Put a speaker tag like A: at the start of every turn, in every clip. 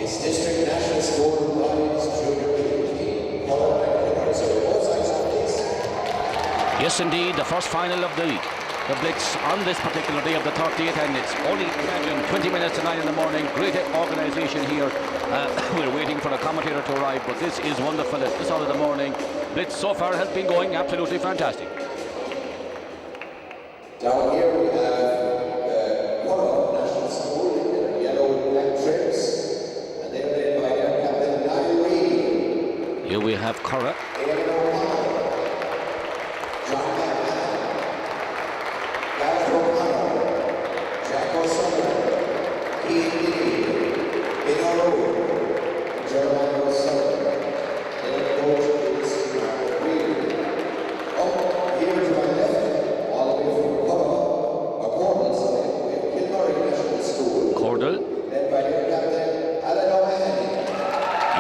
A: It's District National School Boys Junior Team.
B: Yes, indeed, the first final of the Blitz on this particular day of the 30th, and it's only 20 minutes to 9 in the morning. Great organisation here. We're waiting for a commentator to arrive, but this is wonderful at this hour of the morning. Blitz so far has been going absolutely fantastic.
A: Down here we have Currow National School in their yellow and black trips, and they're led by their captain Day2.
B: Here we have Currow.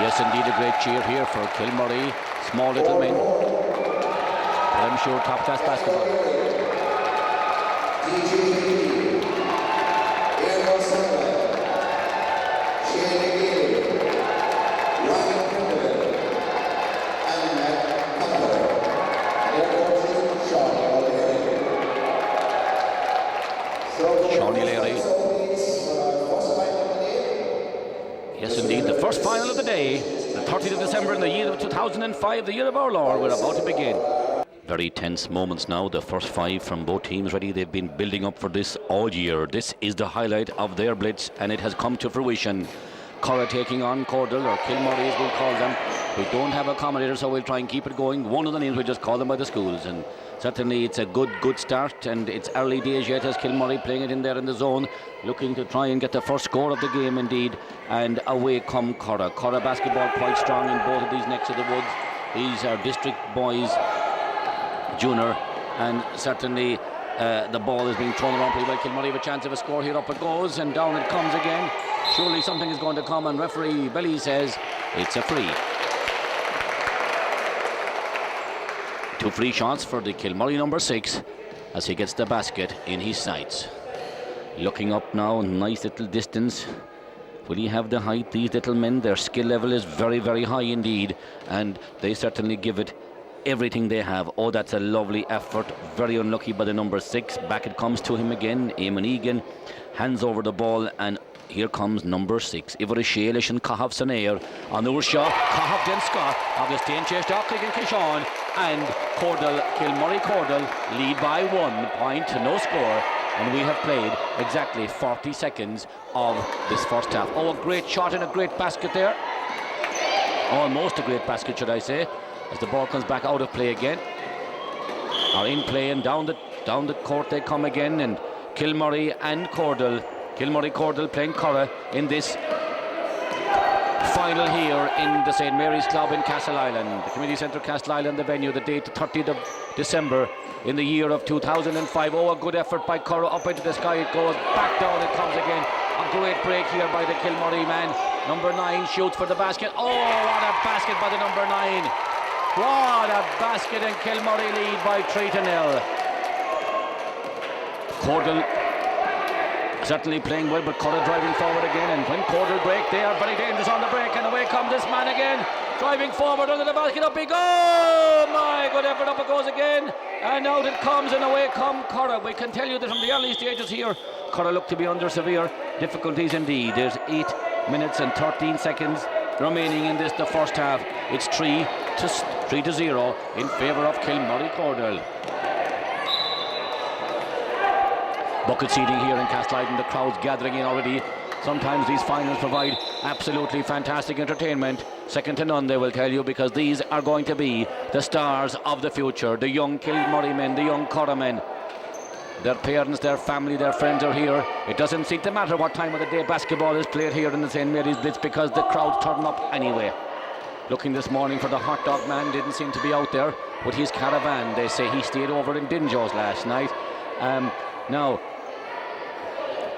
B: Yes, indeed, a great cheer here for Kilmurry, small little men. But I'm sure top-class basketball. Yes, indeed, the first final of the day, the 30th of December in the year of 2005, the year of our Lord, we're about to begin. Very tense moments now, the first five from both teams ready. They've been building up for this all year. This is the highlight of their Blitz, and it has come to fruition. Currow taking on Cordell, or Kilmurry as we'll call them. We don't have a commentator, so we'll try and keep it going. One of the names we just call them by the schools, and certainly it's a good start, and it's early days yet as Kilmurry playing it in there in the zone, looking to try and get the first score of the game indeed, and away come Currow. Currow basketball quite strong in both of these necks of the woods. These are district boys, junior, and certainly the ball is being thrown around pretty well. Kilmurry have a chance of a score here. Up it goes and down it comes again. Surely something is going to come, and referee Billy says it's a free. Two free shots for the Kilmurry number 6 as he gets the basket in his sights. Looking up now, nice little distance. Will he have the height? These little men, their skill level is very high indeed, and they certainly give it everything they have. Oh, that's a lovely effort. Very unlucky by the number 6. Back it comes to him again. Eamon Egan hands over the ball, and here comes number 6. Ivar Shalish and Cahav Snr A on the Ursha. Cahav den Scott. Augustine chased Ocklig and Kishon, and Kilmurry Cordell lead by 1 point, no score. And we have played exactly 40 seconds of this first half. Oh, a great shot and a great basket there. Almost a great basket, should I say, as the ball comes back out of play again. Are in play, and down the court they come again, and Kilmurry and Cordell. Kilmurry Cordell playing Currow in this final here in the St. Mary's Club in Castleisland. The Community Centre Castleisland, the venue, the date, the 30th of December in the year of 2005. Oh, a good effort by Currow. Up into the sky it goes, back down it comes again. A great break here by the Kilmurry man. Number 9 shoots for the basket. Oh, what a basket by the number 9. What a basket, and Kilmurry lead by 3-0. Cordell certainly playing well, but Currow driving forward again, and when Cordell break, they are very dangerous on the break, and away comes this man again, driving forward under the basket, up he goes! Oh my, good effort, up it goes again, and out it comes, and away come Currow. We can tell you that from the early stages here, Currow look to be under severe difficulties indeed. There's 8 minutes and 13 seconds remaining in this, the first half. It's 3-0 in favour of Kilmurry Cordell. Bucket seating here in Castleisland, the crowds gathering in already. Sometimes these finals provide absolutely fantastic entertainment. Second to none, they will tell you, because these are going to be the stars of the future. The young Kilmurry men, the young Currow men. Their parents, their family, their friends are here. It doesn't seem to matter what time of the day basketball is played here in the St. Mary's Blitz, because the crowds turn up anyway. Looking this morning for the hot dog man, didn't seem to be out there with his caravan. They say he stayed over in Dinjo's last night. Now,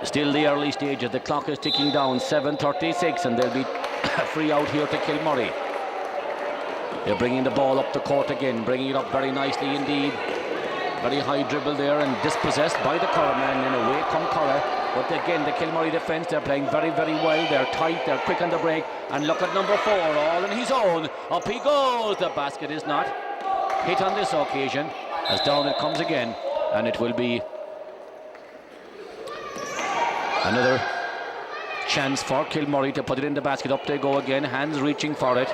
B: still the early stages, the clock is ticking down, 7:36, and they'll be free out here to Kilmurry. They're bringing the ball up the court again, bringing it up very nicely indeed. Very high dribble there, and dispossessed by the Currow man, and away come Currow. But again, the Kilmurry defence, they're playing very, very well. They're tight, they're quick on the break, and look at number 4, all on his own. Up he goes. The basket is not hit on this occasion, as down it comes again, and it will be another chance for Kilmurry to put it in the basket. Up they go again, hands reaching for it.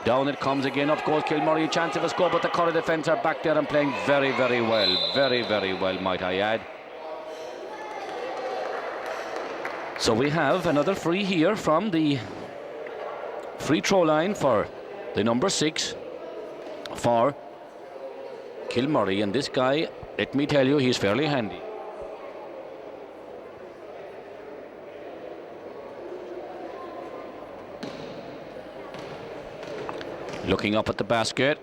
B: Down it comes again, up goes Kilmurry, a chance of a score, but the Currow defence are back there and playing very, very well. Very, very well, might I add. So we have another free here from the free throw line for the number 6 for Kilmurry. And this guy, let me tell you, he's fairly handy. Looking up at the basket.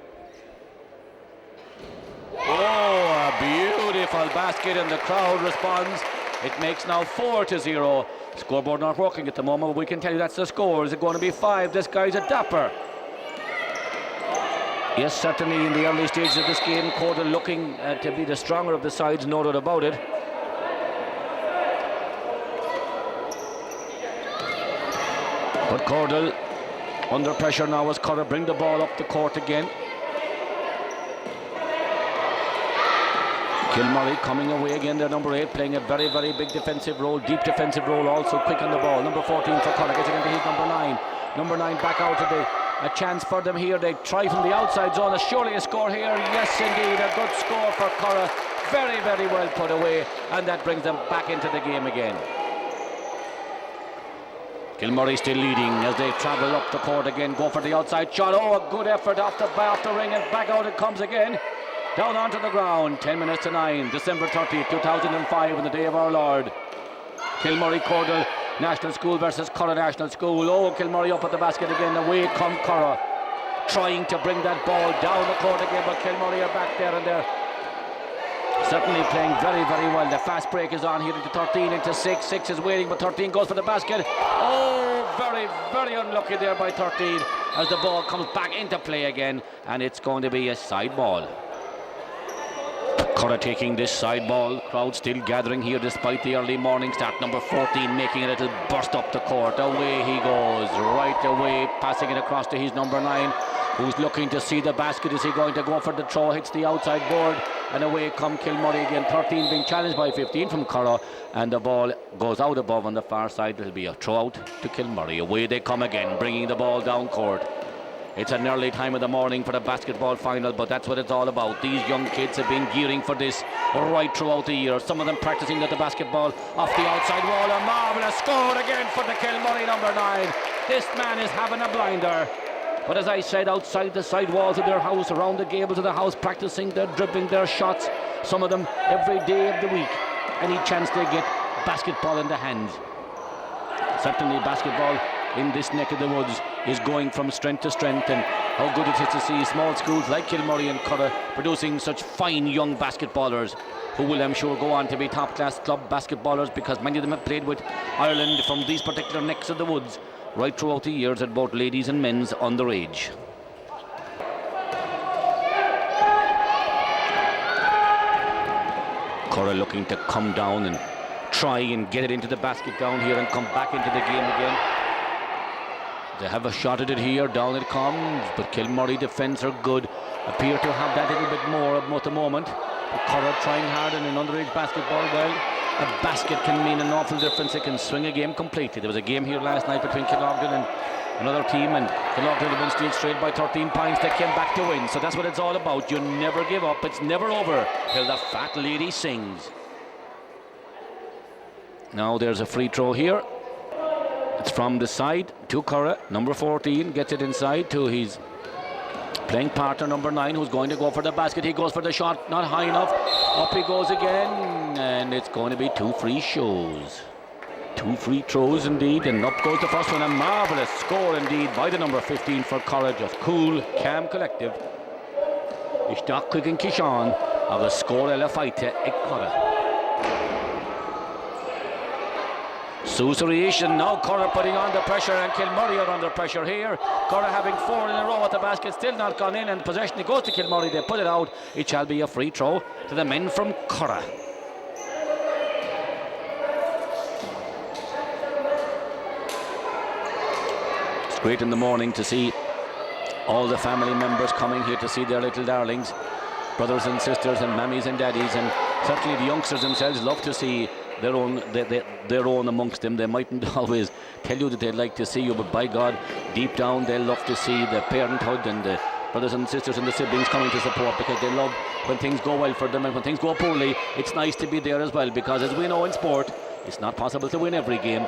B: Oh, a beautiful basket, and the crowd responds. It makes now 4-0. Scoreboard not working at the moment, but we can tell you that's the score. Is it going to be 5? This guy's a dapper. Yes, certainly in the early stages of this game, Cordell looking to be the stronger of the sides, no doubt about it. But Cordell under pressure now as Currow bring the ball up the court again. Kilmurry coming away again, their number 8 playing a very, very big defensive role, deep defensive role, also quick on the ball. Number 14 for Currow, gets it into his number 9. Number 9 back out today. A chance for them here. They try from the outside zone. Surely a score here. Yes, indeed, a good score for Currow. Very, very well put away, and that brings them back into the game again. Kilmurry still leading as they travel up the court again, go for the outside shot. Oh, a good effort off the ring, and back out it comes again. Down onto the ground, 10 minutes to 9, December 30th, 2005, on the day of our Lord. Kilmurry Cordell National School versus Currow National School. Oh, Kilmurry up at the basket again, away come Currow. Trying to bring that ball down the court again, but Kilmurry are back there, and they're certainly playing very, very well. The fast break is on here into 13, into 6. 6 is waiting, but 13 goes for the basket. Oh, very, very unlucky there by 13 as the ball comes back into play again, and it's going to be a side ball. Currow taking this side ball. Crowd still gathering here despite the early morning start. Number 14 making a little burst up the court. Away he goes, right away, passing it across to his number 9, who's looking to see the basket. Is he going to go for the throw? Hits the outside board, and away come Kilmurry again. 13 being challenged by 15 from Currow, and the ball goes out above on the far side. It'll be a throw out to Kilmurry. Away they come again, bringing the ball down court. It's an early time of the morning for the basketball final, but that's what it's all about. These young kids have been gearing for this right throughout the year. Some of them practicing at the basketball off the outside wall. A marvellous score again for the Kilmurry number 9. This man is having a blinder. But as I said, outside the side walls of their house, around the gables of the house, practicing their dribbling, their shots. Some of them every day of the week. Any chance they get, basketball in the hands. Certainly basketball in this neck of the woods is going from strength to strength, and how good it is to see small schools like Kilmurry and Currow producing such fine young basketballers who will, I'm sure, go on to be top-class club basketballers, because many of them have played with Ireland from these particular necks of the woods right throughout the years at both ladies and men's underage. Currow looking to come down and try and get it into the basket down here and come back into the game again. They have a shot at it here, down it comes, but Kilmurry defence are good, appear to have that little bit more at the moment. But Currow trying hard in an underage basketball. Well, a basket can mean an awful difference. It can swing a game completely. There was a game here last night between Scartaglen and another team, and Scartaglen won straight by 13 points. They came back to win, so that's what it's all about. You never give up. It's never over till the fat lady sings. Now there's a free throw here. It's from the side to Currow. Number 14 gets it inside to his playing partner, number 9, who's going to go for the basket. He goes for the shot, not high enough. Up he goes again, and it's going to be 2 free shows. 2 free throws indeed, and up goes the first one. A marvellous score indeed by the number 15 for Currow. Just cool, calm, collective. Ishtak quick and Kishan of a score elefaita at Currow. Susarish, and now Currow putting on the pressure, and Kilmurry are under pressure here. Currow having 4 in a row at the basket, still not gone in, and possession it goes to Kilmurry. They put it out. It shall be a free throw to the men from Currow. It's great in the morning to see all the family members coming here to see their little darlings, brothers and sisters and mammies and daddies, and certainly the youngsters themselves love to see their own amongst them. They mightn't always tell you that they'd like to see you, but by God, deep down they'll love to see the parenthood and the brothers and sisters and the siblings coming to support, because they love when things go well for them, and when things go poorly, it's nice to be there as well, because as we know in sport, it's not possible to win every game.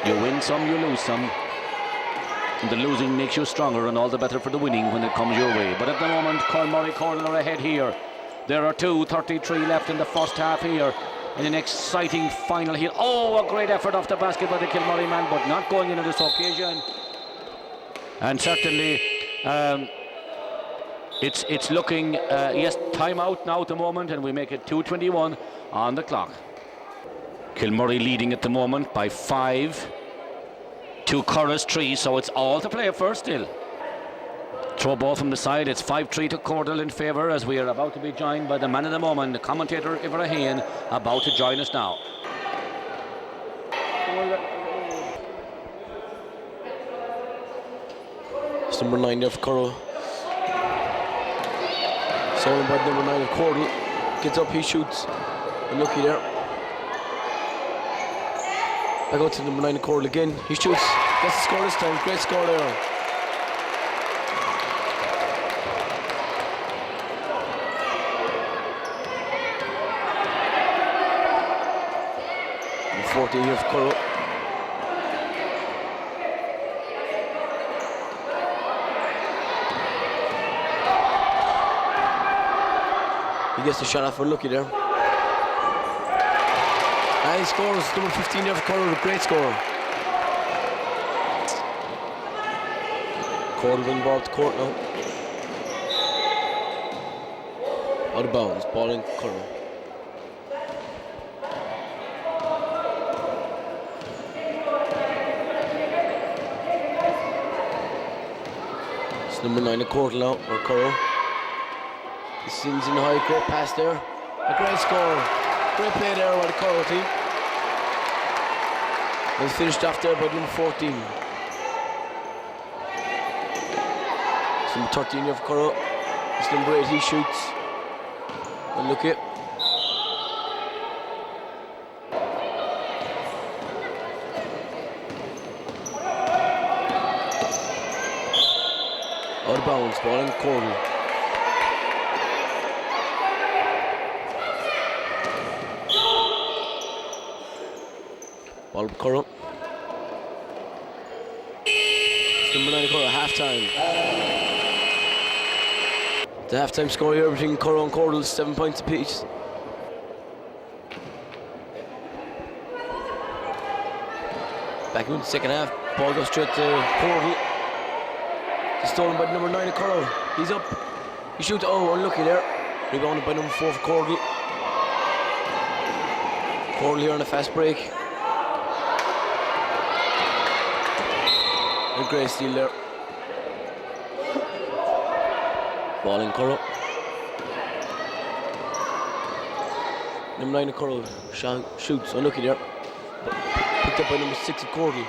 B: You win some, you lose some, and the losing makes you stronger, and all the better for the winning when it comes your way. But at the moment, Kilmurry corner ahead here. There are 2:33 left in the first half here, in an exciting final here. Oh, a great effort off the basket by the Kilmurry man, but not going into this occasion. And certainly, it's looking, yes, time out now at the moment, and we make it 2:21 on the clock. Kilmurry leading at the moment by 5 to Currow's 3, so it's all to play for still. Throw ball from the side. It's 5-3 to Cordell in favour, as we are about to be joined by the man of the moment, the commentator Ibrahim, about to join us now.
C: It's number 9 there for Currow. Stolen by number 9 of Cordell. Gets up, he shoots. Unlucky there. Back out to number 9 of Cordell again. He shoots. Gets the score this time. Great score there. Number 14 here for Currow. He gets the shot off for Lucky there. And he scores, number 15 there for Currow, a great score. Cordell involved to court now. Out of bounds, ball in Currow. It's number 9 of Cordell now, or Currow. He sends in high, great pass there. A great score. Great play there by the Currow team. It's finished off there by number 14. It's number 13 here for Currow. It's number 8, he shoots. And look it. Out of bounds, ball in Cordell. Ball up Currow. It's number 9 Currow, half-time. The half-time score here between Currow and Cordell, 7 points apiece. Back into the second half, ball goes straight to Cordell. It's stolen by number 9 Currow. He's up. He shoots, oh, unlucky there. Rebounded by number 4 for Cordell. Cordell here on a fast break. A great steal there. Ball in Currow. Number 9 of Currow shoots, unlucky there. Picked up by number 6 of Cordle.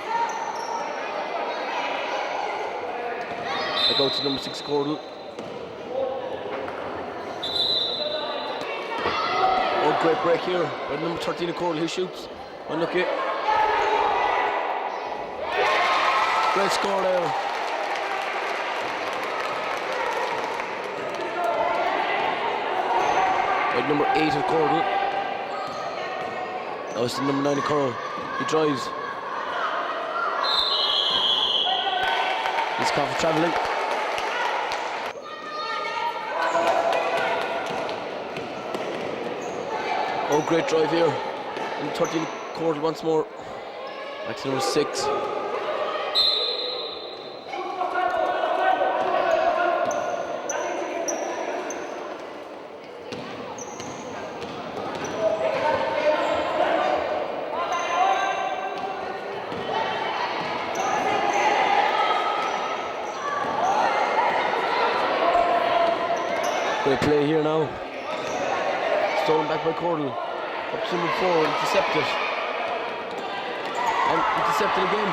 C: Back out to number 6 Cordle. Oh, great break here by number 13 of Cordle, who shoots, unlucky. Great score there. By number 8 of Cordle. That was the number 9 of Currow. He drives. He's caught for travelling. Oh, great drive here. And 13 Cordle once more. Back to number 6. Great play here now. Stolen back by Cordle. Up to number 4, intercepted. And intercepted again.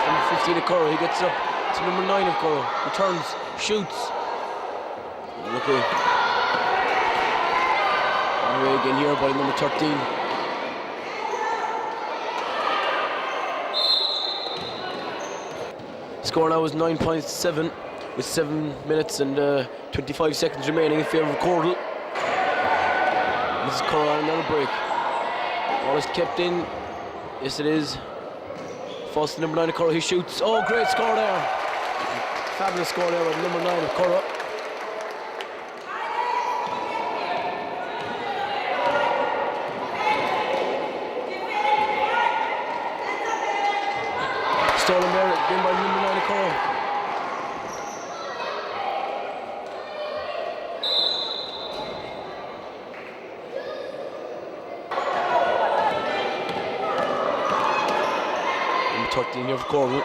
C: Number 15 of Currow, he gets up to number 9 of Currow. Returns, shoots. Okay. Anyway, again here by number 13. Score now is 9 points to 7 with 7 minutes and 25 seconds remaining in favour of Cordle. This is Currow on another break. Ball is kept in. Yes, it is. Falls to number 9 of Currow. He shoots. Oh, great score there. Fabulous score there by number 9 of Currow. Stolen there again by number 9 of Currow. Number 13 here for Cordle.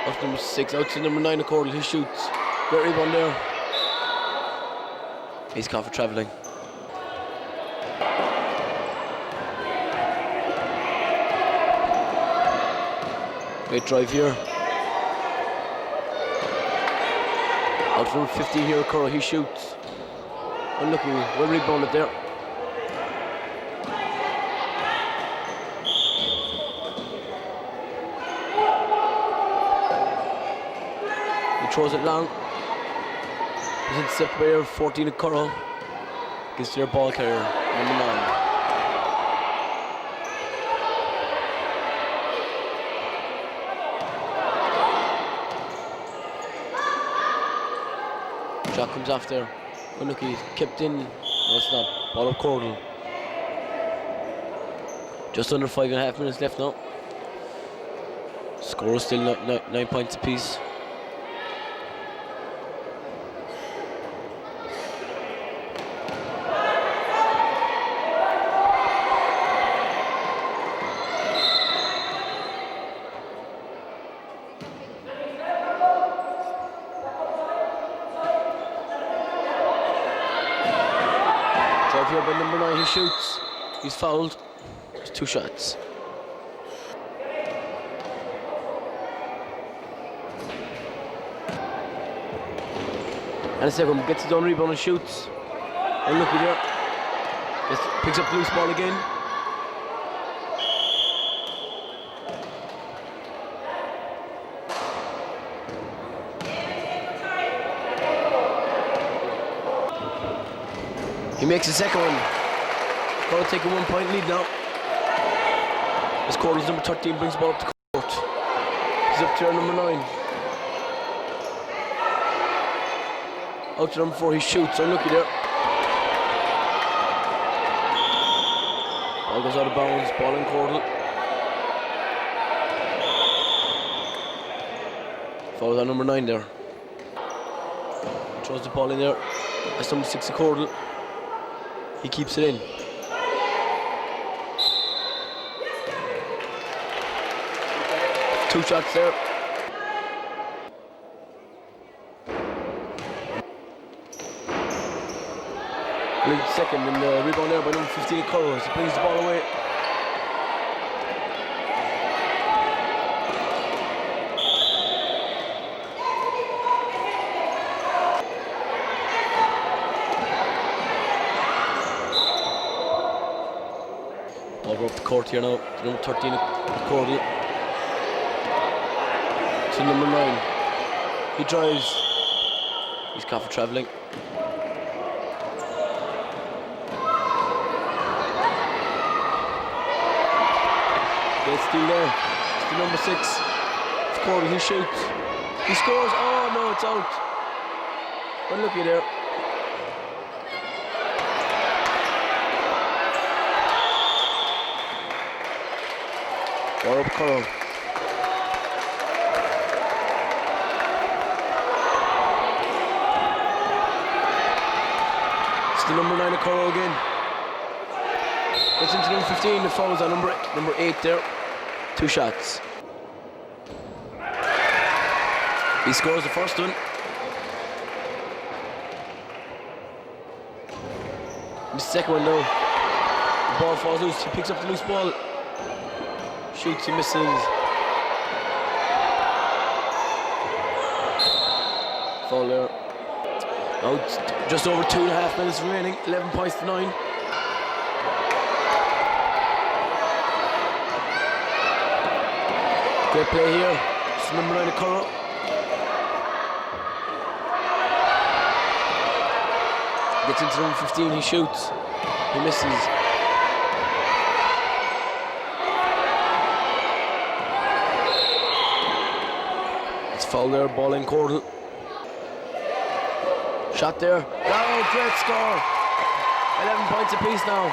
C: Off number 6, out to number 9 of Cordle. He shoots. Great rebound there. He's caught for travelling. Great drive here. Out to number 15 here, Currow, he shoots. Unlucky, well rebounded there. He throws it long. He's intercepted by 14 of Currow. Gives to their ball carrier, number 9. Shot comes off there. Unlucky, kept in. No, it's not. Ball up Cordle. Just under 5.5 minutes left now. Score is still 9 points apiece. Here by number 9, he shoots. He's fouled. There's 2 shots. And a second, gets his own rebound and shoots. Unlucky there. Picks up the loose ball again. He makes the second one. Currow take a 1 point lead now. As Cordle's number 13 brings the ball up to court. He's up to number 9. Out to number 4, he shoots. Unlucky there. Ball goes out of bounds. Ball in Cordle. Follows on number 9 there. Throws the ball in there. That's number 6 of Cordle. He keeps it in. 2 shots there. Lead second, and the rebound there by number 15 Currow as he brings the ball away. Over up the court here now to number 13 Cordell. To number 9. He drives. He's caught for travelling. Great steal there. It's the number 6. It's Cordell. He shoots. He scores. Oh no, it's out. Unlucky there. Or up Currow. It's the number 9 of Currow again. Gets into number 15. The fouls on number 8 there. 2 shots. He scores the first one. The second one now. The ball falls loose. He picks up the loose ball. Shoots, he misses. Foul there. Now it's just over 2.5 minutes remaining. 11 points to 9. Great play here. It's number 9 of Currow. Gets into number 15. He shoots. He misses. Foul there, ball in Cordell. Shot there. Oh, great score. 11 points apiece now.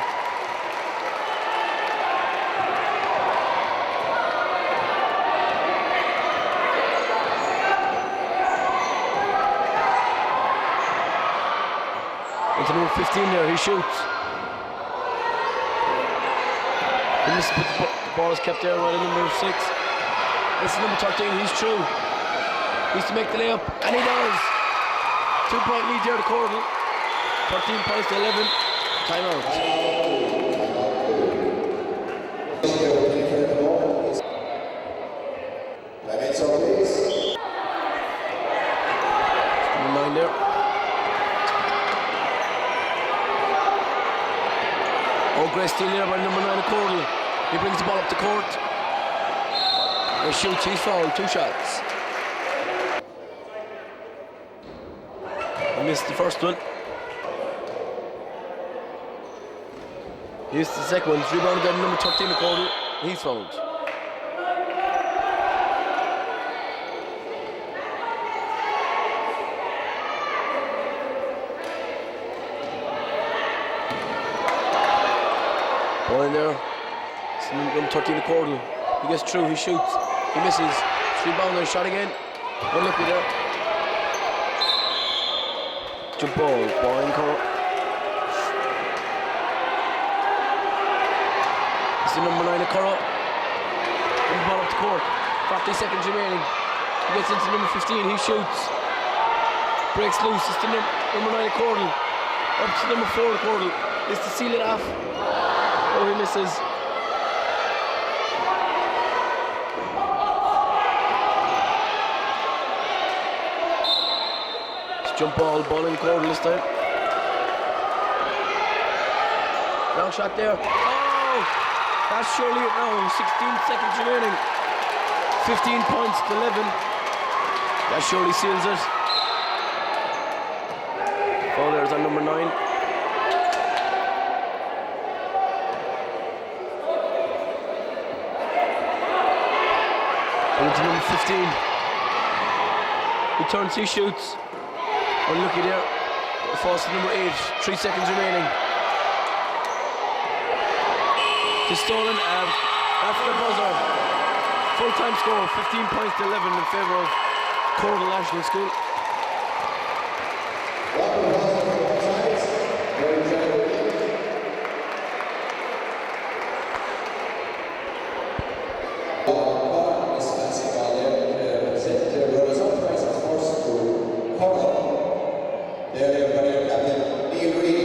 C: Into number 15 there, he shoots. He misses, but the ball is kept there right at number 6. This is number 13, he's true. He's to make the layup, and he does. 2-point lead there to Cordell. 13 points to 11. Timeout. Number 9 there. Oh, great steal there by number 9 of Cordell. He brings the ball up the court. He shoots, he's fouled. 2 shots. Missed the first one. Here's the second one. It's rebounded by number 13 of Cordell. He's fouled. Ball in there. It's number 13 of Cordell. He gets through. He shoots. He misses. It's rebounded. Shot again. Unlucky there. Jump ball in Currow. It's the number 9 of Currow. And the ball up the court. 40 seconds remaining. He gets into number 15. He shoots. Breaks loose. It's the number 9 of Cordell. Up to number 4 of Cordell. It's to seal it off. Oh, he misses. Jump ball in Cordell this time. Long shot there. Oh! That's surely it now. 16 seconds remaining. 15 points to 11. That surely seals it. Foul there's on number 9. And into number 15. He turns, he shoots. Unlucky there. It falls to number 8. 3 seconds remaining. Just stolen after the buzzer. Full-time score, 15 points to 11 in favour of Cordell National School.
A: There by their captain, Neil Reid.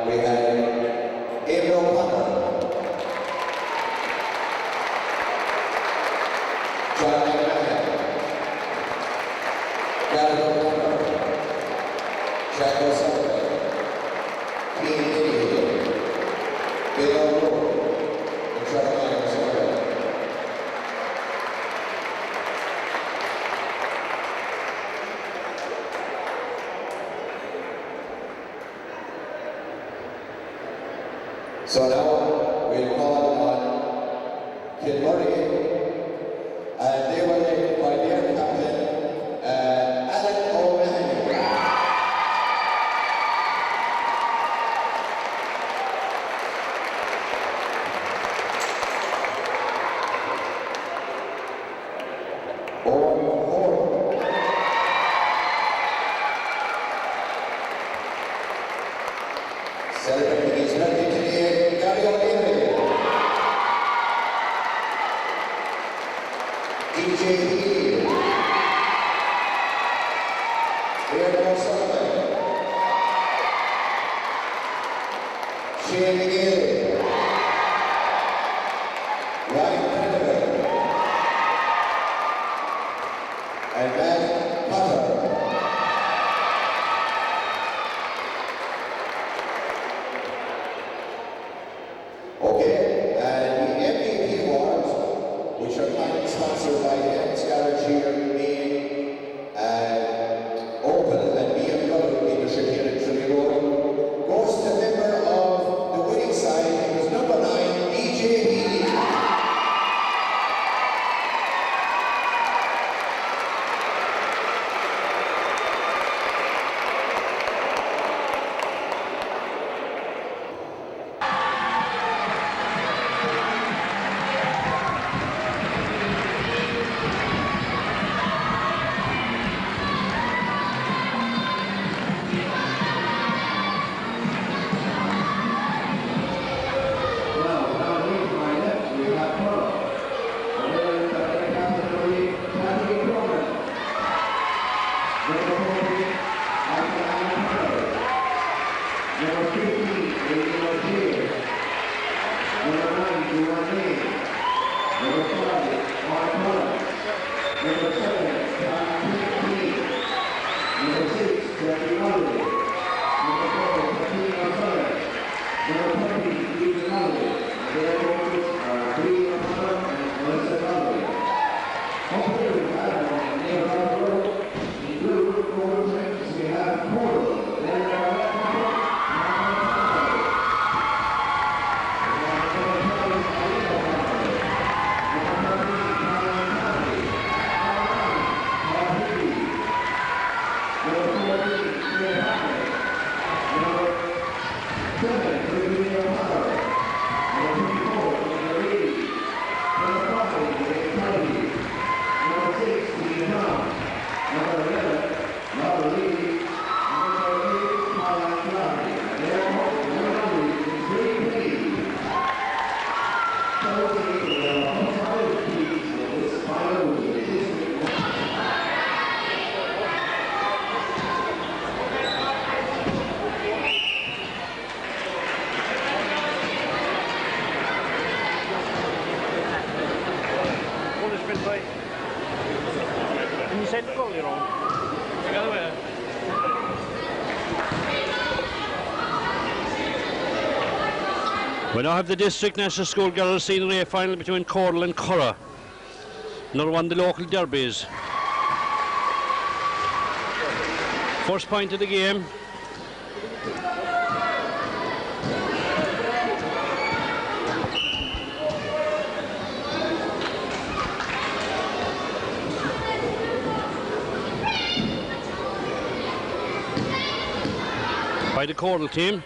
A: We have April O'Connor, John McMahon, Gavin O'Connor, Jack O'Sullivan, Keane Linehan, Bill O'Rourke, and Scartaglin as well. So now we'll call on Kilmurry, and they were led by their captain, Alan O'Mahony. Celebrating his birthday today, Gary O'Leary, DJ Healy, Aaron O'Sullivan, Shane McGill, Ryan Penderman, and Matt Potter. Okay, and the MVP awards, which are kindly sponsored by Scartaglin, being open and BMW leadership here in Trinity Road, goes to the member of the winning side. It was number 9, DJ Healy.
D: We now have the District National School Girls Snr A final between Castleisland and Currow. Another one of the local derbies. First point of the game. By the Castleisland team.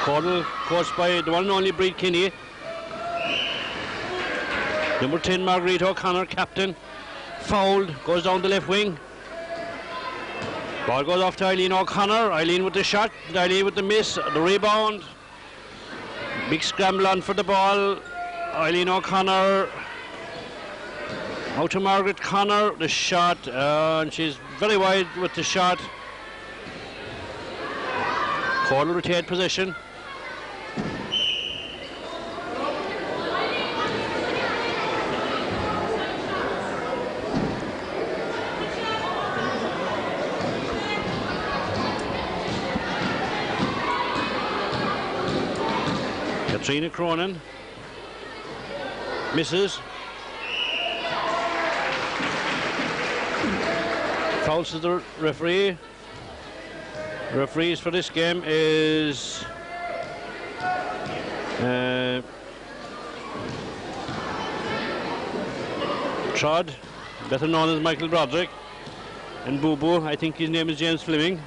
D: Castleisland coached by the one and only Breed Kinney. Number 10 Marguerite O'Connor, captain. Fouled, goes down the left wing. Ball goes off to Eileen O'Connor. Eileen with the shot, Eileen with the miss, the rebound. Big scramble on for the ball. Eileen O'Connor out to Margaret Connor, the shot, and she's very wide with the shot. Cole retain possession. Katrina Cronin misses. Fouls to the referee. Referees for this game is Trod, better known as Michael Broderick, and Boo Boo, I think his name is James Fleming.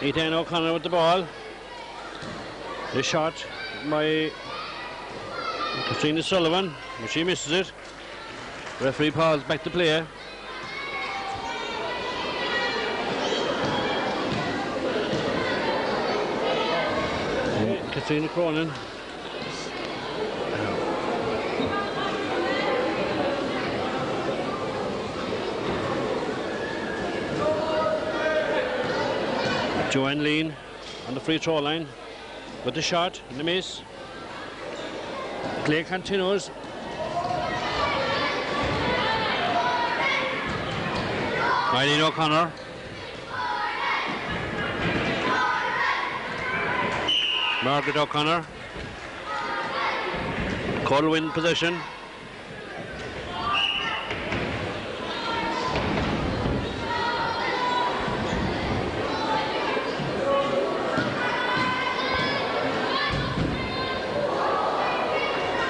D: Ethan O'Connor with the ball. The shot by Katrina Sullivan, but she misses it. Referee paused back to play. Katrina Cronin. Joanne Lean on the free throw line with the shot and the miss. Play continues. Eileen O'Connor. Margaret O'Connor. Colwyn possession.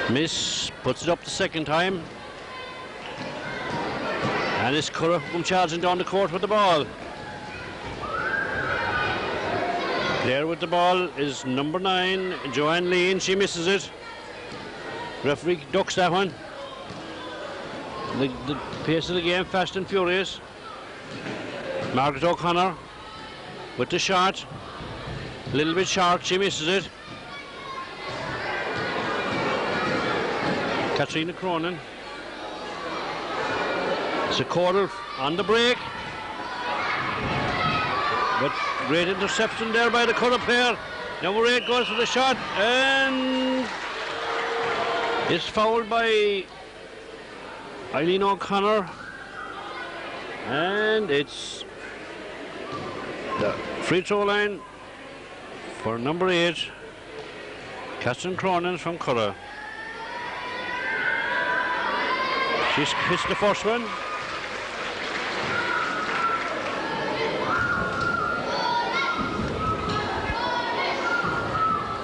D: Miss puts it up the second time. And it's Currow come charging down the court with the ball. There with the ball is number 9, Joanne Lean. She misses it. Referee ducks that one. The pace of the game fast and furious. Margaret O'Connor with the shot. A little bit short, she misses it. Katrina Cronin. It's a quarter on the break. But great interception there by the Currow player. Number 8 goes for the shot and it's fouled by Eileen O'Connor. And it's the free throw line for number 8, Catherine Cronin from Currow. She's hits the first one.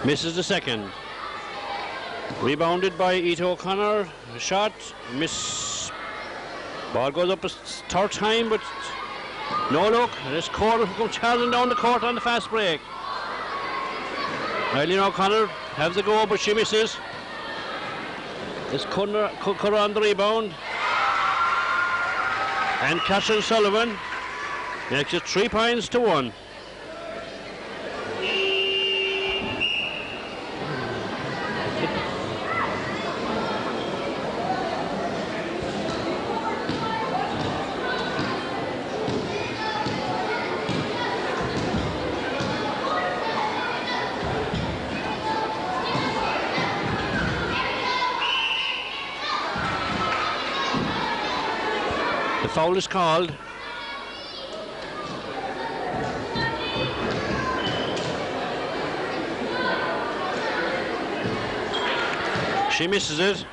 D: Misses the second. Rebounded by Ito O'Connor. Shot, miss. Ball goes up a third time, but no look. This Currow who comes charging down the court on the fast break. Eileen O'Connor has the go, but she misses. It's Currow on the rebound. And Catherine Sullivan makes it 3 points to 1. Foul is called. She misses it.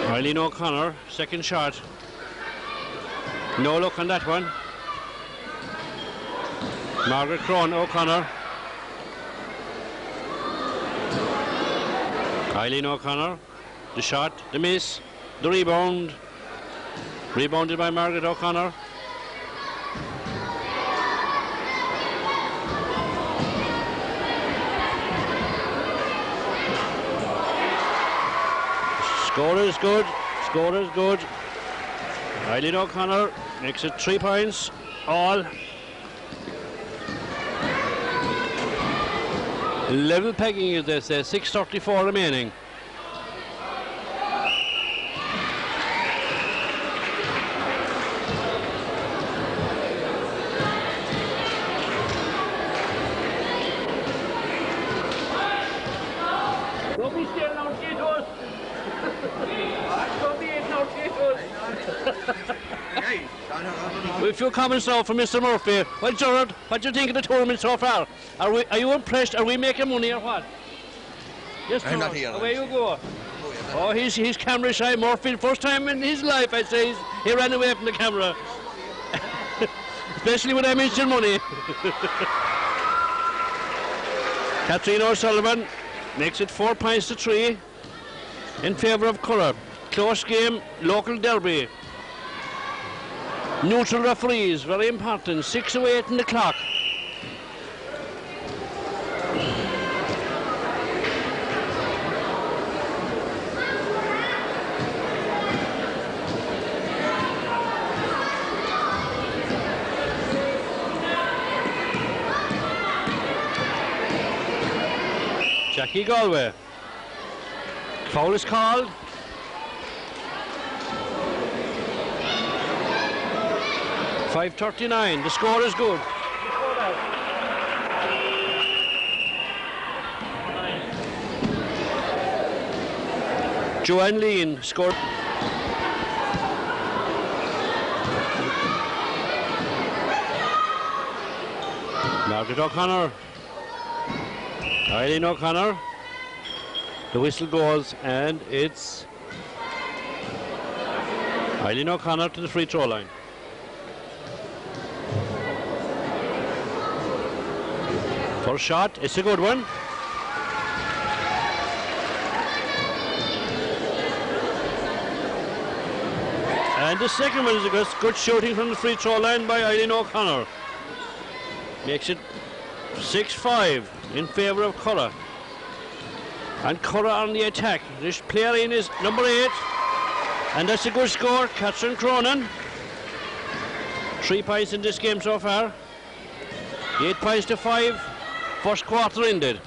D: Eileen O'Connor, second shot. No look on that one. Margaret Cronin O'Connor. Eileen O'Connor, the shot, the miss. The rebound, rebounded by Margaret O'Connor. Score is good. Score is good. Eileen O'Connor makes it 3 points all. Level pegging is this, 6:34 remaining. Don't be staring out Day2. Don't be eating out Day2. A few comments now from Mr. Murphy. Well, Gerard, what do you think of the tournament so far? Are you impressed? Are we making money or what? Yes,
E: I'm not here.
D: Away you go. Oh, he's camera shy. Murphy, first time in his life, I'd say, he ran away from the camera. Especially when I mention money. Katrina O'Sullivan makes it 4 points to 3 in favour of Currow. Close game, local derby. Neutral referees, very important. 6:08 in the clock. Jackie Galway. Foul is called. .5:39. The score is good. Joanne Lean scored. Margaret O'Connor. Eileen O'Connor. The whistle goes and it's Eileen O'Connor to the free throw line. First shot, it's a good one. And the second one is a good shooting from the free throw line by Eileen O'Connor. Makes it 6-5 in favour of Currow. And Currow on the attack. This player in is number 8. And that's a good score, Catherine Cronin. 3 points in this game so far. 8 points to 5. First quarter ended.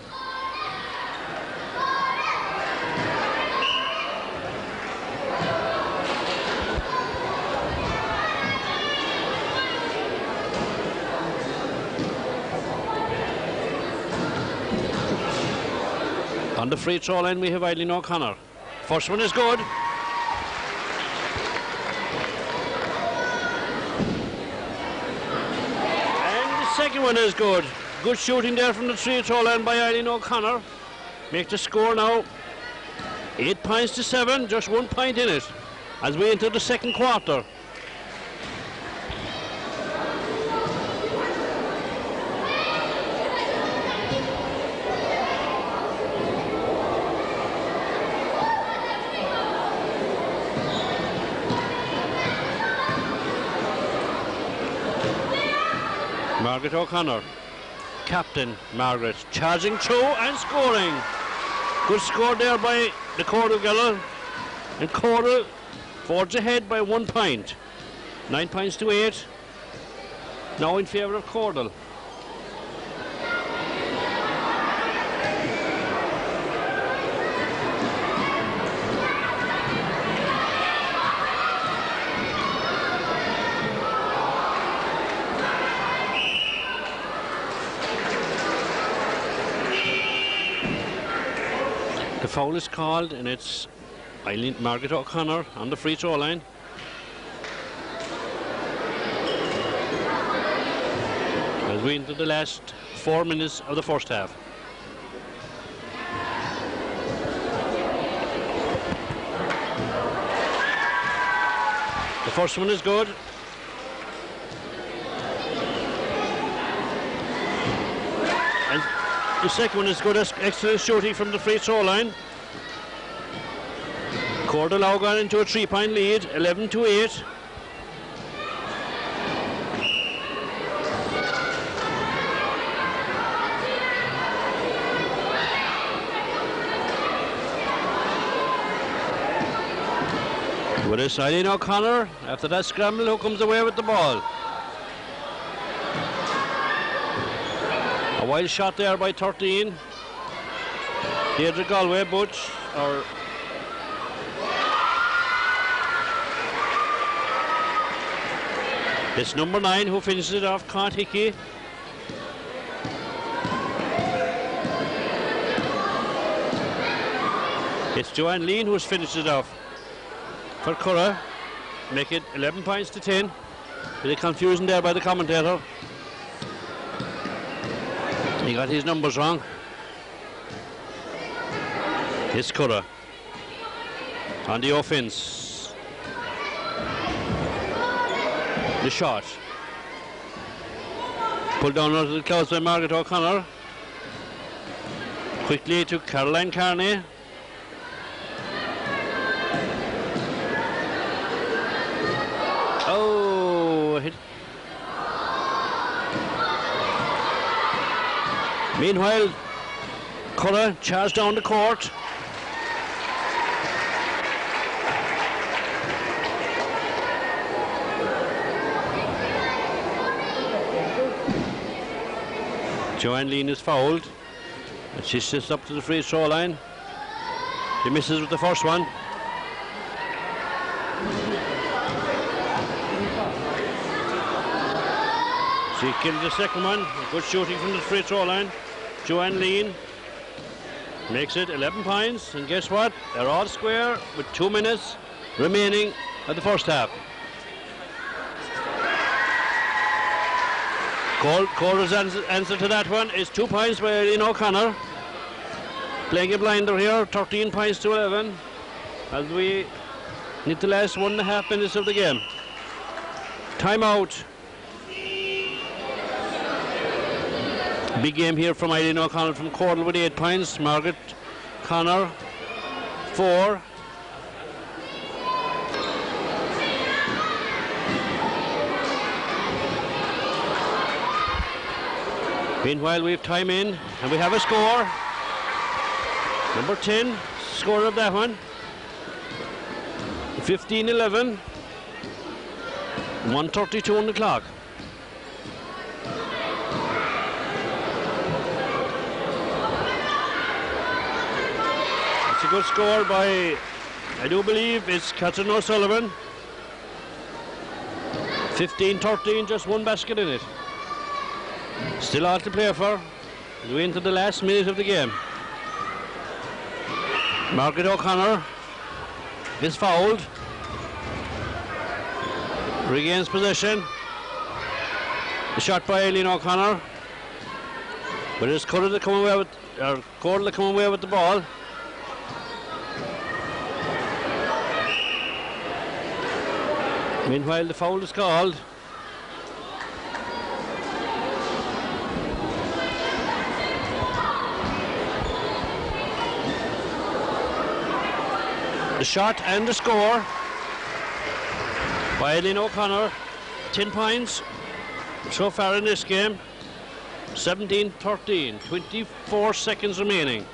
D: On the free throw line we have Eileen O'Connor. First one is good. And the second one is good. Good shooting there from the free throw line by Eileen O'Connor. Make the score now 8 points to 7, just 1 point in it as we enter the second quarter. Margaret O'Connor, captain Margaret, charging through and scoring. Good score there by the Currow girl. And Currow forwards ahead by 1 point. 9 points to 8. Now in favour of Currow. The foul is called and it's Margaret O'Connor on the free throw line. As we enter the last 4 minutes of the first half. The first one is good. And the second one is good. Excellent shooting from the free throw line. Currow now gone into a 3-point lead, 11-8. With this, Eileen O'Connor, after that scramble, who comes away with the ball. A wild shot there by 13. Deirdre Galway, Butch, or it's number 9 who finishes it off, Cont Hickey. It's Joanne Lean who's finished it off for Currow. Make it 11 points to 10. Bit of confusion there by the commentator. He got his numbers wrong. It's Currow on the offense. The shot. Pulled down out of the clouds by Margaret O'Connor. Quickly to Caroline Carney. Oh, hit. Meanwhile, Currow charged down the court. Joanne Lean is fouled, and she sits up to the free throw line. She misses with the first one. She killed the second one. Good shooting from the free throw line. Joanne Lean makes it 11 points, and guess what? They're all square with 2 minutes remaining of the first half. Cora's answer to that one is 2 points by Eileen O'Connor. Playing a blinder here, 13 points to 11. As we need the last 1.5 minutes of the game. Timeout. Big game here from Eileen O'Connor from Cordle with 8 points. Margaret Connor, 4. Meanwhile, we have time in, and we have a score. Number 10, score of that one. 15-11. 1:32 on the clock. It's a good score by, I do believe, it's Catherine O'Sullivan. 15-13, just one basket in it. Still all to play for. We're into the last minute of the game. Margaret O'Connor is fouled. Regains possession. A shot by Eileen O'Connor. But it's Cordle to come away with the ball. Meanwhile, the foul is called. The shot and the score by Eileen O'Connor. 10 points so far in this game. 17-13, 24 seconds remaining.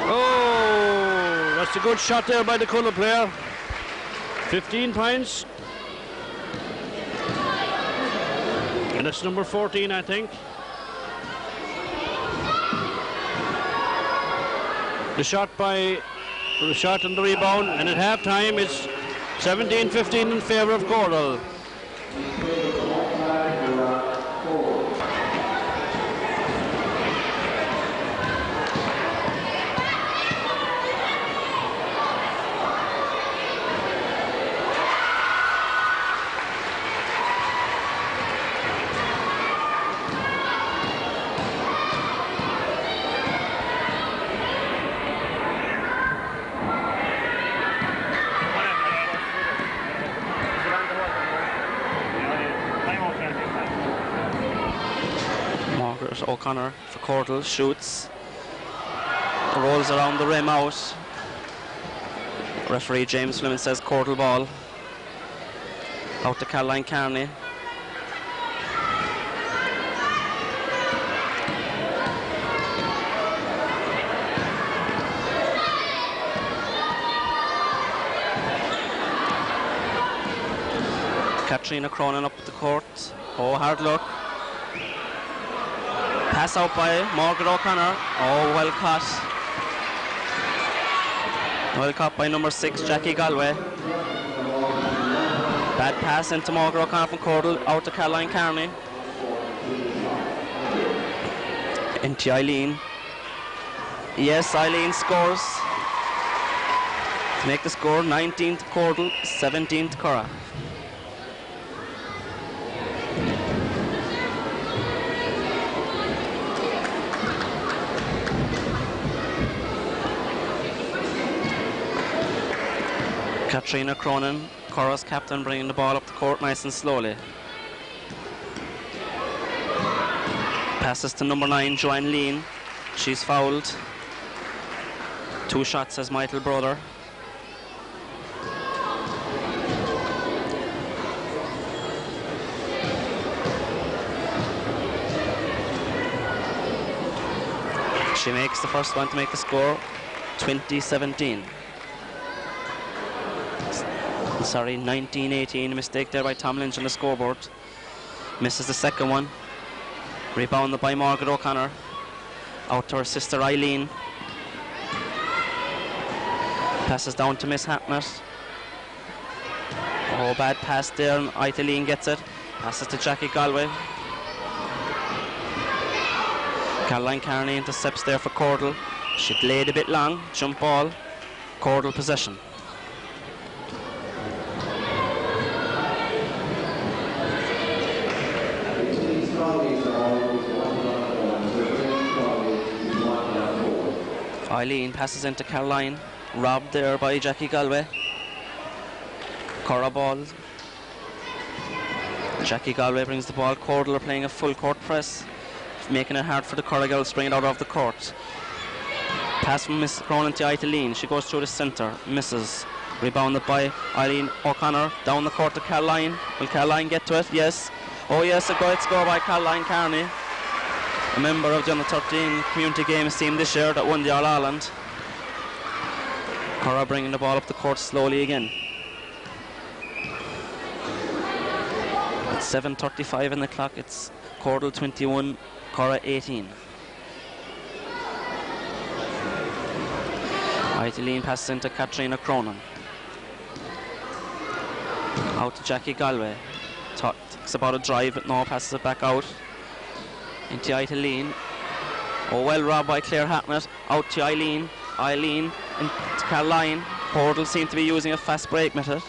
D: Oh, that's a good shot there by the Currow player. 15 points. And that's number 14, I think. The shot and the rebound, and at half-time it's 17-15 in favour of Cordle.
E: O'Connor for Cordle shoots, rolls around the rim out. Referee James Fleming says Cordle ball. Out to Caroline Carney. Katrina Cronin up the court. Oh, hard luck. Pass out by Margaret O'Connor. Oh, well caught. Well caught by number 6, Jackie Galway. Bad pass into Margaret O'Connor from Cordle, out to Caroline Carney. Into Eileen. Yes, Eileen scores. To make the score 19 to Cordle, 17 to Currow. Katrina Cronin, Currow's captain, bringing the ball up the court nice and slowly. Passes to number 9, Joanne Lean. She's fouled. 2 shots as Michael Brother. She makes the first one to make the score 20-17. Sorry, 19-18. Mistake there by Tom Lynch on the scoreboard. Misses the second one. Rebounded by Margaret O'Connor. Out to her sister Eileen. Passes down to Miss Hapnett. Oh, bad pass there, and Eileen gets it. Passes to Jackie Galway. Caroline Carney intercepts there for Cordle. She delayed a bit long. Jump ball. Cordle possession. Eileen passes into Caroline, robbed there by Jackie Galway. Currow ball. Jackie Galway brings the ball. Cordle are playing a full court press, making it hard for the Currow girls to bring it out of the court. Pass from Miss Cronin to Eileen. She goes through the centre, misses. Rebounded by Eileen O'Connor. Down the court to Caroline. Will Caroline get to it? Yes. Oh yes, a great score by Caroline Carney, a member of the under-13 community games team this year that won the All-Ireland. Currow bringing the ball up the court slowly again. It's 7:35 in the clock. It's Cordle 21, Currow 18. Eileen passes into Katrina Cronin. Out to Jackie Galway. Talks about a drive, but no, passes it back out. Into Eileen. Oh, well robbed by Claire Hacknett. Out to Eileen. Eileen into Caroline. Cordle seem to be using a fast break method.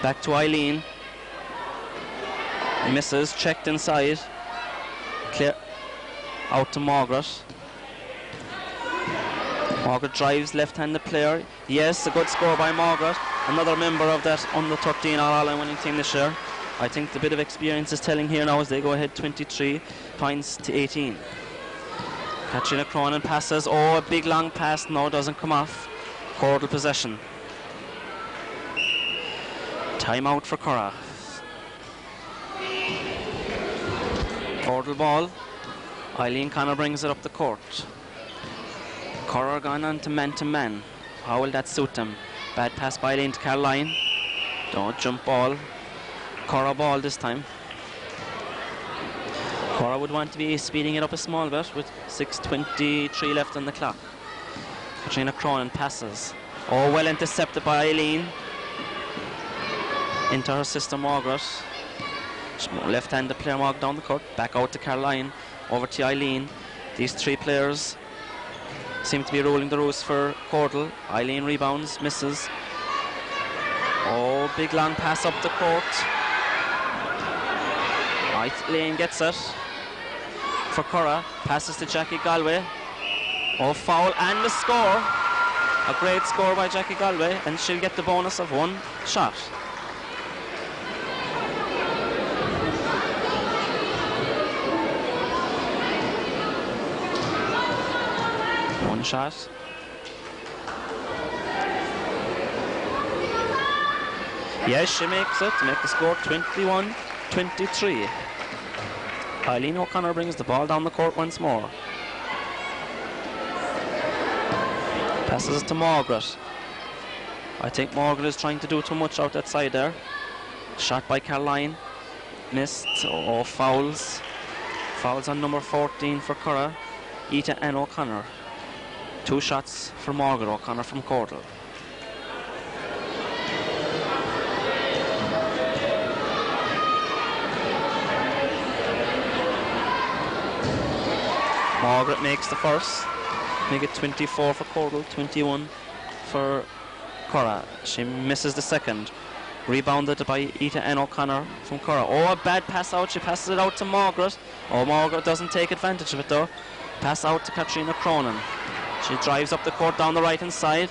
E: Back to Eileen. Misses, checked inside. Claire. Out to Margaret. Margaret drives, left-handed player. Yes, a good score by Margaret. Another member of that under-13 All-Ireland winning team this year. I think the bit of experience is telling here now as they go ahead 23 points to 18. Katrina Cronin passes. Oh, a big long pass. No, doesn't come off. Cordle possession. Timeout for Currow. Cordle ball. Eileen Connor brings it up the court. Currow gone on to man. How will that suit them? Bad pass by Eileen to Caroline. Don't jump ball. Currow ball this time. Currow would want to be speeding it up a small bit with 6:23 left on the clock. Katrina Cronin passes. Oh, well intercepted by Eileen. Into her sister Margaret. Left-handed player Mark down the court. Back out to Caroline. Over to Eileen. These 3 players seem to be ruling the roost for Cordle. Eileen rebounds, misses. Oh, big long pass up the court. Eileen gets it for Currow. Passes to Jackie Galway. Oh, foul and the score. A great score by Jackie Galway, and she'll get the bonus of 1 shot. One shot. Yes, she makes it to make the score 21-23. Eileen O'Connor brings the ball down the court once more. Passes it to Margaret. I think Margaret is trying to do too much out that side there. Shot by Caroline. Missed. Oh, fouls. Fouls on number 14 for Currow. Ita and O'Connor. 2 shots for Margaret O'Connor from Cordle. Margaret makes the first. Make it 24 for Cordle, 21 for Currow. She misses the second. Rebounded by Ita and O'Connor from Currow. Oh, a bad pass out. She passes it out to Margaret. Oh, Margaret doesn't take advantage of it though. Pass out to Katrina Cronin. She drives up the court down the right hand side.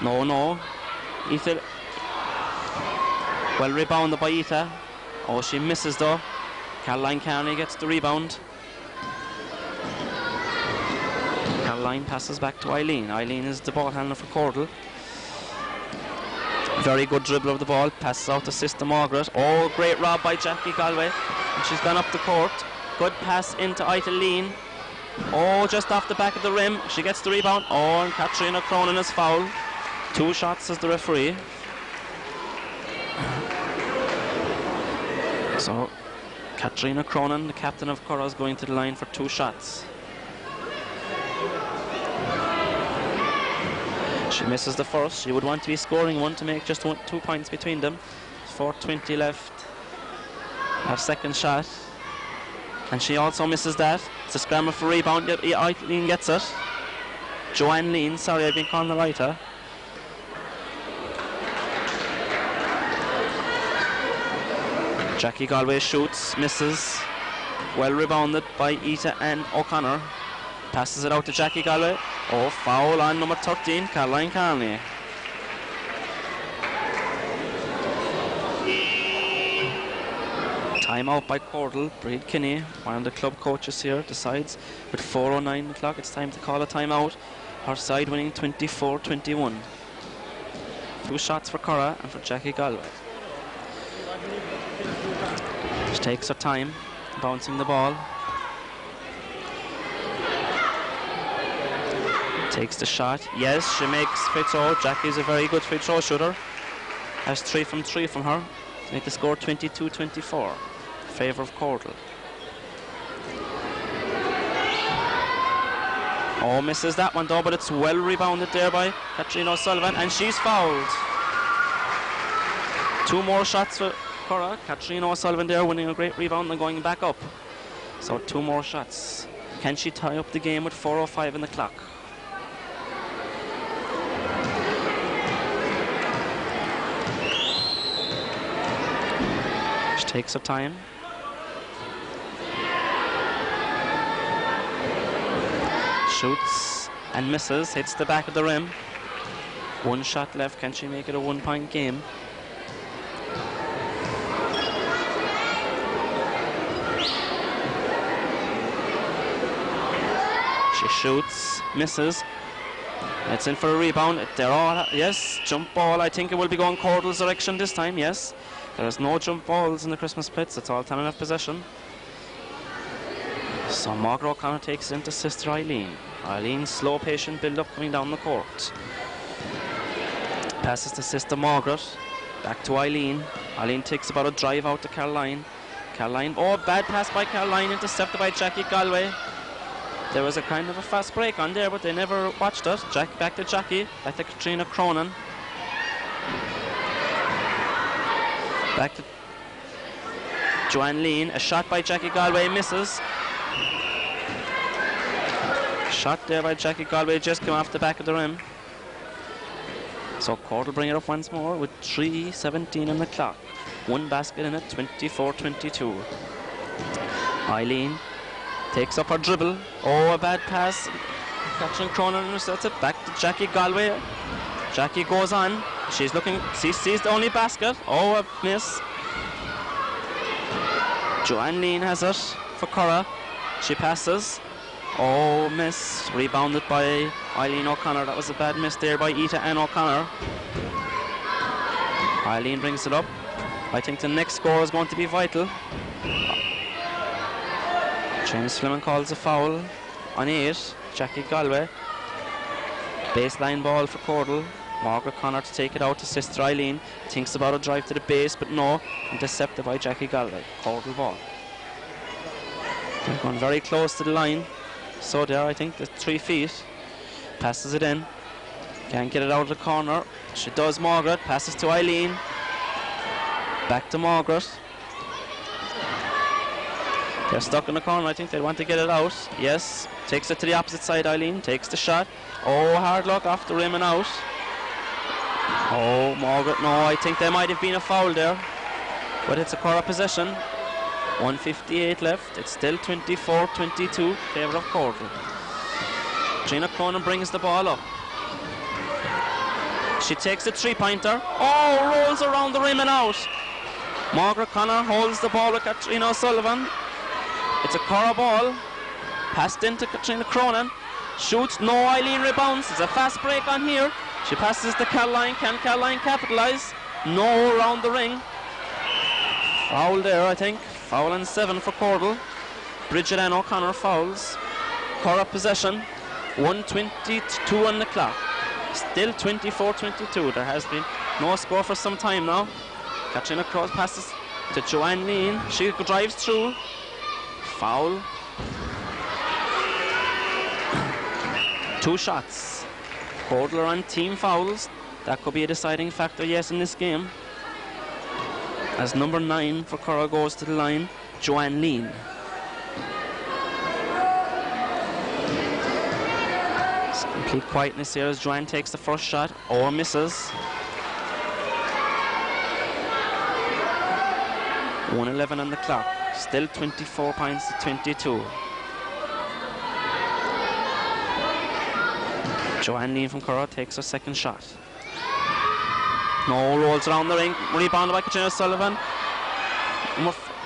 E: No. Ita. Well rebounded by Ita. Oh, she misses though. Caroline Carney gets the rebound. Caroline passes back to Eileen. Eileen is the ball handler for Cordle. Very good dribble of the ball. Passes out to sister Margaret. Oh, great rob by Jackie Galway. And she's gone up the court. Good pass into Eileen. Oh, just off the back of the rim. She gets the rebound. Oh, and Katrina Cronin is fouled. 2 shots as the referee. So, Katrina Cronin, the captain of Currow, is going to the line for 2 shots. She misses the first. She would want to be scoring one to make just 2 points between them. 4:20 left. Her second shot. And she also misses that. It's a scramble for rebound. Eileen gets it. Joanne Lean. Sorry, I've been calling the writer. Jackie Galway shoots, misses. Well rebounded by Ita and O'Connor. Passes it out to Jackie Galway. Oh, foul on number 13, Caroline Carney. Timeout by Cordle. Breed Kinney, one of the club coaches here, decides with 4:09 the clock, it's time to call a timeout. Her side winning 24-21. 2 shots for Currow and for Jackie Galway. She takes her time, bouncing the ball. Takes the shot. Yes, she makes free throw. Jackie's a very good free throw shooter. Has 3 from 3 from her to make the score 22-24 in favour of Cordle. Oh, misses that one though, but it's well rebounded there by Katrina O'Sullivan, and she's fouled. 2 more shots for Currow. Katrina O'Sullivan there winning a great rebound and going back up. So 2 more shots. Can she tie up the game with 4:05 in the clock? She takes her time. Shoots and misses, hits the back of the rim. 1 shot left. Can she make it a 1-point game? She shoots, misses. It's in for a rebound. They're all, yes, jump ball. I think it will be going Cordle's direction this time, yes. There's no jump balls in the Christmas Blitz. It's all 10-enough possession. So Margaret O'Connor takes it into sister Eileen. Eileen, slow, patient build-up coming down the court. Passes to sister Margaret. Back to Eileen. Eileen takes about a drive out to Caroline. Caroline, oh, bad pass by Caroline, intercepted by Jackie Galway. There was a kind of a fast break on there, but they never watched it. Back to Jackie, back to Katrina Cronin. Back to Joanne Lean. A shot by Jackie Galway, misses. Shot there by Jackie Galway, just came off the back of the rim. So Court will bring it up once more with 3:17 on the clock. 1 basket in it, 24-22. Eileen takes up her dribble. Oh, a bad pass. Catching Cronin intercepts it. Back to Jackie Galway. Jackie goes on. She's looking, sees the only basket. Oh, a miss. Joanne Lean has it for Currow. She passes. Oh, miss. Rebounded by Eileen O'Connor. That was a bad miss there by Ita and O'Connor. Eileen brings it up. I think the next score is going to be vital. James Fleming calls a foul on 8. Jackie Galway. Baseline ball for Cordle. Margaret Connor to take it out to sister Eileen. Thinks about a drive to the base, but no. Intercepted by Jackie Galway. Cordal ball. They're going very close to the line. So there, I think, the 3 feet. Passes it in. Can't get it out of the corner. She does, Margaret. Passes to Eileen. Back to Margaret. They're stuck in the corner. I think they want to get it out. Yes. Takes it to the opposite side, Eileen. Takes the shot. Oh, hard luck off the rim and out. Oh, Margaret, no. I think there might have been a foul there. But it's a Currow possession. 1:58 left. It's still 24-22. Favour of Cordal. Trina Cronin brings the ball up. She takes the 3-pointer. Oh, rolls around the rim and out. Margaret Connor holds the ball with Katrina O'Sullivan. It's a Currow ball. Passed into Katrina Cronin. Shoots. No, Eileen rebounds. It's a fast break on here. She passes to Caroline. Can Caroline capitalise? No, around the ring. Foul there, I think. Foul and 7 for Cordal. Bridget Ann O'Connor fouls. Currow possession. 1:22 on the clock. Still 24-22. There has been no score for some time now. Katrina Cross passes to Joanne Lean. She drives through. Foul. 2 shots. Cordal are on team fouls. That could be a deciding factor, yes, in this game. As number 9 for Currow goes to the line, Joanne Lean. It's complete quietness here as Joanne takes the first shot or misses. 1:11 on the clock. Still 24 points to 22. Joanne Lean from Currow takes her second shot. No, rolls around the ring. Rebounded by Katrina Sullivan.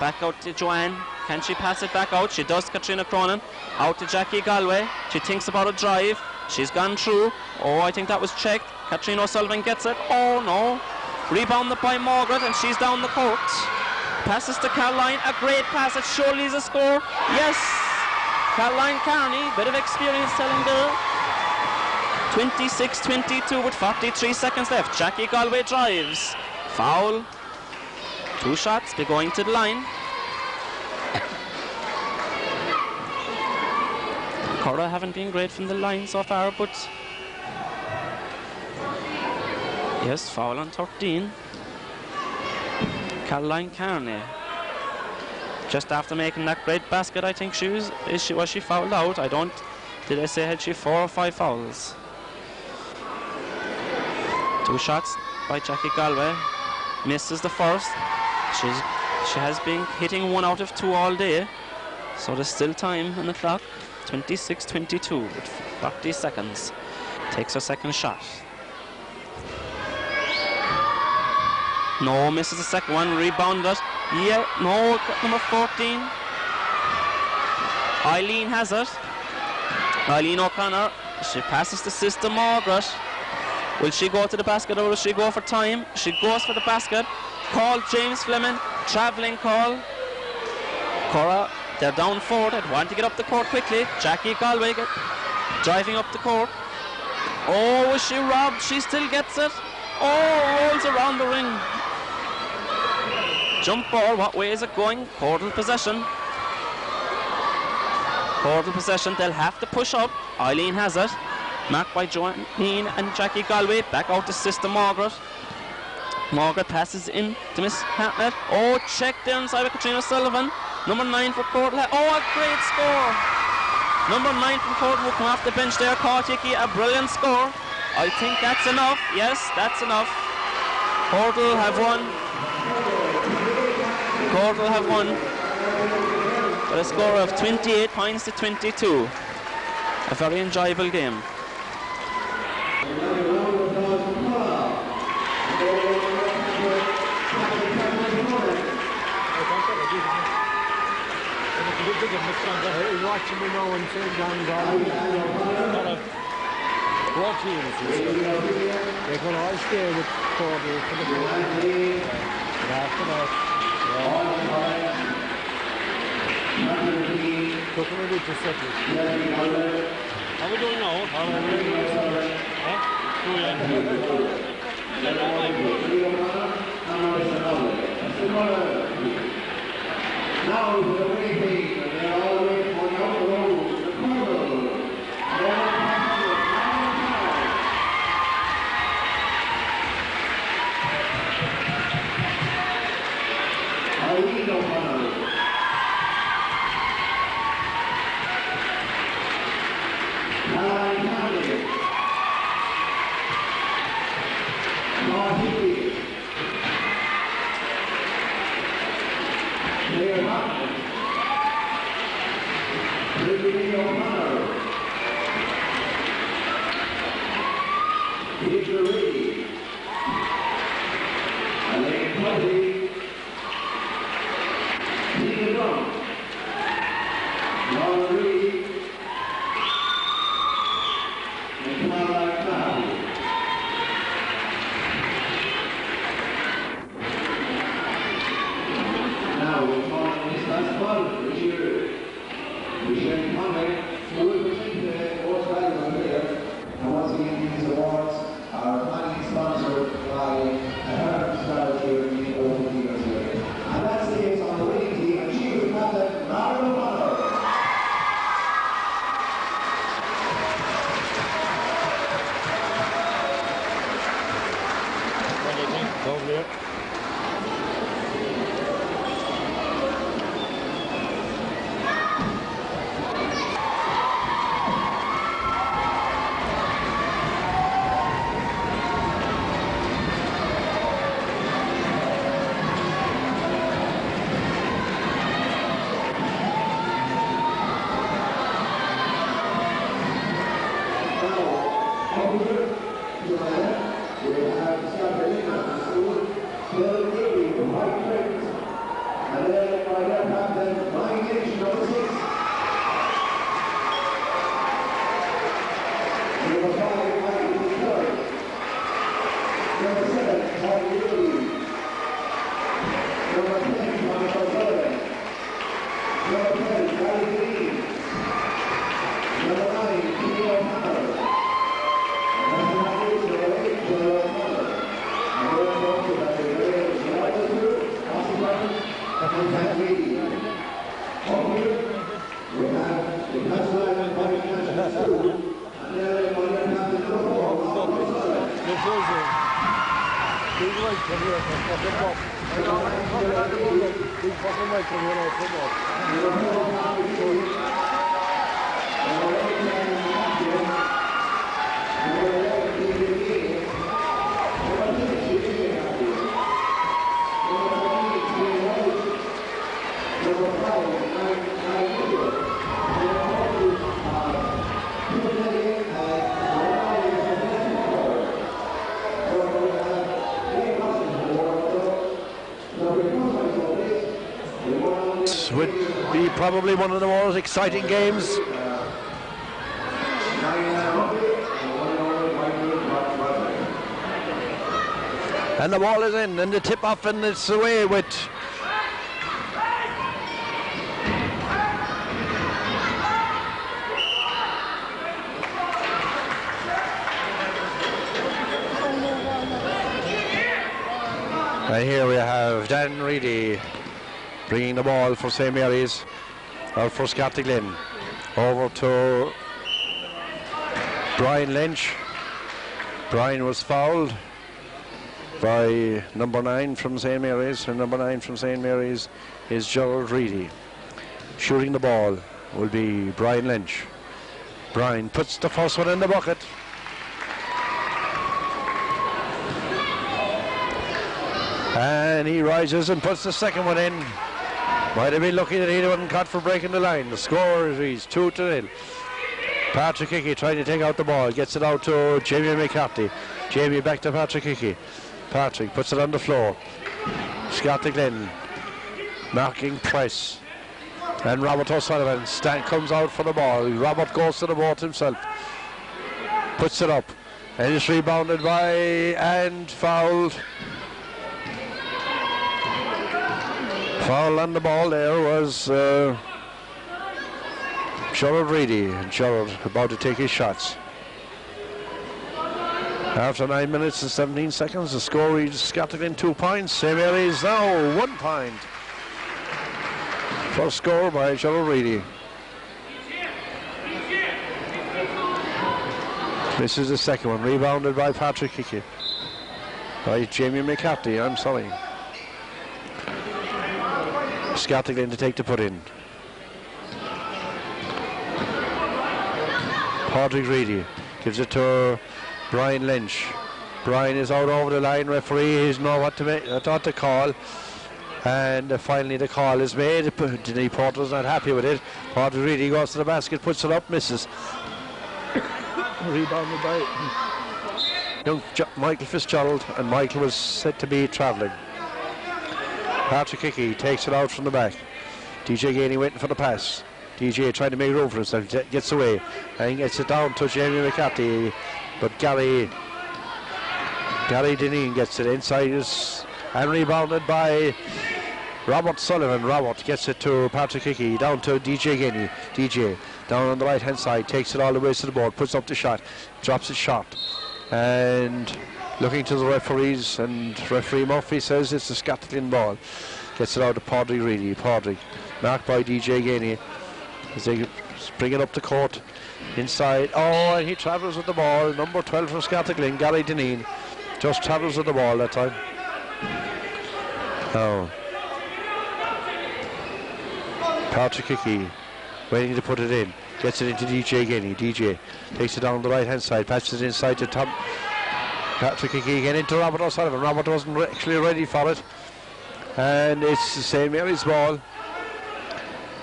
E: Back out to Joanne. Can she pass it back out? She does. Katrina Cronin. Out to Jackie Galway. She thinks about a drive. She's gone through. Oh, I think that was checked. Katrina O'Sullivan gets it. Oh, no. Rebounded by Margaret, and she's down the court. Passes to Caroline. A great pass. It surely is a score. Yes. Caroline Carney. Bit of experience telling there. 26-22 with 43 seconds left. Jackie Galway drives. Foul. 2 shots. They're going to the line. Currow haven't been great from the line so far, but yes, foul on 13. Caroline Carney. Just after making that great basket, I think was she fouled out? Did I say had she 4 or 5 fouls? 2 shots by Jackie Galway. Misses the first. She has been hitting 1 out of 2 all day. So there's still time on the clock. 26-22 with 40 seconds. Takes her second shot. No, misses the second one. Rebounded. Yeah, no, number 14. Eileen has it. Eileen O'Connor. She passes to sister Margaret. Will she go to the basket or will she go for time? She goes for the basket. Call James Fleming. Travelling call. Currow, they're down 4. They want to get up the court quickly. Jackie Galway driving up the court. Oh, is she robbed? She still gets it. Oh, rolls around the ring. Jump ball. What way is it going? Cordal possession. Cordal possession. They'll have to push up. Eileen has it. Marked by Joanne and Jackie Galway. Back out to sister Margaret. Margaret passes in to Miss Hartnett. Oh, check there inside by Katrina Sullivan. Number 9 for Cordal. Oh, a great score. Number 9 from Cordal will come off the bench there. Kartiki, a brilliant score. I think that's enough. Yes, that's enough. Cordal have won. Cordal have won. With a score of 28 points to 22. A very enjoyable game.
F: Watching me now and saying they're going to all stay with Cordal for the game. After that, took a minute to settle. How are we doing now?
A: Now for the winning team, and they're all the way going out the road, the Currow.
G: Would be probably one of the most exciting games. And the ball is in, and the tip off, and it's away with and here we have Dan Reedy bringing the ball for St. Mary's, or for Scartaglin, over to Brian Lynch. Brian was fouled by number 9 from St. Mary's, and number 9 from St. Mary's is Gerald Reedy. Shooting the ball will be Brian Lynch. Brian puts the first one in the bucket. And he rises and puts the second one in. Might have been lucky that he wasn't caught for breaking the line. The score is 2-0. Patrick Hickey trying to take out the ball. Gets it out to Jamie McCarthy. Jamie back to Patrick Hickey. Patrick puts it on the floor. Scartaglin marking press. And Robert O'Sullivan comes out for the ball. Robert goes to the board himself. Puts it up. And it's rebounded by and fouled. Foul on the ball there was Gerald Reedy, and Gerald about to take his shots. After 9 minutes and 17 seconds, the score reads Scartaglin 2 points. St. Mary's now 1 point. First score by Gerald Reedy. Misses the second one, rebounded by Patrick Hickey. By Jamie McCarthy, I'm sorry. Scartaglin to take the put in. Patrick Reedy gives it to Brian Lynch. Brian is out over the line. Referee is know what to make, what to call. And finally the call is made. Denny Porter's not happy with it. Patrick Reedy goes to the basket, puts it up, misses. Rebounded by young Michael Fitzgerald, and Michael was said to be travelling. Patrick Hickey takes it out from the back. DJ Gainey waiting for the pass. DJ trying to make room for himself, gets away and gets it down to Jamie McCarthy, but Gary Dineen gets it inside and rebounded by Robert Sullivan. Robert gets it to Patrick Hickey, down to DJ Gainey. DJ down on the right hand side, takes it all the way to the board, puts up the shot, drops it short, and looking to the referees, and referee Murphy says it's a Scartaglin ball. Gets it out to Padraig Reedy. Padraig marked by DJ Gainey as they bring it up the court inside. Oh, and he travels with the ball. Number 12 from Scartaglin, Gary Dineen, just travels with the ball that time. Now Patrick Hickey waiting to put it in, gets it into DJ Gainey. DJ takes it down the right hand side, passes it inside to Tom. Patrick Hickey again into Robert O'Sullivan. Robert wasn't actually ready for it, and it's the St. Mary's ball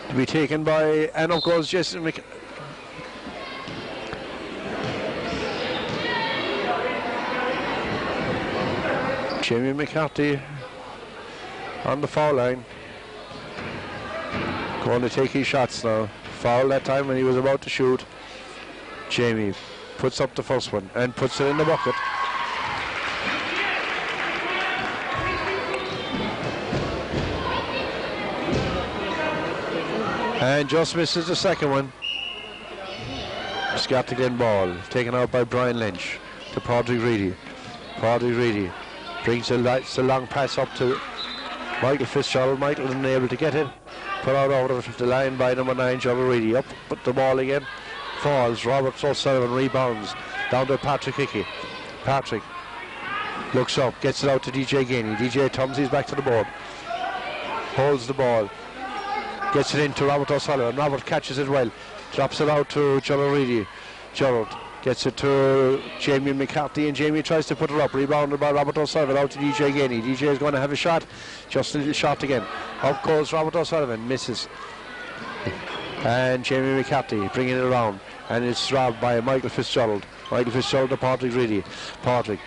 G: to be taken by, and of course Jason Jamie McCarthy on the foul line, going to take his shots now. Foul that time when he was about to shoot. Jamie puts up the first one and puts it in the bucket. And just misses the second one. Scartaglin ball taken out by Brian Lynch to Padraig Reedy. Padraig Reedy brings a long pass up to Michael Fitzgerald. Michael isn't able to get it. Put out over the line by number 9, Gerald Reedy. Up, put the ball again. Falls. Robert O'Sullivan rebounds down to Patrick Hickey. Patrick looks up, gets it out to DJ Gainey. DJ turns his back to the board. Holds the ball. Gets it into Robert O'Sullivan. Robert catches it well. Drops it out to Gerald Reedy. Gerald gets it to Jamie McCarthy, and Jamie tries to put it up. Rebounded by Robert O'Sullivan out to DJ Gainey. DJ is going to have a shot. Just a little shot again. Up goes Robert O'Sullivan. Misses. And Jamie McCarthy bringing it around. And it's robbed by Michael Fitzgerald. Michael Fitzgerald to Patrick Reedy. Patrick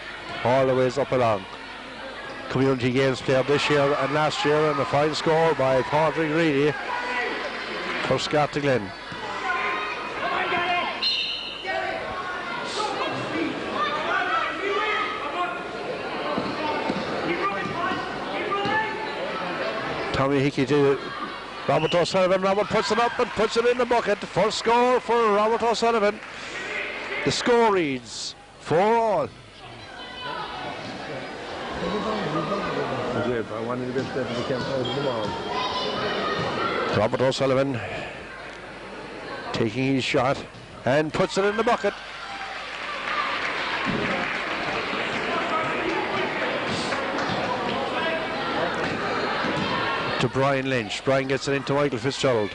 G: all the ways up along. Community Games player this year and last year, and a fine score by Patrick Reedy for Scartaglin. Tommy Hickey to Robert O'Sullivan. Robert puts it up and puts it in the bucket. First score for Robert O'Sullivan. The score reads 4-all. Robert O'Sullivan taking his shot and puts it in the bucket. To Brian Lynch. Brian gets it into Michael Fitzgerald.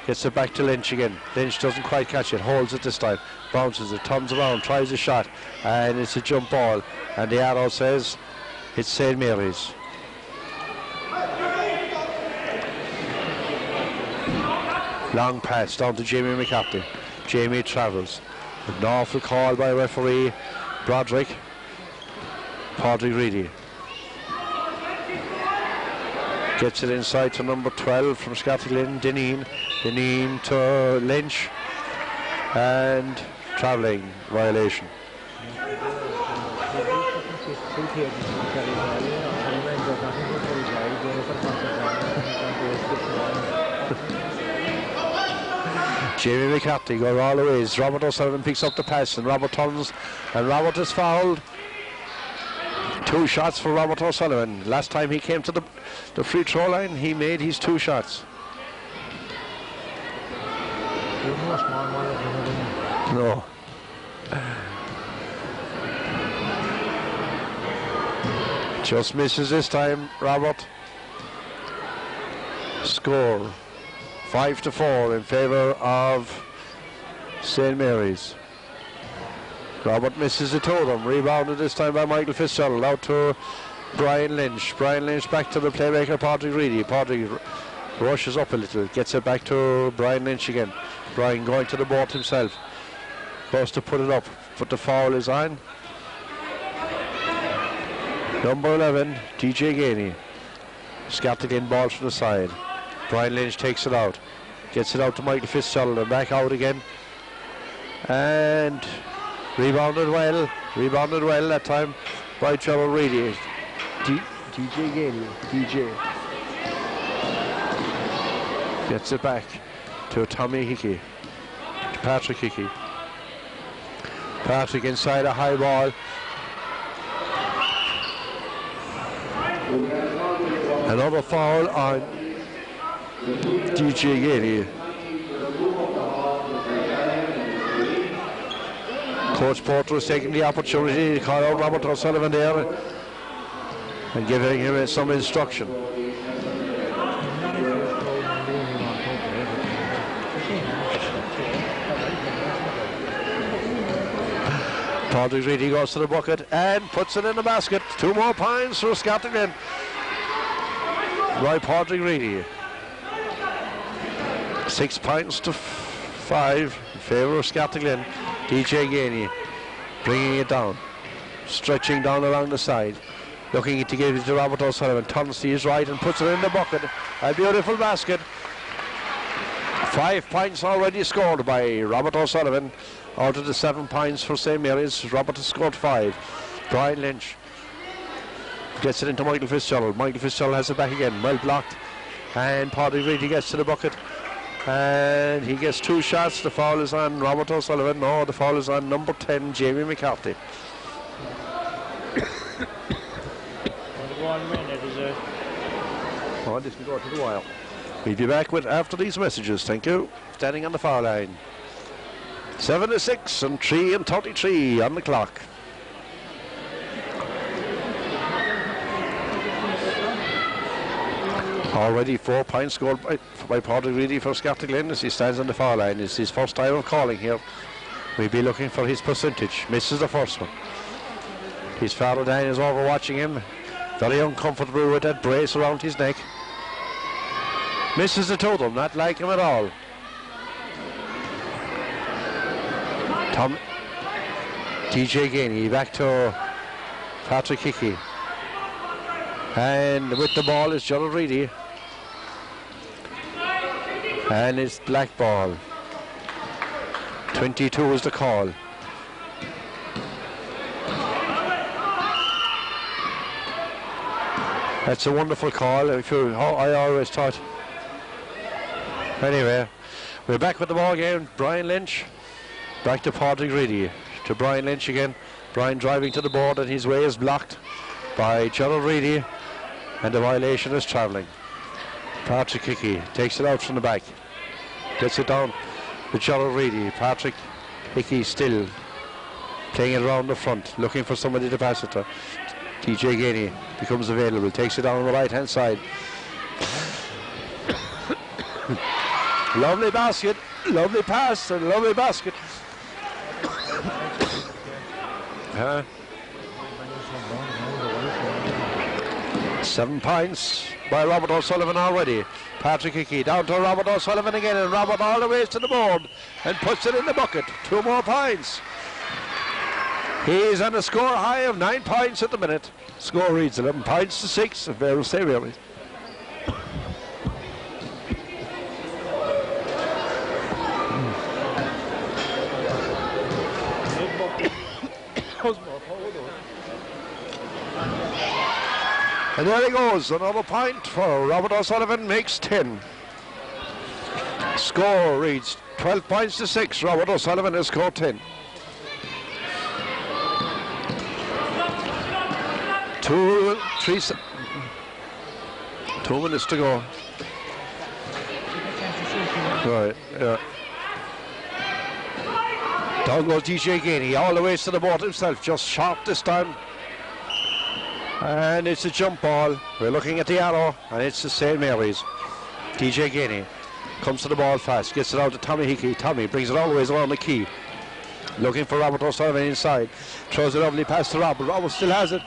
G: Gets it back to Lynch again. Lynch doesn't quite catch it. Holds it this time. Bounces it. Turns around. Tries a shot. And it's a jump ball. And the arrow says it's St. Mary's. Long pass down to Jamie McCarthy. Jamie travels. An awful call by referee Broderick. Padraig Reedy gets it inside to number 12 from Scartaglin, Dineen. Dineen to Lynch, and travelling violation. Jamie McCarthy goes all the ways. Robert O'Sullivan picks up the pass and Robert turns and Robert is fouled. 2 shots for Robert O'Sullivan. Last time he came to the free throw line, he made his 2 shots. No. Just misses this time, Robert. Score 5-4 in favour of St. Mary's. Robert misses the totem. Rebounded this time by Michael Fitzgerald. Out to Brian Lynch. Brian Lynch back to the playmaker Patrick Reedy. Patrick rushes up a little. Gets it back to Brian Lynch again. Brian going to the board himself. Goes to put it up. But the foul is on. Number 11, DJ Gainey. Scartaglin ball from the side. Brian Lynch takes it out. Gets it out to Michael Fitzgerald and back out again. And rebounded well that time by Trevor Reedy. DJ Gainey. DJ. Gets it back to Tommy Hickey. To Patrick Hickey. Patrick inside a high ball. Another foul on DJ Gainey. Coach Porter is taking the opportunity to call out Robert O'Sullivan there and giving him some instruction. Patrick Reedy goes to the bucket and puts it in the basket. 2 more points for Scartaglin by Patrick Reedy. 6 points to 5 in favour of Scartaglin. DJ Gainey bringing it down, stretching down along the side, looking to give it to Robert O'Sullivan. Turns to his right and puts it in the bucket. A beautiful basket. 5 points already scored by Robert O'Sullivan. Out of the 7 points for St. Mary's, Robert has scored 5. Brian Lynch gets it into Michael Fitzgerald. Michael Fitzgerald has it back again, well blocked. And Patrick Reedy gets to the bucket. And he gets 2 shots. The foul is on Robert O'Sullivan. No, the foul is on number 10, Jamie McCarthy.
F: 1 minute, is it?
G: Oh, this will go to the wire. We'll be back with after these messages. Thank you. Standing on the foul line. 7-6 and 3:33 on the clock. Already 4 points scored by Patrick Reedy for Scartaglin as he stands on the foul line. It's his first time of calling here. We'll be looking for his percentage. Misses the first one. His father Dan is over watching him. Very uncomfortable with that brace around his neck. Misses the totem, not like him at all. DJ Gainey back to Patrick Hickey. And with the ball is Gerald Reedy. And it's black ball. 22 is the call. That's a wonderful call. I always thought. Anyway, we're back with the ball game. Brian Lynch. Back to Patrick Reedy. To Brian Lynch again. Brian driving to the board and his way is blocked by Gerald Reedy. And the violation is travelling. Patrick Hickey takes it out from the back. Gets it down to Gerald Reedy. Patrick Hickey still playing it around the front, looking for somebody to pass it to. DJ Gainey becomes available, takes it down on the right hand side. Lovely basket, lovely pass and lovely basket. 7 points by Robert O'Sullivan already. Patrick Hickey down to Robert O'Sullivan again, and Robert all the way to the board and puts it in the bucket. 2 more points. He's on a score high of 9 points at the minute. Score reads 11 points to 6 in favour of St. Mary's. And there he goes, another point for Robert O'Sullivan, makes 10. Score reads 12 points to 6. Robert O'Sullivan has scored 10. 2 minutes to go. Right, yeah. Down goes DJ Gainey, all the way to the board himself, just sharp this time. And it's a jump ball. We're looking at the arrow, and it's the St. Mary's. DJ Gainey comes to the ball fast, gets it out to Tommy Hickey. Tommy brings it all the way around the key. Looking for Robert O'Sullivan inside. Throws a lovely pass to Robert. Robert still has it.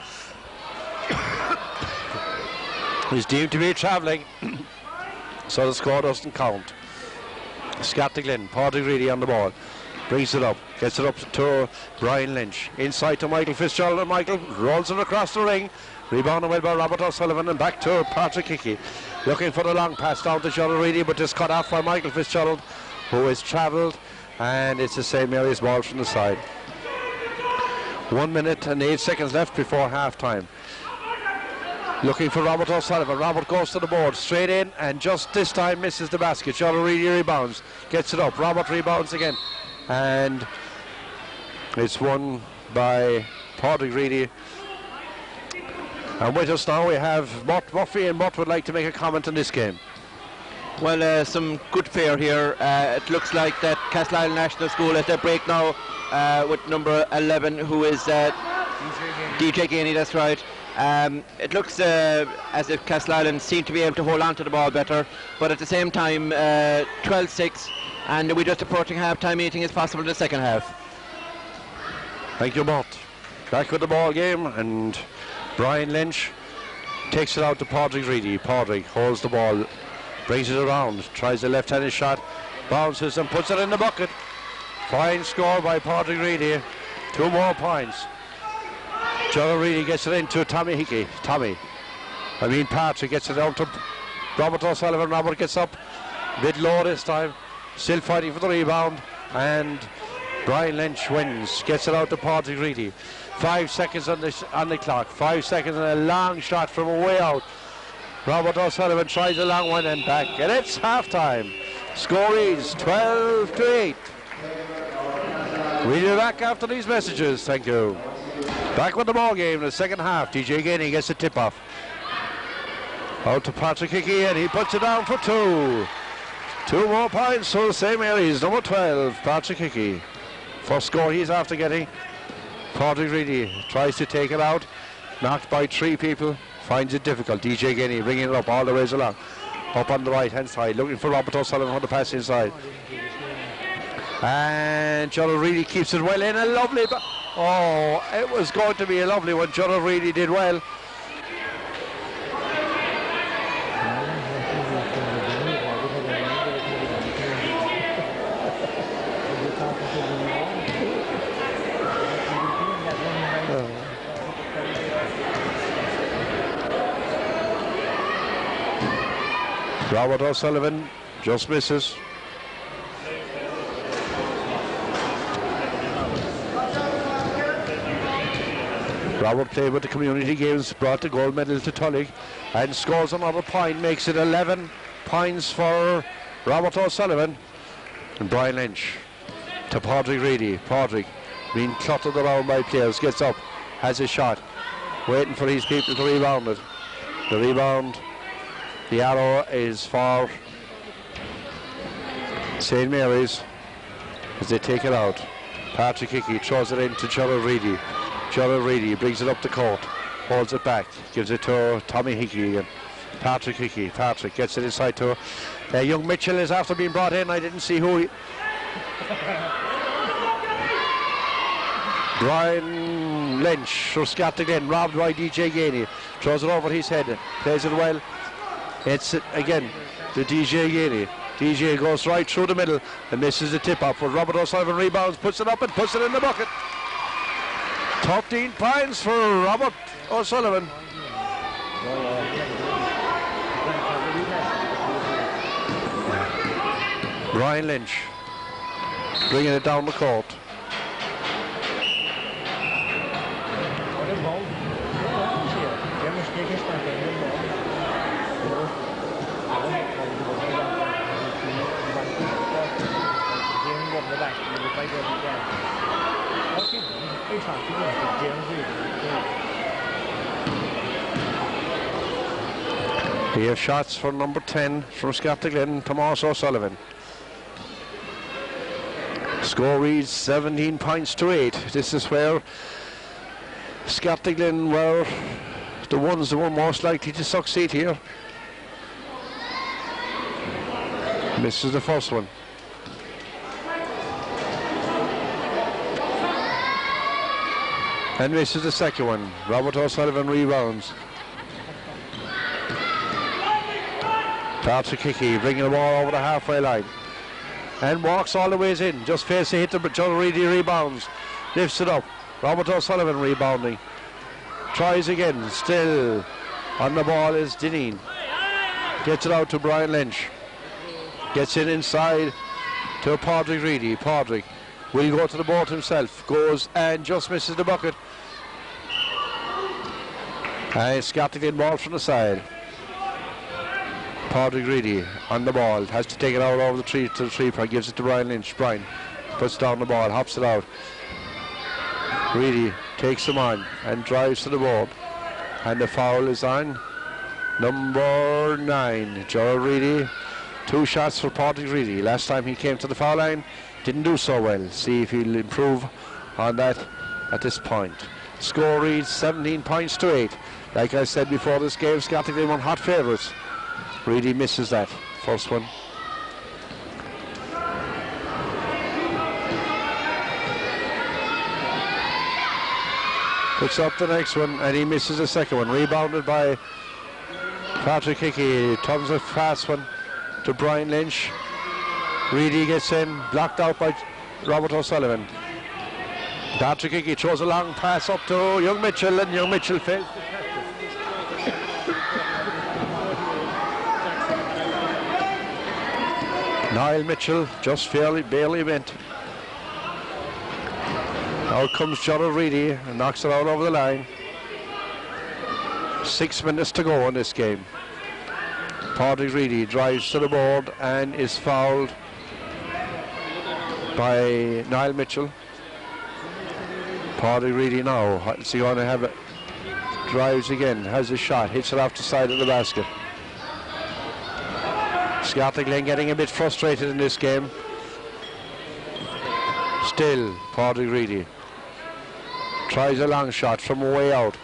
G: He's deemed to be travelling, so the score doesn't count. Scartaglin, Portagrady on the ball. Brings it up, gets it up to Brian Lynch. Inside to Michael Fitzgerald, and Michael rolls it across the ring. Rebounded well by Robert O'Sullivan, and back to Patrick Hickey. Looking for the long pass down to John Reedy, but just cut off by Michael Fitzgerald, who has travelled, and it's the St. Mary's ball from the side. 1 minute and 8 seconds left before half time. Looking for Robert O'Sullivan. Robert goes to the board, straight in, and just this time misses the basket. John Reedy rebounds, gets it up. Robert rebounds again, and it's won by Portagrady. And with us now we have Mott Murphy, and Mott would like to make a comment on this game.
H: Well, some good pair here. It looks like that Castleisland National School at their break now with number 11, who is DJ Gainey, that's right. It looks as if Castleisland seem to be able to hold on to the ball better, but at the same time 12-6, and we're just approaching half-time. Anything is possible in the second half.
G: Thank you, Mott. Back with the ball game, and Brian Lynch takes it out to Padraig Reedy. Padraig holds the ball, brings it around, tries a left-handed shot, bounces and puts it in the bucket. Fine score by Padraig Reedy. 2 more points. John Reedy gets it into Tommy Hickey. Patrick gets it out to Robert O'Sullivan. Robert gets up a bit low this time, still fighting for the rebound, and Brian Lynch wins, gets it out to Padraig Reedy. 5 seconds on the clock. 5 seconds and a long shot from way out. Robert O'Sullivan tries a long one and back, and it's half-time. Score is 12-8. We'll be back after these messages. Thank you. Back with the ball game in the second half. DJ Gainey gets the tip off. Out to Patrick Hickey, and he puts it down for 2. 2 more points, so the same areas. Number 12, Patrick Hickey. First score he's after getting. Patrick Reedy tries to take it out. Knocked by 3 people. Finds it difficult. DJ Gainey bringing it up all the way along. Up on the right hand side, looking for Robert O'Sullivan on the pass inside. And John Reedy keeps it well in. A lovely. Oh, it was going to be a lovely one. John Reedy did well. Robert O'Sullivan just misses. Robert played with the community games, brought the gold medal to Tullig, and scores another point, makes it 11 points for Robert O'Sullivan. And Brian Lynch to Padraig Reedy. Padraig being cluttered around by players, gets up, has a shot, waiting for these people to rebound it. The rebound, the arrow is for St. Mary's as they take it out. Patrick Hickey throws it into Gerald Reedy. Gerald Reedy brings it up the court, holds it back, gives it to Tommy Hickey again. Patrick Hickey. Patrick gets it inside to young Mitchell is after being brought in. I didn't see who he... Brian Lynch for Scartaglin, robbed by DJ Gainey. Throws it over his head, plays it well. It's again to DJ Gainey. DJ goes right through the middle and misses the tip off, but Robert O'Sullivan rebounds, puts it up and puts it in the bucket. 13 points for Robert O'Sullivan. Brian Lynch bringing it down the court. We have shots for number 10 from Scartaglen, Tomas O'Sullivan. Score reads 17 points to 8. This is where Scartaglen were the ones that were most likely to succeed here. Misses the first one. And misses the second one. Robert O'Sullivan rebounds. Patrick Hickey bringing the ball over the halfway line. And walks all the ways in. Just fails to hit the John Reedy rebounds. Lifts it up. Robert O'Sullivan rebounding. Tries again. Still on the ball is Dineen. Gets it out to Brian Lynch. Gets it inside to Padraig Reedy. Padraig will go to the board himself. Goes and just misses the bucket. And Scartaglin ball from the side. Padraig Reedy on the ball. Has to take it out over the tree to the 3-point. Gives it to Brian Lynch. Brian puts down the ball. Hops it out. Reedy takes him on and drives to the board. And the foul is on number 9. Joe Reedy. 2 shots for Padraig Reedy. Last time he came to the foul line, didn't do so well. See if he'll improve on that at this point. Score reads 17 points to 8. Like I said before this game, Scartaglin were hot favourites. Reedy misses that first one. Puts up the next one and he misses the second one. Rebounded by Patrick Hickey. Turns a fast one to Brian Lynch. Reedy gets in, blocked out by Robert O'Sullivan. Patrick Hickey throws a long pass up to young Mitchell, and young Mitchell fails to catch it. Niall Mitchell just barely bent. Out comes Johnny Reedy and knocks it out over the line. 6 minutes to go in this game. Padraig Reedy drives to the board and is fouled by Niall Mitchell. Padraig Reedy now, is he going to have it? Drives again, has a shot, hits it off the side of the basket. Scartaglin getting a bit frustrated in this game. Still, Padraig Reedy tries a long shot from way out.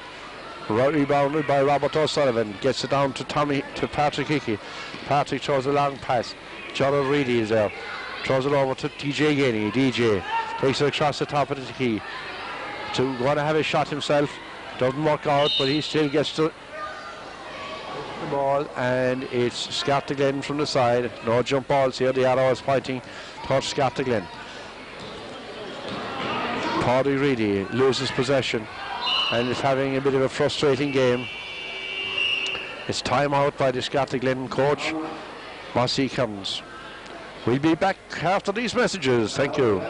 G: Rebounded by Robert O'Sullivan. Gets it down to Patrick Hickey. Patrick throws a long pass. John Reedy is there. Throws it over to DJ Gainey. DJ takes it across the top of the key. To want to have a shot himself. Doesn't work out, but he still gets to the ball, and it's Scartaglin from the side. No jump balls here. The arrow is pointing towards Scartaglin. Padraig Reedy loses possession and is having a bit of a frustrating game. It's time out by the Scartaglin coach, Mossy Cummins. We'll be back after these messages. Thank you.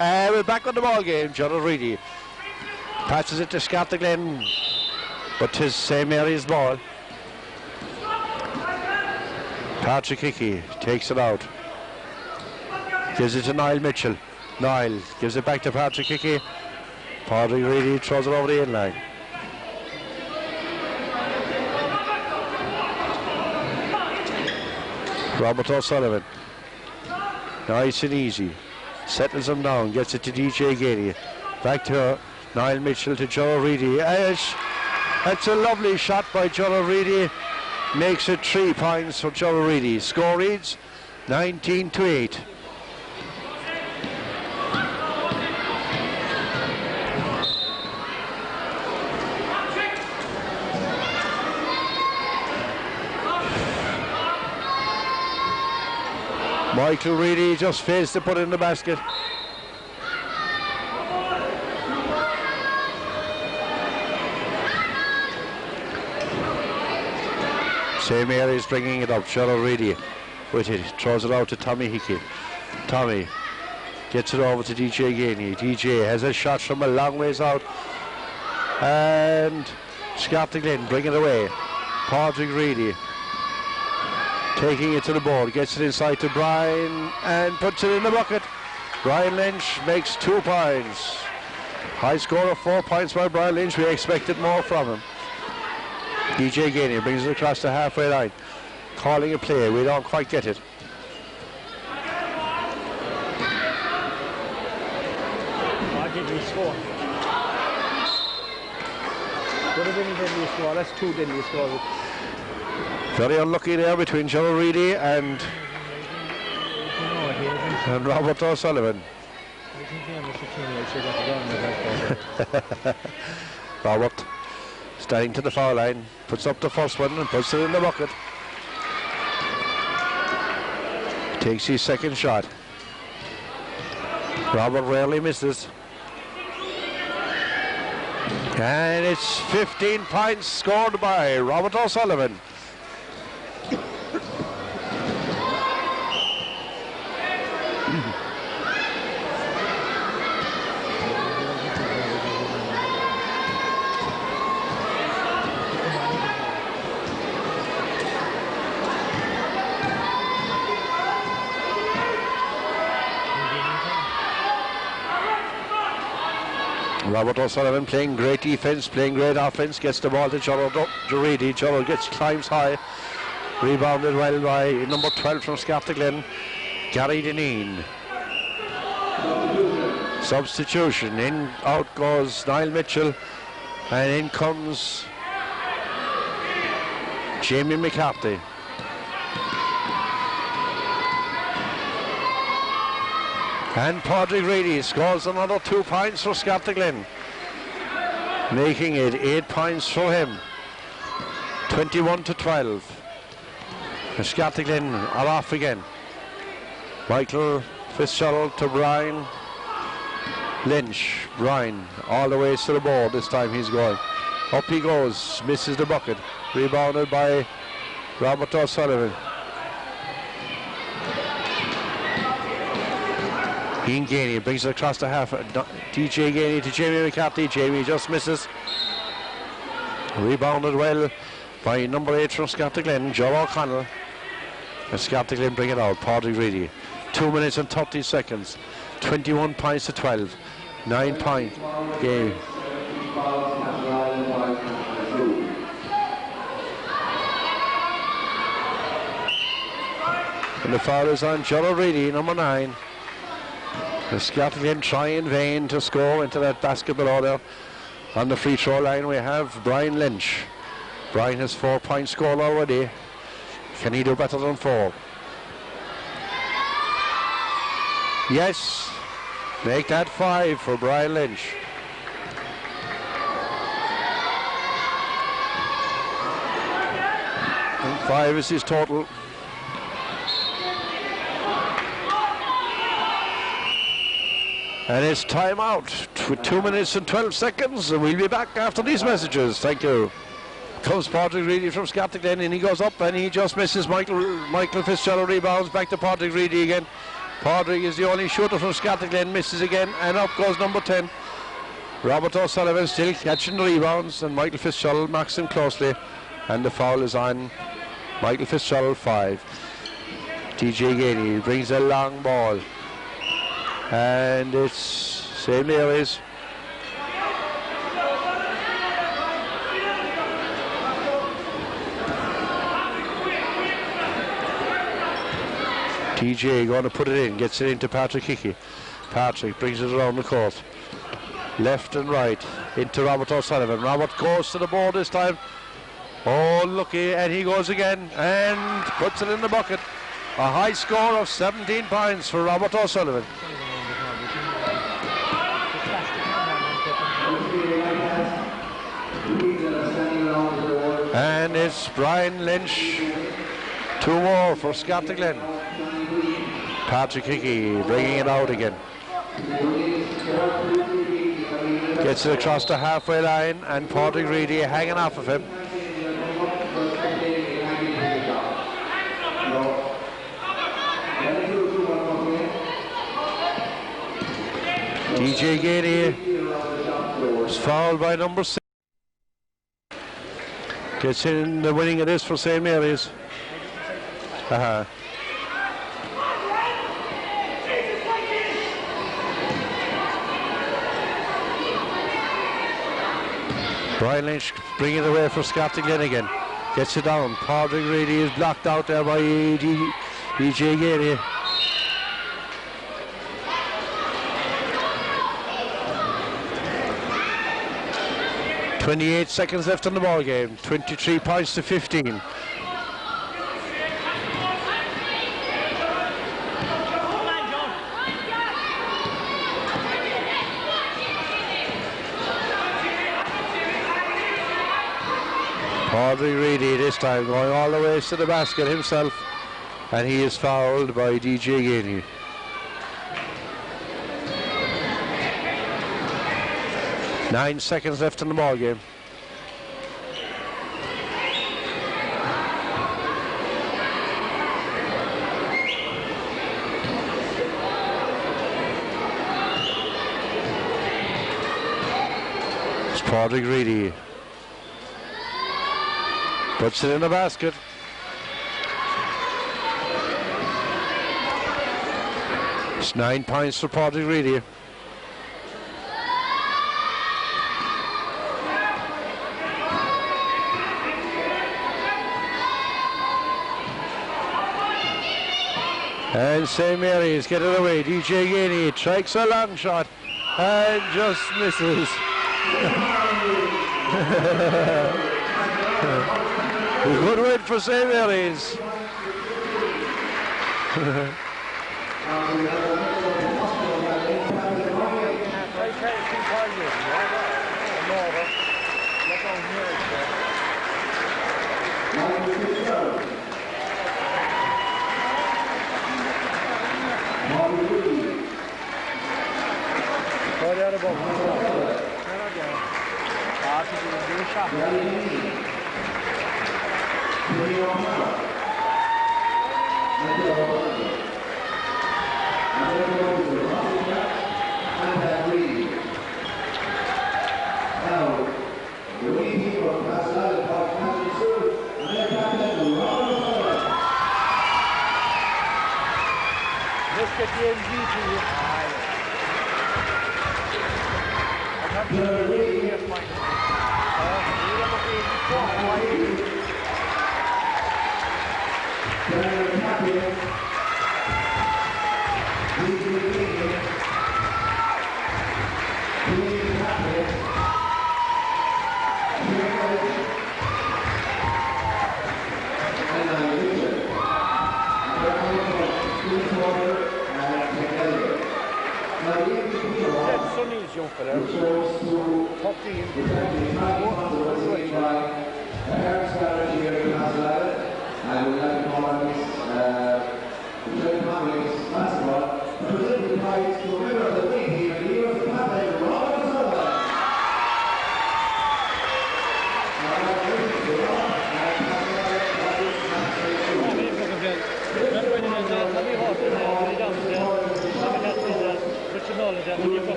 G: We're back on the ball game. John Reedy passes it to Scartaglin, but 'tis St. Mary's ball. Patrick Hickey takes it out. Gives it to Niall Mitchell. Niall gives it back to Patrick Hickey. Padraig Reedy throws it over the inline. Robert O'Sullivan. Nice and easy. Settles him down. Gets it to DJ Gainey. Back to Niall Mitchell to Joe Reedy. That's a lovely shot by Joe Reedy. Makes it 3 points for Joe Reedy. Score reads 19 to 8. Michael Reedy just fails to put it in the basket. St. Mary's bringing it up. Charlotte Reedy with it. Throws it out to Tommy Hickey. Tommy gets it over to DJ Gainey. DJ has a shot from a long ways out. And Scartaglin bring it away. Padraig Reedy taking it to the board, gets it inside to Brian and puts it in the bucket. Brian Lynch makes 2 points. High score of 4 points by Brian Lynch. We expected more from him. DJ Gainey brings it across the halfway line. Calling a play. We don't quite get it.
F: What did we score? Could have been a deadly score. That's 2 deadly scores.
G: Very unlucky there between Joe Reedy and Robert O'Sullivan.
F: I think he must have got
G: Robert standing to the foul line, puts up the first one and puts it in the bucket. Takes his second shot. Robert rarely misses. And it's 15 points scored by Robert O'Sullivan. Robert O'Sullivan playing great defense, playing great offense, gets the ball to Jaridi. Jarrell climbs high, rebounded well by number 12 from Scartaglen, Gary Deneen. Substitution, in out goes Niall Mitchell, and in comes Jamie McCarthy. And Padraig Reedy scores another 2 points for Scartaglen, making it 8 points for him. 21-12. Scartaglen are off again. Michael Fitzgerald to Brian Lynch. Brian all the way to the board. This time he's going. Up he goes, misses the bucket. Rebounded by Robert O'Sullivan. Ian Gainey brings it across the half. DJ Gainey to Jamie McCarthy. Jamie just misses. Rebounded well by number 8 from Scartaglen, Joe O'Connell. And Scartaglen bring it out. Padraig Reedy. 2 minutes and 30 seconds. 21 points to 12. 9 point game. And the foul is on Joe Reedy, number 9. The Scartaglen try in vain to score into that basket below there. On the free throw line we have Brian Lynch. Brian has 4 points scored already. Can he do better than 4? Yes. Make that 5 for Brian Lynch. And 5 is his total. And it's time out with 2 minutes and 12 seconds, and we'll be back after these messages. Thank you. Comes Padraig Reedy from Scartaglen, and he goes up and he just misses. Michael Fitzgerald rebounds back to Padraig Reedy again. Padraig is the only shooter from Scartaglen, misses again, and up goes number 10. Robert O'Sullivan still catching the rebounds, and Michael Fitzgerald marks him closely, and the foul is on Michael Fitzgerald, 5. DJ Gainey brings a long ball. And it's St. Mary's. TJ going to put it in, gets it into Patrick Hickey. Patrick brings it around the court. Left and right into Robert O'Sullivan. Robert goes to the board this time. Oh, lucky, and he goes again and puts it in the bucket. A high score of 17 points for Robert O'Sullivan. And it's Brian Lynch, 2 more for Scartaglen. Patrick Hickey bringing it out again. Gets it across the halfway line, and Padraig Reedy hanging off of him. DJ Gainey is fouled by number 6. Gets in the winning it is for St. Mary's. Brian Lynch bringing it away for Scartaglin again. Gets it down. Padraig Reedy is blocked out there by DJ Gary. .28 seconds left on the ball game. 23 points to 15. Padraig Reedy this time going all the way to the basket himself, and he is fouled by DJ Gainey. Nine seconds left in the ball game. It's Padraig Reedy. Puts it in the basket. It's 9 points for Padraig Reedy. And St. Mary's get it away. DJ Gainey strikes a long shot and just misses. A good win for St. Mary's.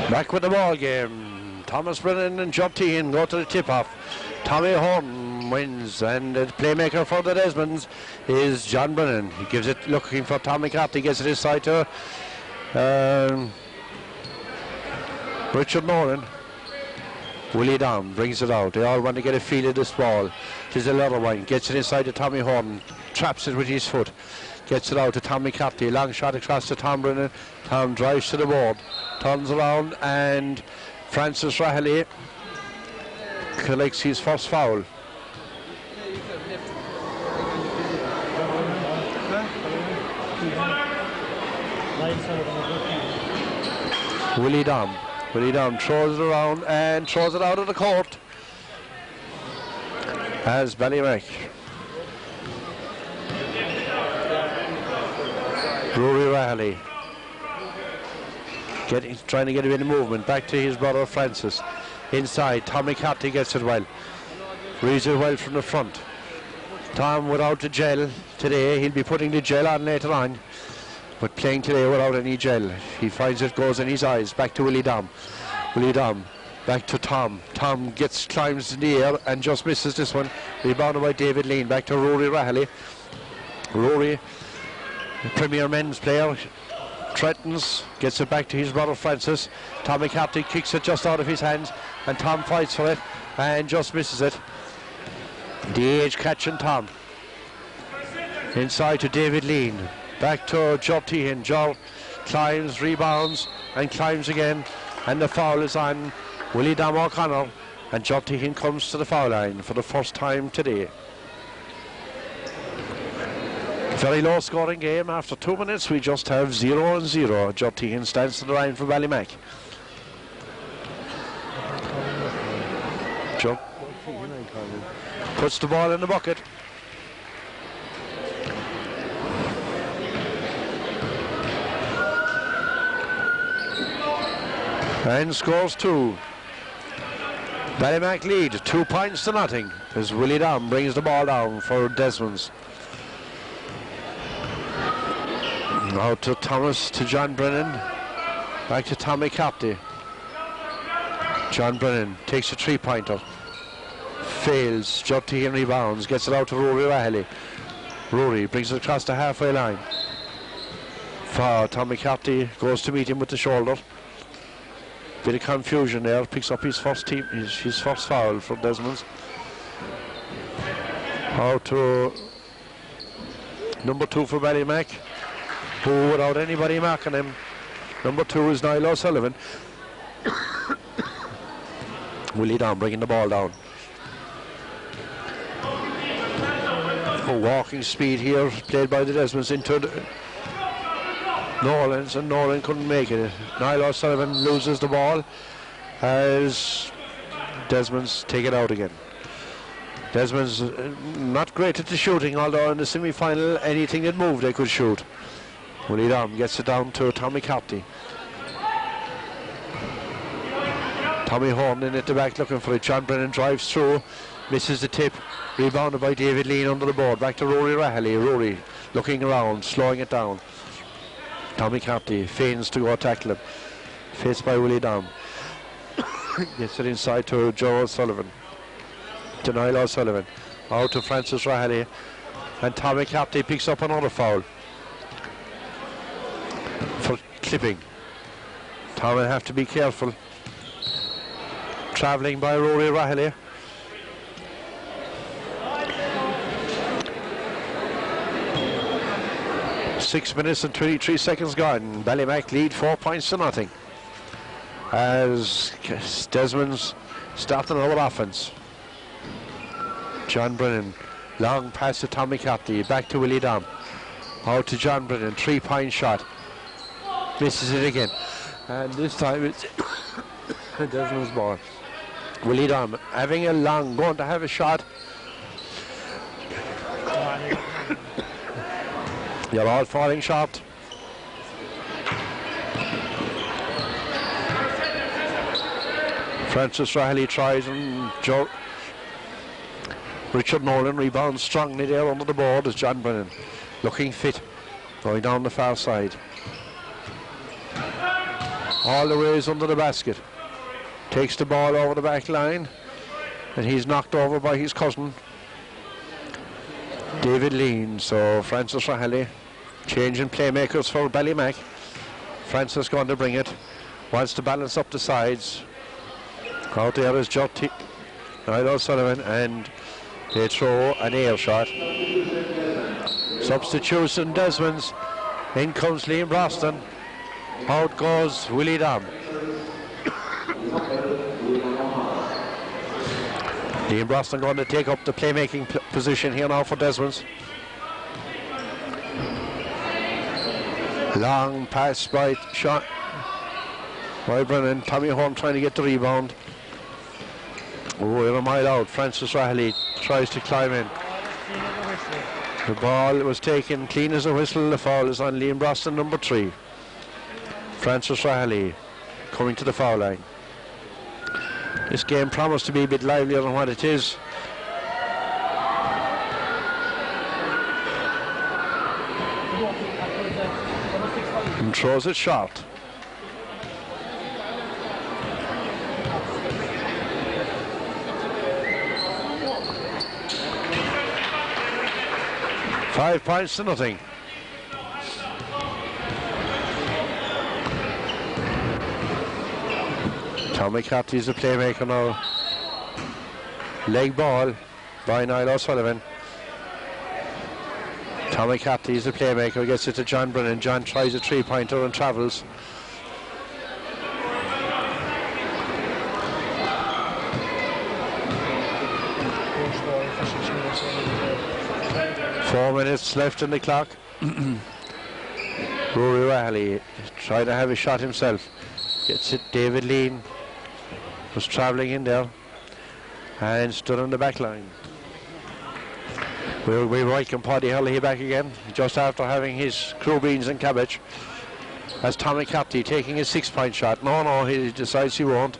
G: Back with the ball game. Thomas Brennan and Job Tehan go to the tip-off. Tommy Horton wins, and the playmaker for the Desmonds is John Brennan. He gives it looking for Tommy Carty, gets it inside to Richard Nolan. Willie Dom brings it out. They all want to get a feel of this ball. There's a lot of one. Gets it inside to Tommy Horton. Traps it with his foot. Gets it out to Tommy Carty. Long shot across to Tom Brennan. Tom drives to the board. Turns around, and Francis Rahilly collects his first foul. Willie Dom throws it around and throws it out of the court as Ballymac. Rory Rahilly trying to get a bit of movement. Back to his brother Francis. Inside, Tommy Carty gets it well. Reads it well from the front. Tom without the gel today. He'll be putting the gel on later on, but playing today without any gel. He finds it goes in his eyes. Back to Willie Dom. Back to Tom. Tom climbs in the air and just misses this one. Rebounded by David Lean. Back to Rory Rahilly. Rory, the premier men's player, threatens, gets it back to his brother Francis. Tommy Carty kicks it just out of his hands, and Tom fights for it and just misses it. The age catching Tom. Inside to David Lean. Back to Job Tehan. Job climbs, rebounds, and climbs again. And the foul is on Willie Dom O'Connor. And Job Tehan comes to the foul line for the first time today. Very low scoring game. After 2 minutes, we just have 0-0. Job Tehan stands to the line for Ballymac. Job puts the ball in the bucket. And scores 2. Ballymac lead 2 points to nothing as Willie Dom brings the ball down for Desmonds. Now to Thomas, to John Brennan. Back to Tommy Carty. John Brennan takes a 3-pointer. Fails. Job Tehan rebounds. Gets it out to Rory Rahilly. Rory brings it across the halfway line. For Tommy Carty goes to meet him with the shoulder. Bit of confusion there. Picks up his first foul for Desmonds. Out to number 2 for Ballymac, who without anybody marking him. Number 2 is Niall O'Sullivan. Willie Dom bringing the ball down. A walking speed here played by the Desmonds into Norlands, and Nolan couldn't make it. Niall O'Sullivan loses the ball as Desmonds take it out again. Desmonds not great at the shooting, although in the semi-final anything that moved they could shoot. Willie Dom gets it down to Tommy Carty. Tommy Horn in at the back looking for it. John Brennan drives through, misses the tip, rebounded by David Lean under the board. Back to Rory Rahilly. Rory looking around, slowing it down. Tommy Carty feigns to go tackle him. Faced by Willie Dom. Gets it inside to Joe O'Sullivan. To Niall O'Sullivan. Out to Francis Rahilly. And Tommy Carty picks up another foul for clipping. Tom will have to be careful. Travelling by Rory Rahilly. Six minutes and 23 seconds gone. Ballymac lead 4 points to nothing as Desmonds start another offense. John Brennan, long pass to Tommy Carty, back to Willie Dom. Out to John Brennan, 3-point shot. Misses it again. And this time it's Desmonds' ball. Willie Dom having a long, going to have a shot. They're all falling short. Francis Rahilly tries, and Richard Nolan rebounds strongly there under the board as John Brennan looking fit. going down the far side. All the way is under the basket. Takes the ball over the back line, and he's knocked over by his cousin David Lean. So Francis Rahally changing playmakers for Ballymac. Francis going to bring it, wants to balance up the sides. Out there is Jotty, Niall O'Sullivan, and they throw an air shot. Substitution Desmonds. In comes Liam Brosnan. Out goes Willie Dom. Liam Brosnan going to take up the playmaking position here now for Desmonds. Long pass by shot by Brennan. Tommy Horn trying to get the rebound. Oh, we're a mile out. Francis Rahally tries to climb in. The ball was taken clean as a whistle. The foul is on Liam Brosnan, number 3. Francis Rahally coming to the foul line. This game promised to be a bit livelier than what it is. And throws it short. Five points to nothing. Tommy Capty is the playmaker now. Leg ball by Niall O'Sullivan. Tommy Capty is the playmaker, gets it to John Brennan. John tries a 3-pointer and travels. Four minutes left in the clock. Rory Rahally trying to have a shot himself. Gets it. David Lean was travelling in there and stood on the back line. We welcome Paddy Hurley back again, just after having his crew beans and cabbage. As Tommy Capty taking a 6-point shot. No, he decides he won't.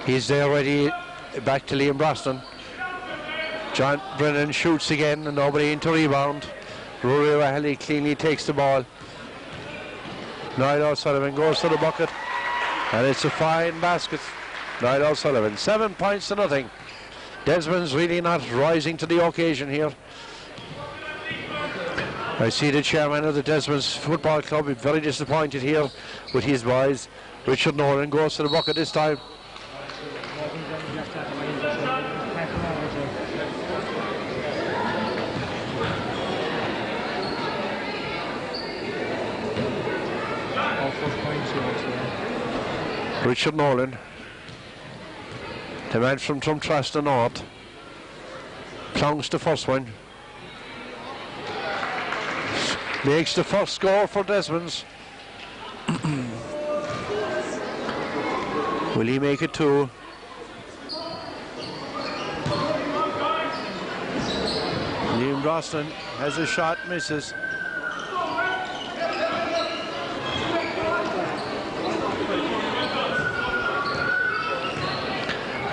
G: He's there ready, back to Liam Brosnan. John Brennan shoots again and nobody into rebound. Rory Rahally cleanly takes the ball. Niall O'Sullivan goes to the bucket and it's a fine basket. Niall O'Sullivan, 7 points to nothing. Desmond's really not rising to the occasion here. I see the chairman of the Desmonds Football Club is very disappointed here with his boys. Richard Nolan goes to the bucket this time. Richard Nolan, the man from Trumtrasta North, plongs the first one. Makes the first score for Desmonds. Will he make it 2? Liam Brosnan has a shot, misses.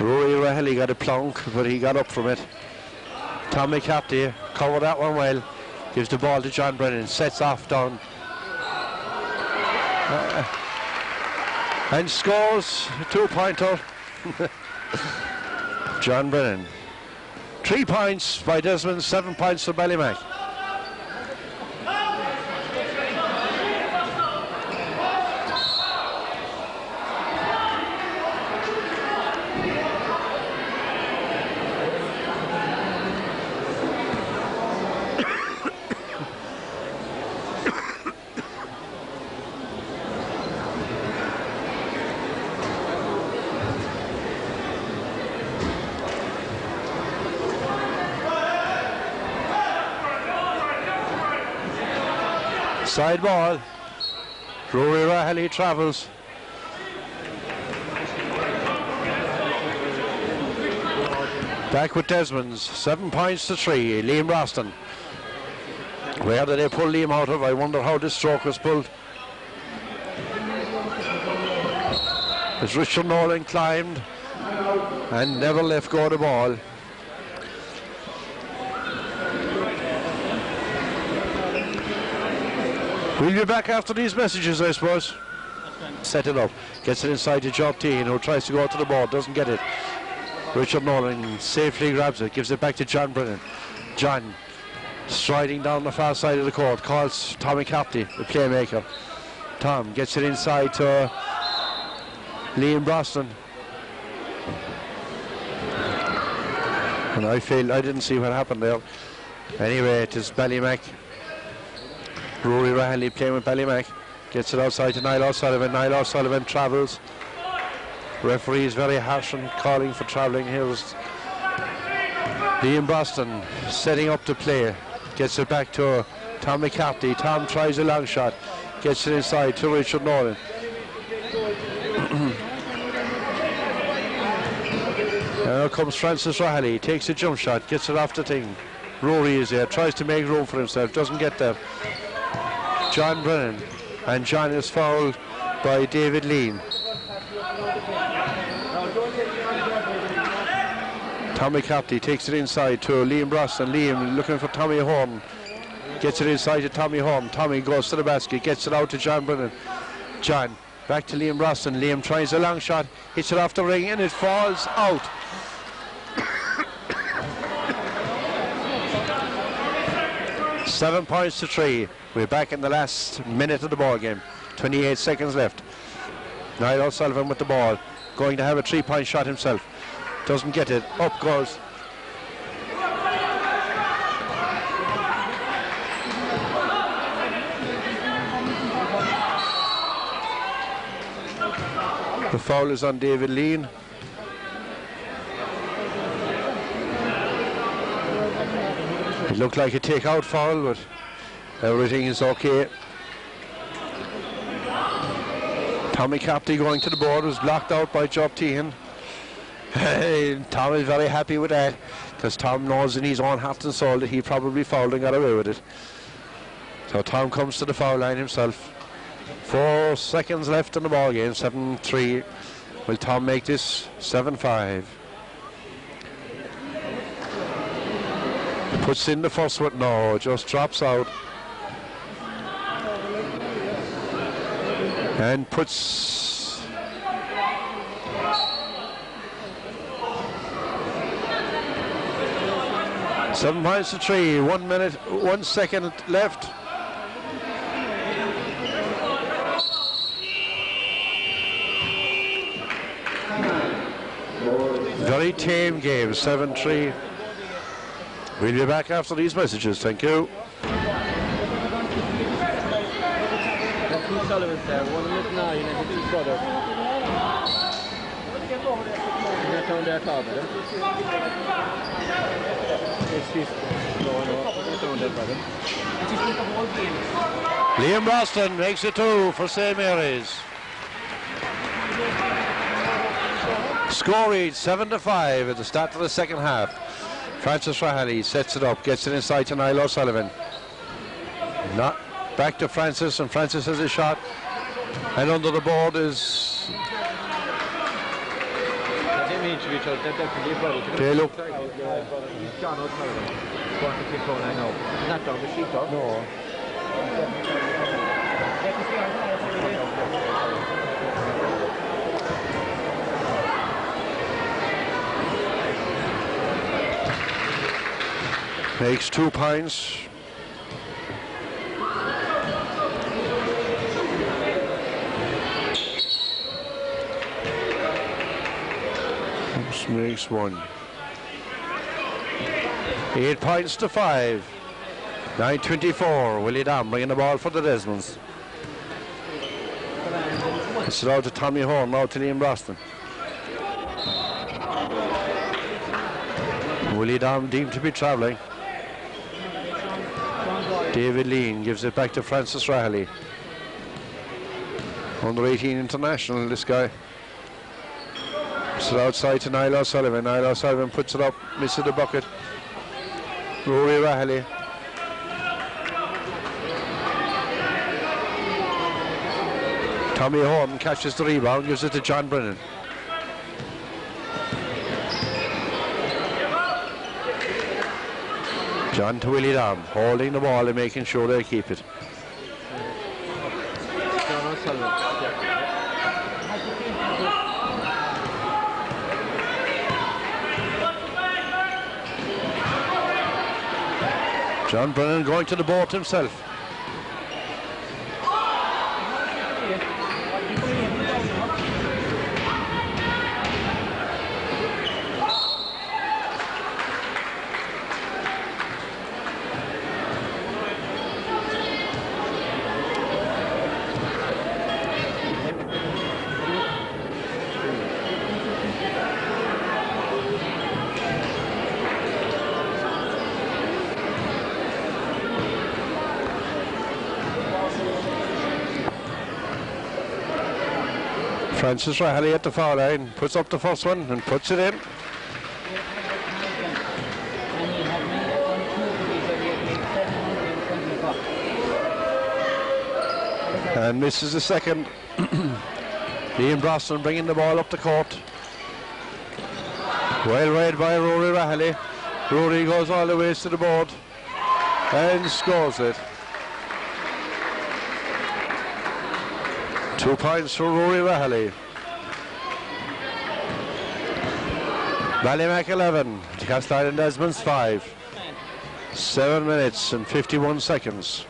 G: Rory Rahally got a plonk, but he got up from it. Tommy Capty covered that one well. Gives the ball to John Brennan, sets off down. And scores a 2-pointer. John Brennan. 3 points by Desmond, 7 points for Ballymac. Side ball. Rory Rahally travels. Back with Desmonds. 7 points to 3. Liam Brosnan. Where did they pull Liam out of? I wonder how this stroke was pulled. As Richard Nolan climbed and never let go of the ball. We'll be back after these messages, I suppose. Set it up. Gets it inside to Job T, who tries to go to the board, doesn't get it. Richard Nolan safely grabs it, gives it back to John Brennan. John striding down the far side of the court, calls Tommy Capty, the playmaker. Tom gets it inside to Liam Brosnan. And I didn't see what happened there. Anyway, it is Ballymac. Rory Rahilly playing with Ballymac. Gets it outside to Niall O'Sullivan. Niall O'Sullivan travels. Referee is very harsh and calling for travelling. Here's Liam Brosnan setting up to play. Gets it back to Tom McCarthy. Tom tries a long shot. Gets it inside to Richard Nolan. Now comes Francis Rahilly. Takes a jump shot. Gets it off the thing. Rory is there. Tries to make room for himself. Doesn't get there. John Brennan. And John is fouled by David Lean. Tommy Capty takes it inside to Liam Brosnan. Liam looking for Tommy Horn. Gets it inside to Tommy Horn. Tommy goes to the basket. Gets it out to John Brennan. John back to Liam Brosnan. Liam tries a long shot. Hits it off the ring and it falls out. Seven points to 3. We're back in the last minute of the ball game. 28 seconds left. Niall O'Sullivan with the ball. Going to have a 3-point shot himself. Doesn't get it. Up goes. The foul is on David Lean. It looked like a take-out foul, but everything is okay. Tommy Capty going to the board was blocked out by Job Tehan. Tom is very happy with that, because Tom knows in his own heart and soul that he probably fouled and got away with it. So Tom comes to the foul line himself. 4 seconds left in the ball game. 7-3. Will Tom make this 7-5? Puts in the first one. No, just drops out. And puts 7 points to 3. 1 minute, 1 second left. Very tame game. 7-3. We'll be back after these messages. Thank you.
F: Sullivan's there, 109 and his brother. They're down there top,
G: Liam Brosnan makes it 2 for St. Mary's. Score reads 7-5 at the start of the second half. Francis Rahilly sets it up, gets it inside to Niall O'Sullivan. Not back to Francis, and Francis has a shot. And under the board is... They look... No. Makes 2 points. Oops, makes 1. 8 points to 5. 9:24. Willie Dam bringing the ball for the Desmonds. It's out to Tommy Horn, now to Liam Brosnan. Willie Dam deemed to be travelling. David Lean gives it back to Francis Rahilly. Under 18 international, this guy. It's outside to Niall O'Sullivan. Niall O'Sullivan puts it up, misses the bucket. Rory Rahilly. Tommy Horton catches the rebound, gives it to John Brennan. John to Willie Dam, holding the ball and making sure they keep it.
H: O'Sullivan.
G: John Brennan going to the boat himself. Francis Rahilly at the foul line, puts up the first one and puts it in. And misses the second. Ian Brosnan bringing the ball up the court. Well read by Rory Rahilly. Rory goes all the way to the board and scores it. 2 points for Rory Rahilly. Ballymac 11, Castleisland Desmonds 5. 7 minutes and 51 seconds.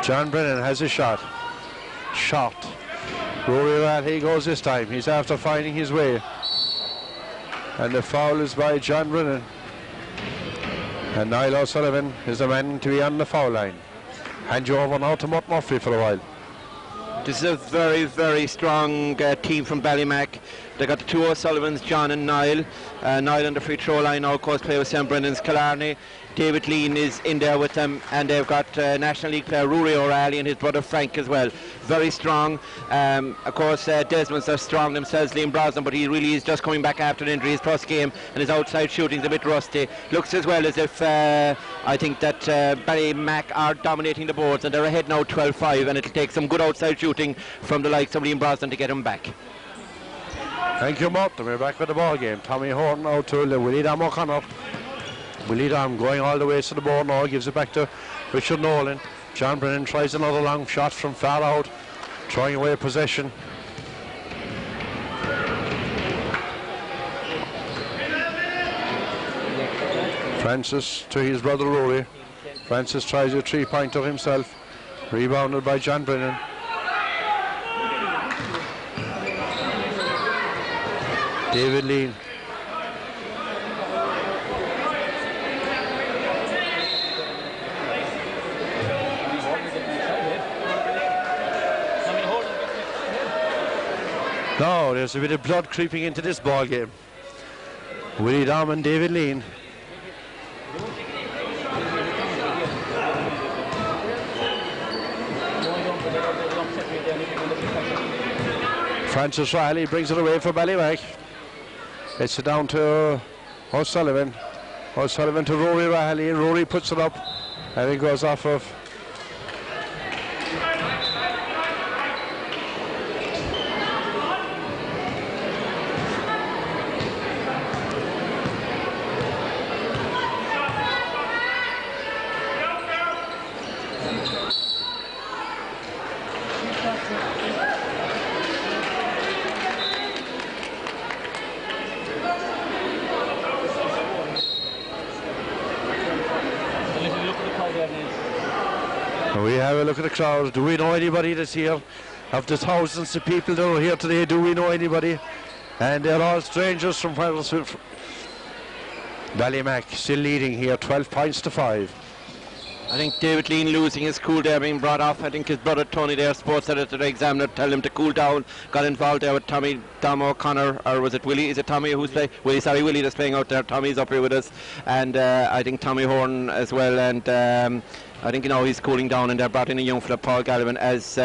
G: John Brennan has a shot. Rory Rahilly goes this time. He's after finding his way. And the foul is by John Brennan. And Niall O'Sullivan is the man to be on the foul line. Hand you over now to Mutt Murphy for a while.
H: This is a very, very strong team from Ballymac. They got the two O'Sullivans, John and Niall. Niall on the free throw line now, of course, play with St. Brendan's. Killarney, David Lean is in there with them, and they've got National League player Rory O'Reilly and his brother Frank as well. Very strong. Of course, Desmonds are strong themselves, Liam Brosnan, but he really is just coming back after an injury. His first game, and his outside shooting's a bit rusty. Looks as well as if I think that Ballymac are dominating the boards, and they're ahead now 12-5, and it'll take some good outside shooting from the likes of Liam Brosnan to get him back.
G: Thank you, Mutt. We're back with the ball game. Tommy Horn out to Willie Dam O'Connor. Willie Dam going all the way to the board now, gives it back to Richard Nolan. John Brennan tries another long shot from far out, throwing away possession. Francis to his brother Rory. Francis tries a three-pointer himself, rebounded by John Brennan. David Lean. Now there's a bit of blood creeping into this ball game. Willie Dam and David Lean. Francis Riley brings it away for Ballymac. It's down to O'Sullivan. O'Sullivan to Rory Rahilly, and Rory puts it up, and it goes off of we have a look at the crowd. Do we know anybody that's here? Of the thousands of people that are here today, do we know anybody? And they're all strangers from Ballymac still leading here, 12 points to 5.
H: I think David Lean losing his cool there, being brought off. I think his brother Tony there, sports editor, examiner, tell him to cool down. Got involved there with Tom O'Connor, or was it Willie? Is it Tommy who's playing? Willie that's playing out there. Tommy's up here with us, and I think Tommy Horn as well. And I think he's cooling down, and they're brought in a young fella, Paul Gallivan, as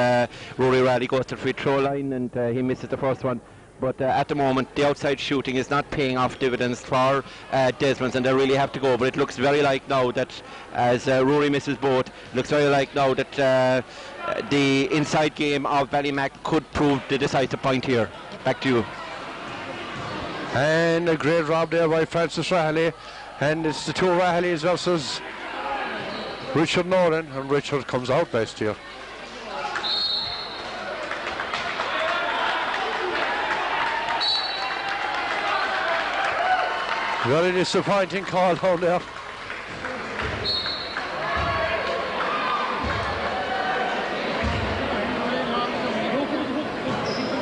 H: Rory Riley goes to the free throw line, and he misses the first one. But at the moment, the outside shooting is not paying off dividends for Desmonds, and they really have to go. But it looks very like now that, as Rory misses both, looks very like now that the inside game of Ballymac could prove the decisive point here. Back to you.
G: And a great rob there by Francis Rahilly, and it's the two Rahillys versus Richard Nolan, and Richard comes out best here. Very disappointing call down there.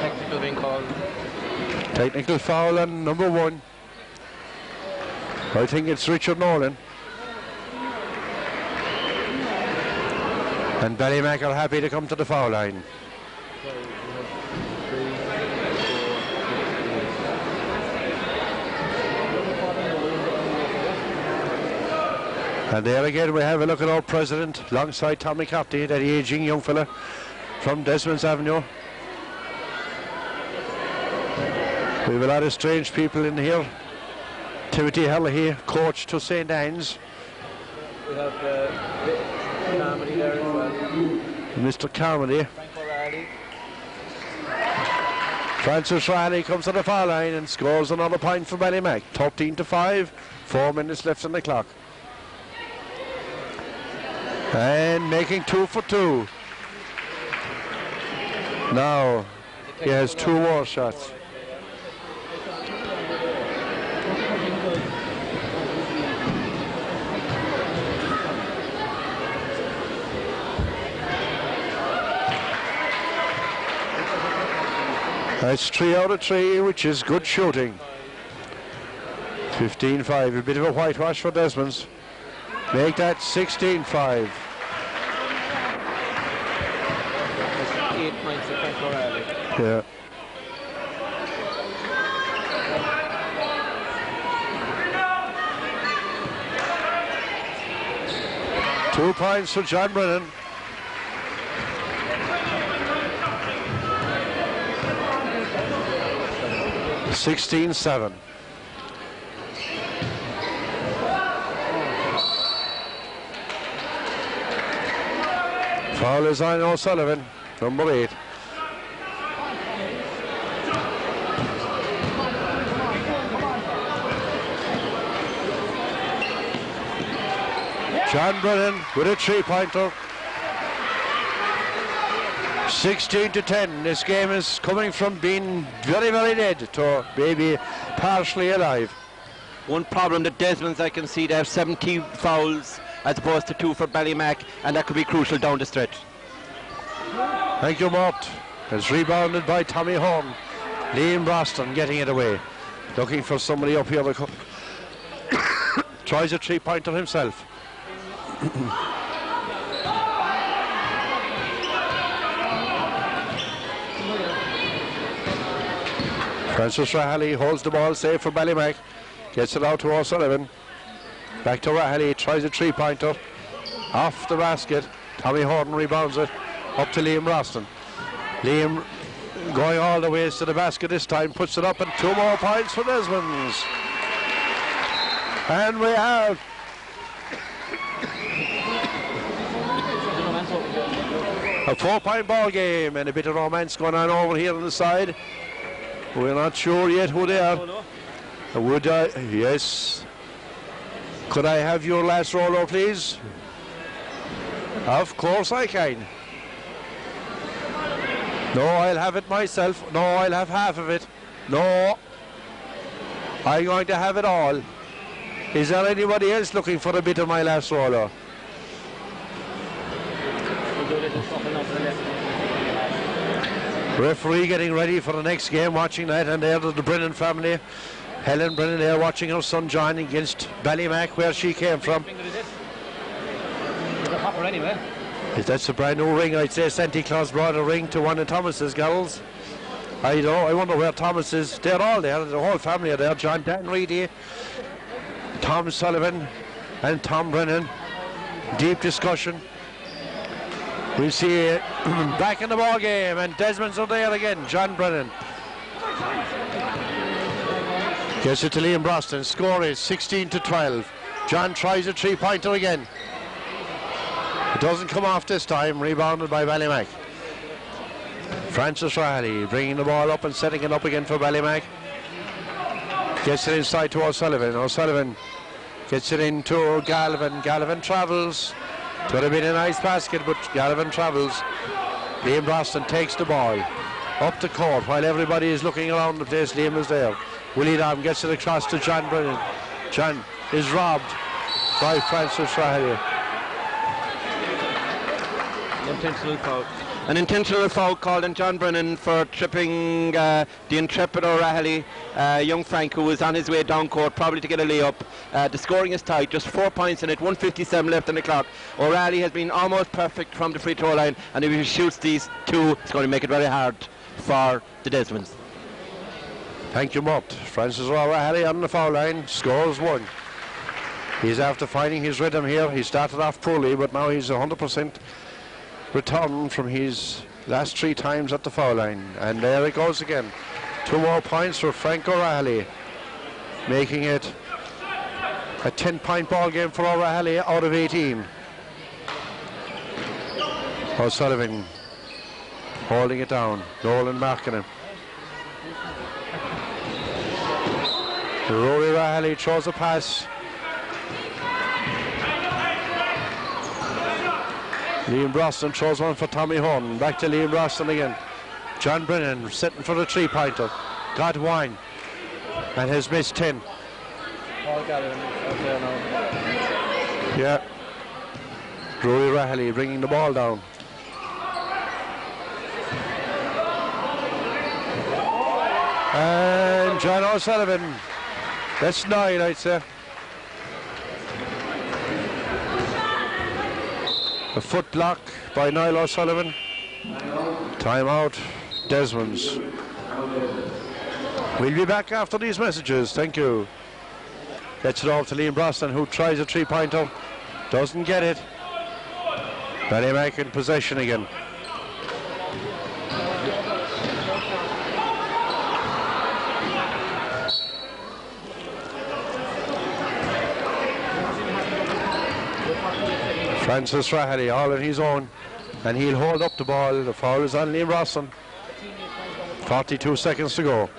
H: Technical being called.
G: Technical foul on number 1. I think it's Richard Nolan. And Ballymac are happy to come to the foul line. And there again we have a look at our president alongside Tommy Carty, that ageing young fella from Desmonds Avenue. We have a lot of strange people in here. Timothy Hallahy, coach to St. Anne's.
H: We have Carmody there as well.
G: Mr. Carmody. Francis Riley comes to the foul line and scores another point for Ballymac. 13-5, 4 minutes left on the clock. And making 2 for 2. Now he has 2 more shots. That's 3 out of 3, which is good shooting. 15-5, a bit of a whitewash for Desmonds. Make that 16-5.
H: 8 points to Frank O'Reilly.
G: Yeah. Two points for John Brennan. $16-7. Foul is on O'Sullivan, number 8. John Brennan with a 3-pointer. 16-10. This game is coming from being very, very dead to maybe partially alive.
H: One problem that Desmonds, I can see they have 17 fouls as opposed to 2 for Ballymac, and that could be crucial down the stretch.
G: Thank you, Mort. It's rebounded by Tommy Horn. Liam Boston getting it away. Looking for somebody up here. Tries a 3-pointer himself. Francis Rahali holds the ball safe for Ballymac. Gets it out to O'Sullivan. Back to Rahali, tries a 3-pointer. Off the basket. Tommy Horton rebounds it. Up to Liam Roston. Liam going all the ways to the basket this time. Puts it up, and 2 more points for Desmonds. And we have a 4-point ball game, and a bit of romance going on over here on the side. We're not sure yet who they are. Would I? Yes. Could I have your last roller, please? Of course I can. No, I'll have it myself. No, I'll have half of it. No. I'm going to have it all. Is there anybody else looking for a bit of my last roller? Referee getting ready for the next game, watching that, and there the Brennan family. Helen Brennan there watching her son John against Ballymac, where she came from. That's a brand new ring. I'd say Santa Claus brought a ring to one of Thomas's girls. I know, I wonder where Thomas is. They're all there, the whole family are there. John Dan Reedy, Tom Sullivan and Tom Brennan. Deep discussion. We'll see back in the ball game, and Desmonds are there again. John Brennan gets it to Liam Broston. Score is 16-12. John tries a 3-pointer again. It doesn't come off this time. Rebounded by Ballymac. Francis Riley bringing the ball up and setting it up again for Ballymac. Gets it inside to O'Sullivan. O'Sullivan gets it into Galvin. Galvin travels. It would have been a nice basket, but Galvin travels. Liam Broston takes the ball up the court while everybody is looking around the place. Liam is there. Willie Dom gets it across to John Brennan. John is robbed by Francis Riley.
H: Intentional foul. An intentional foul called on John Brennan for tripping the intrepid O'Reilly, young Frank, who was on his way down court, probably to get a layup. The scoring is tight, just 4 points in it, 1:57 left on the clock. O'Reilly has been almost perfect from the free throw line, and if he shoots these two, it's going to make it very hard for the Desmonds.
G: Thank you, Mort. Francis O'Reilly on the foul line, scores 1. He's after finding his rhythm here. He started off poorly, but now he's 100% returned from his last 3 times at the foul line. And there it goes again. 2 more points for Frank O'Reilly, making it a 10-point ball game for O'Reilly out of 18. O'Sullivan holding it down. Nolan marking him. Rory O'Reilly throws a pass. Liam Brosnan throws one for Tommy Horn. Back to Liam Brosnan again. John Brennan sitting for the 3-pointer. Got 1 and has missed 10. Yeah. Rory O'Reilly bringing the ball down. And John O'Sullivan. That's 9, I'd say. A foot block by Niall O'Sullivan. Timeout, Desmonds. We'll be back after these messages. Thank you. Gets it off to Liam Brosnan, who tries a 3-pointer. Doesn't get it. Ballymac in possession again. Francis Rahady all on his own, and he'll hold up the ball. The foul is on Liam Brosnan. 42 seconds to go.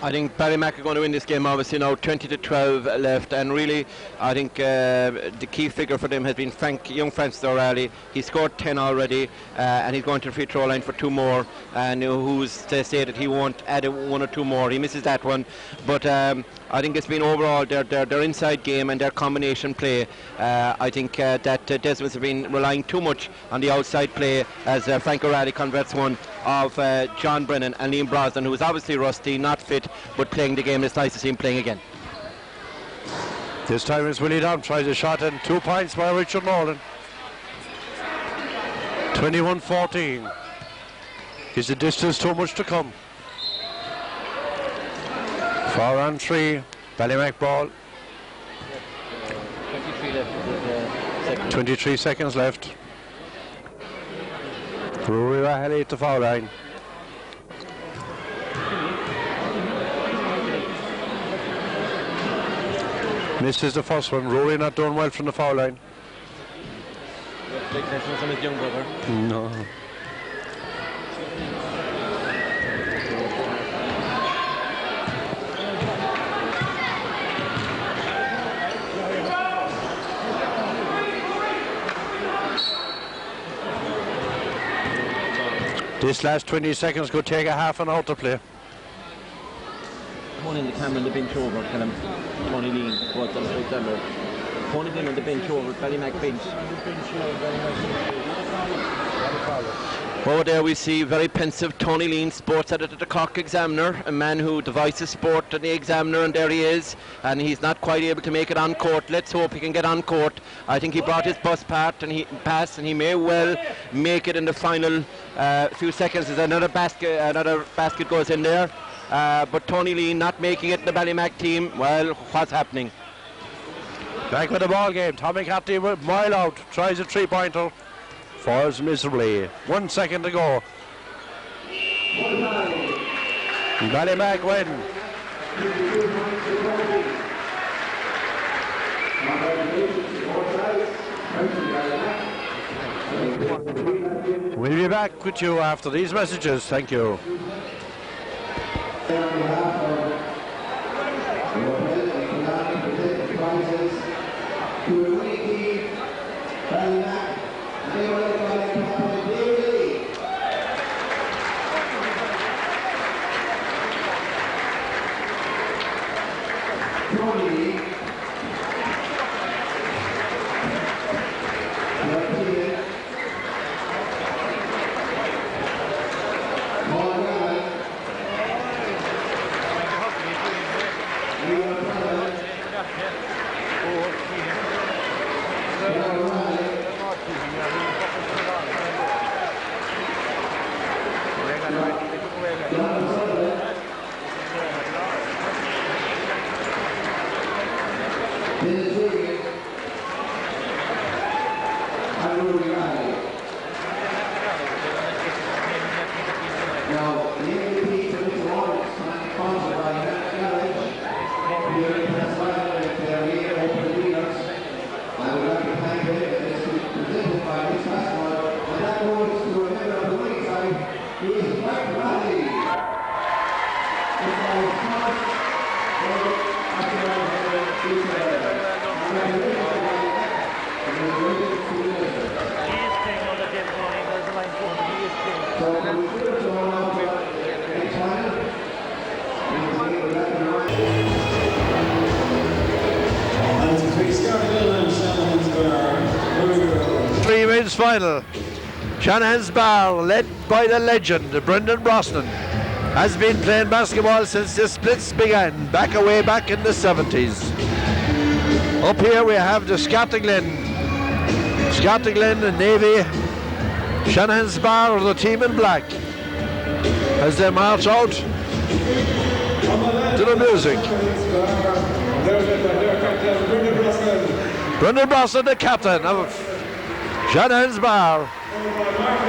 H: I think Ballymac are going to win this game, obviously now 20-12 left, and really I think the key figure for them has been young Francis O'Reilly. He scored 10 already, and he's going to the free throw line for 2 more, and who's to say that he won't add 1 or 2 more. He misses that one, but I think it's been overall their inside game and their combination play. I think that Desmonds have been relying too much on the outside play as Frank O'Reilly converts one of John Brennan and Liam Brosnan, who is obviously rusty, not fit, but playing the game. It's nice to see him playing again.
G: This time it's Willie Dunn tries a shot, and 2 points by Richard Nolan. 21-14. Is the distance too much to come? 4 on 3, Ballymac ball. 23 seconds left. Rory Rahally at the foul line. Misses the first one. Rory not doing well from the foul line.
H: On his young brother.
G: No. This last 20 seconds could take a half an hour to play.
C: One in the camera on the bench over, kind of Tony Lean was on the December. Tony Lean on the bench over, Ballymac bench.
H: Over there we see very pensive Tony Lean, sports editor at the Cork Examiner, a man who devises sport to the Examiner, and there he is, and he's not quite able to make it on court. Let's hope he can get on court. I think he brought his bus pass, and he may well make it in the final few seconds. There's another basket goes in there, but Tony Lean not making it in the Ballymac team. Well, what's happening?
G: Back with the ball game. Tommy Catty mile out, tries a 3-pointer. Falls miserably. 1 second to go. Ballymac win. We'll be back with you after these messages. Thank you. Three men's final. Shanahan's Bar, led by the legend Brendan Brosnan, has been playing basketball since this Blitz began, way back in the 70s. Up here we have the Scartaglen and Navy. Shanahan's Bar are the team in black as they march out to the music. Brendan Brosnan, the captain of Shanahan's Bar.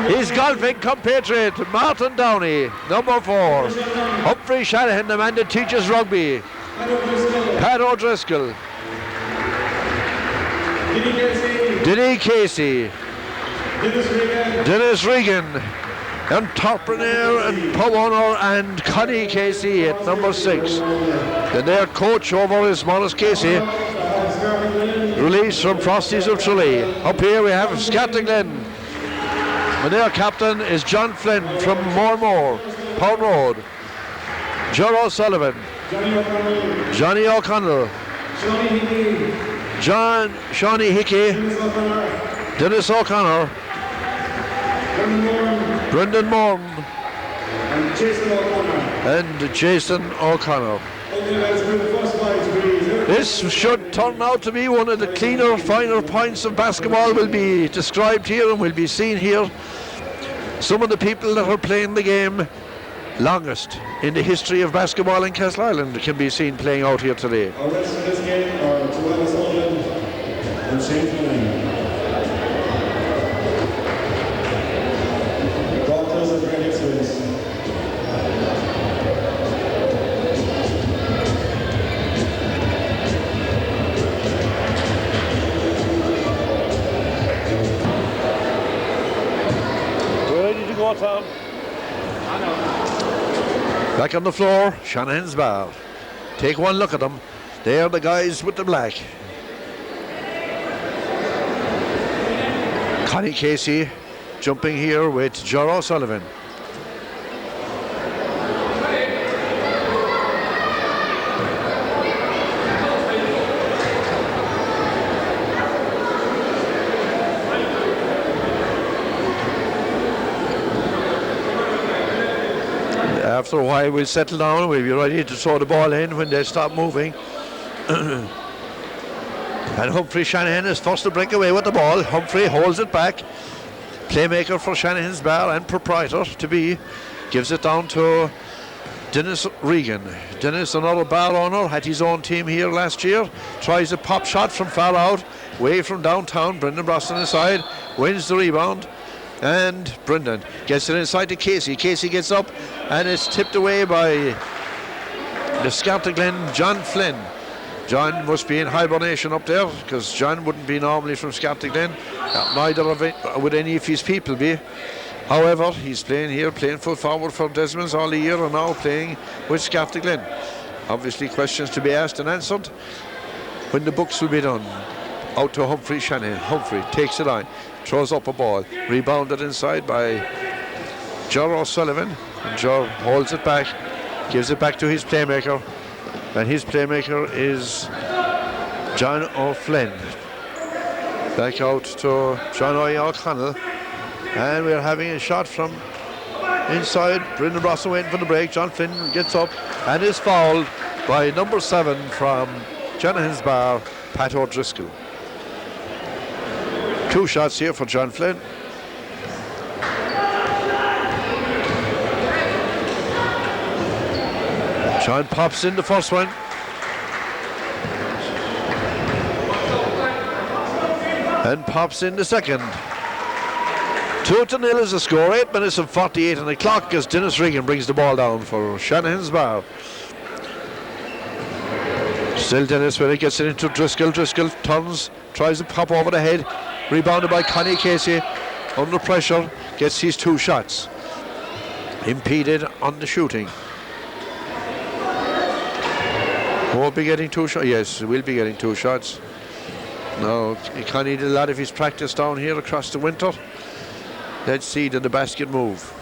G: His golfing compatriot Martin Downey, number 4. Humphrey Shanahan, the man that teaches rugby. Pat O'Driscoll. Denny Casey. Dennis Regan. Entrepreneur and pub owner, and Connie Casey at number 6. Then their coach over is Morris Casey, released from Frosties of Tralee. Up here we have Scartaglin, and their captain is John Flynn from Moore, Pound Road. Joe O'Sullivan, Johnny O'Connell, Shawnee Hickey, Dennis O'Connor, Brendan Morn, and Jason O'Connor. This should turn out to be one of the cleaner, finer points of basketball. Will be described here and will be seen here. Some of the people that are playing the game longest in the history of basketball in Castleisland can be seen playing out here today.
I: Our rest of this game are Joanna Sullivan and Shane Flynn.
G: Back on the floor, Shanahan's Bar. Take one look at them. They're the guys with the black. Connie Casey jumping here with Joe O'Sullivan. After a while we'll settle down, we'll be ready to throw the ball in when they stop moving. And Humphrey Shanahan is first to break away with the ball. Humphrey holds it back. Playmaker for Shanahan's Bar and proprietor to be. Gives it down to Dennis Regan. Dennis, another bar owner, had his own team here last year. Tries a pop shot from far out, away from downtown. Brendan Brosnan inside, wins the rebound. And Brendan gets it inside to Casey. Casey gets up and it's tipped away by the Scartaglen, John Flynn. John must be in hibernation up there because John wouldn't be normally from Scartaglen. Neither would any of his people be. However, he's playing here, playing full forward for Desmonds all the year and now playing with Scartaglen. Obviously questions to be asked and answered when the books will be done. Out to Humphrey Shanahan. Humphrey takes it on, throws up a ball, rebounded inside by Joe O'Sullivan, and Joe holds it back, gives it back to his playmaker, and his playmaker is John O'Flynn. Back out to John O'Connell, and we're having a shot from inside. Brendan Brosnan waiting for the break. John Flynn gets up and is fouled by number 7 from Shanahan's Bar, Pat O'Driscoll. 2 shots here for John Flynn. John pops in the first one. And pops in the second. 2-0 is the score. 8 minutes and 48 on the clock as Dennis Regan brings the ball down for Shanahan's Bar. Still Dennis when he gets it into Driscoll. Driscoll turns, tries to pop over the head. Rebounded by Connie Casey. Under pressure, gets his 2 shots. Impeded on the shooting. Won't be getting 2 shots. Yes, we'll be getting 2 shots. No, Connie did a lot of his practice down here across the winter. Let's see, did the basket move?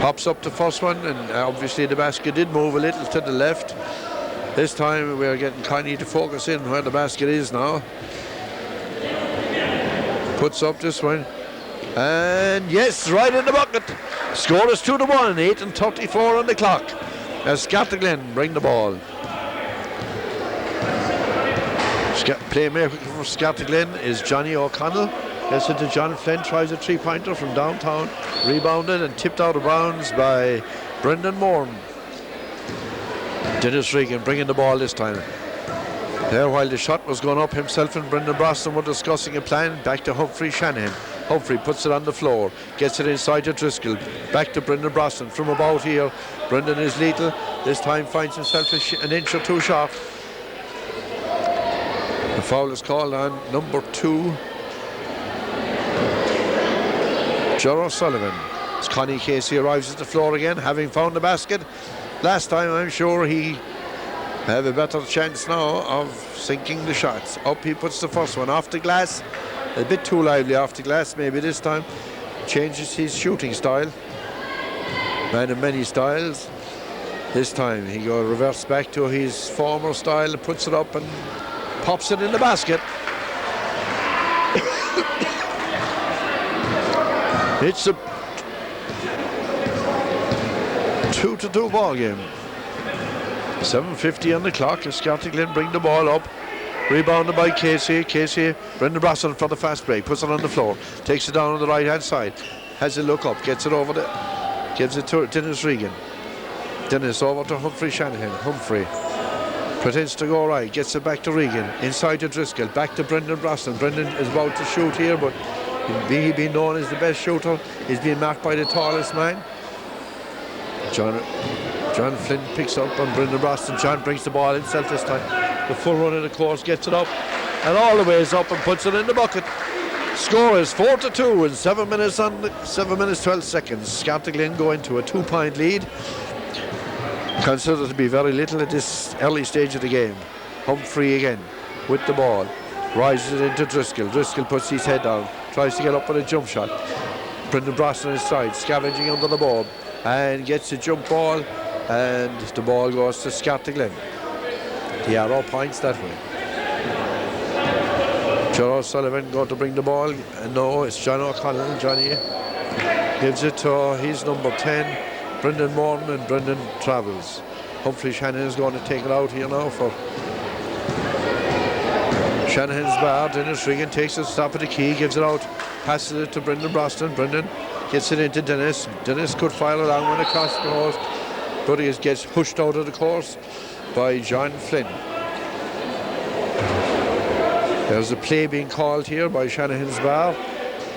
G: Pops up the first one, and obviously the basket did move a little to the left. This time we're getting Connie to focus in where the basket is now. Puts up this one. And yes, right in the bucket. Score is 2-1, 8:34 on the clock. As Scartaglen bring the ball. Playmaker for Scartaglen is Johnny O'Connell. Gets it to John Flynn, tries a three-pointer from downtown. Rebounded and tipped out of bounds by Brendan Moore. Dennis Regan bringing the ball this time. There, while the shot was going up, himself and Brendan Brosnan were discussing a plan. Back to Humphrey Shanahan. Humphrey puts it on the floor, gets it inside to Driscoll. Back to Brendan Brosnan from about here. Brendan is lethal. This time finds himself an inch or two short. The foul is called on number 2, Currow Sullivan. As Connie Casey arrives at the floor again, having found the basket. Last time, I'm sure he have a better chance now of sinking the shots. Up he puts the first one off the glass. A bit too lively off the glass maybe this time. Changes his shooting style. Man of many styles. This time he goes reverse back to his former style, puts it up and pops it in the basket. It's a 2-2 ball game. 7:50 on the clock as Scartaglin bring the ball up. Rebounded by Casey. Brendan Brosnan for the fast break. Puts it on the floor. Takes it down on the right hand side. Has a look up. Gets it over the. Gives it to Dennis Regan. Dennis over to Humphrey Shanahan. Humphrey pretends to go right. Gets it back to Regan. Inside to Driscoll. Back to Brendan Brosnan. Brendan is about to shoot here, but he being known as the best shooter, he's being marked by the tallest man. John Flynn picks up on Brendan Brosnan. John brings the ball himself this time. The full run of the course, gets it up and all the ways up and puts it in the bucket. Score is 4-2 in 7 minutes 12 seconds. Scartaglin go into a 2-point lead. Considered to be very little at this early stage of the game. Humphrey again with the ball. Rises it into Driscoll. Driscoll puts his head down. Tries to get up with a jump shot. Brendan Brosnan inside, scavenging under the ball. And gets a jump ball. And the ball goes to Scartaglin. The arrow points that way. Currow Sullivan going to bring the ball. And no, it's John O'Connell. Johnny gives it to his number 10, Brendan Morton, and Brendan travels. Humphrey Shanahan is going to take it out here now for Shanahan's bar. Dennis Regan takes it, stop at the key, gives it out, passes it to Brendan Brosnan. Brendan gets it into Dennis. Dennis could file along when across the course, but he gets pushed out of the course by John Flynn. There's a play being called here by Shanahan's bar.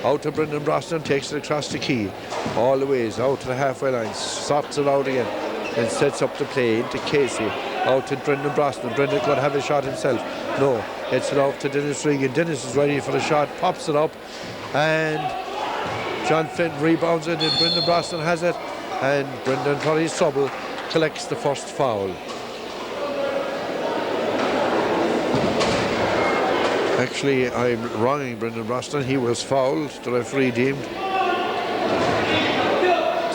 G: Out to Brendan Brosnan, takes it across the key. All the ways out to the halfway line, sorts it out again, and sets up the play into Casey. Out to Brendan Brosnan. Brendan could have a shot himself. No, gets it off to Dennis Regan. Dennis is ready for the shot, pops it up, and John Flynn rebounds it, and Brendan Brosnan has it, and Brendan, for his trouble, collects the first foul. Actually, I'm wronging Brendan Brosnan. He was fouled. The referee deemed.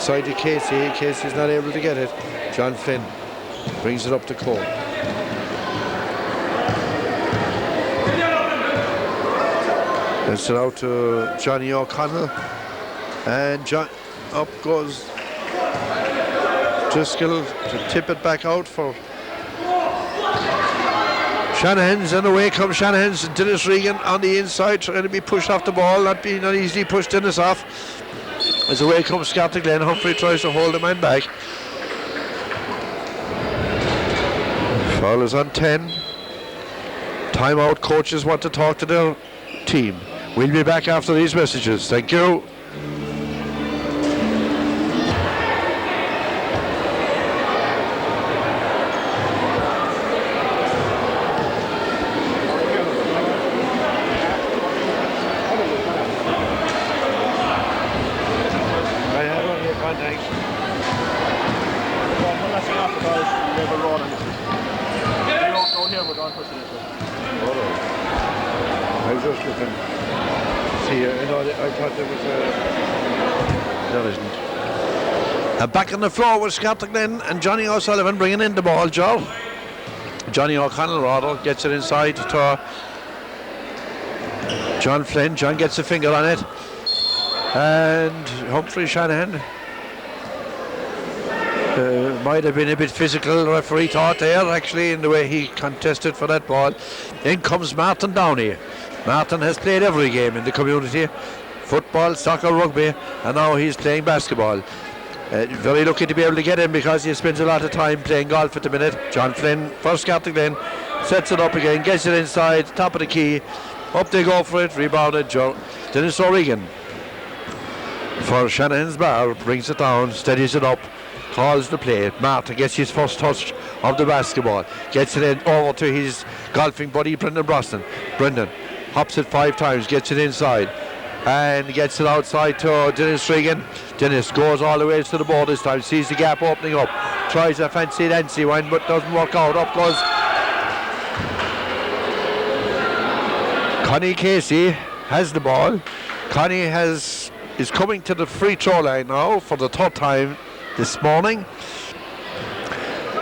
G: Side to Casey. Casey's not able to get it. John Flynn brings it up to court. Gets it out to Johnny O'Connell. And up goes Driscoll to tip it back out for Shanahan's, and away comes Shanahan's. Dennis Regan on the inside, trying to be pushed off the ball, not easily pushed Dennis off. As away comes Scartaglin. Humphrey tries to hold the man back. Foul is on 10. Timeout. Coaches want to talk to their team. We'll be back after these messages. Thank you. And back on the floor with Scartaglen and Johnny O'Sullivan bringing in the ball, Joe. Johnny O'Connell rather gets it inside to John Flynn. John gets a finger on it. And Humphrey Shanahan might have been a bit physical, the referee thought there, actually, in the way he contested for that ball. In comes Martin Downey. Martin has played every game in the community, football, soccer, rugby, and now he's playing basketball. Very lucky to be able to get him because he spends a lot of time playing golf at the minute. John Flynn, first Scartaglen, sets it up again, gets it inside, top of the key. Up they go for it, rebounded Dennis O'Regan. For Shanahan's bar, brings it down, steadies it up, calls the play. Martin gets his first touch of the basketball, gets it in over to his golfing buddy Brendan Brosnan. Brendan hops it 5 times, gets it inside and gets it outside to Dennis Regan. Dennis goes all the way to the board this time, sees the gap opening up, tries a fancy dancy one but doesn't work out. Up goes Connie Casey, has the ball. Connie is coming to the free throw line now for the 3rd time this morning,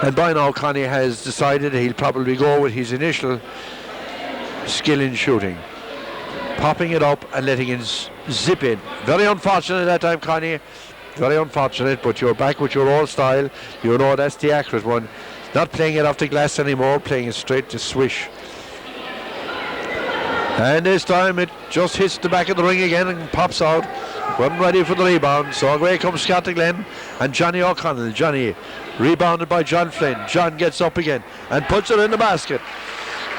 G: and by now Connie has decided he'll probably go with his initial skill in shooting, popping it up and letting it zip in. Very unfortunate that time, Connie, very unfortunate, but you're back with your old style. You know that's the accurate one, not playing it off the glass anymore, playing it straight to swish. And this time it just hits the back of the ring again and pops out. Wasn't ready for the rebound, so away comes Scartaglen and Johnny O'Connell. Johnny rebounded by John Flynn. John gets up again and puts it in the basket.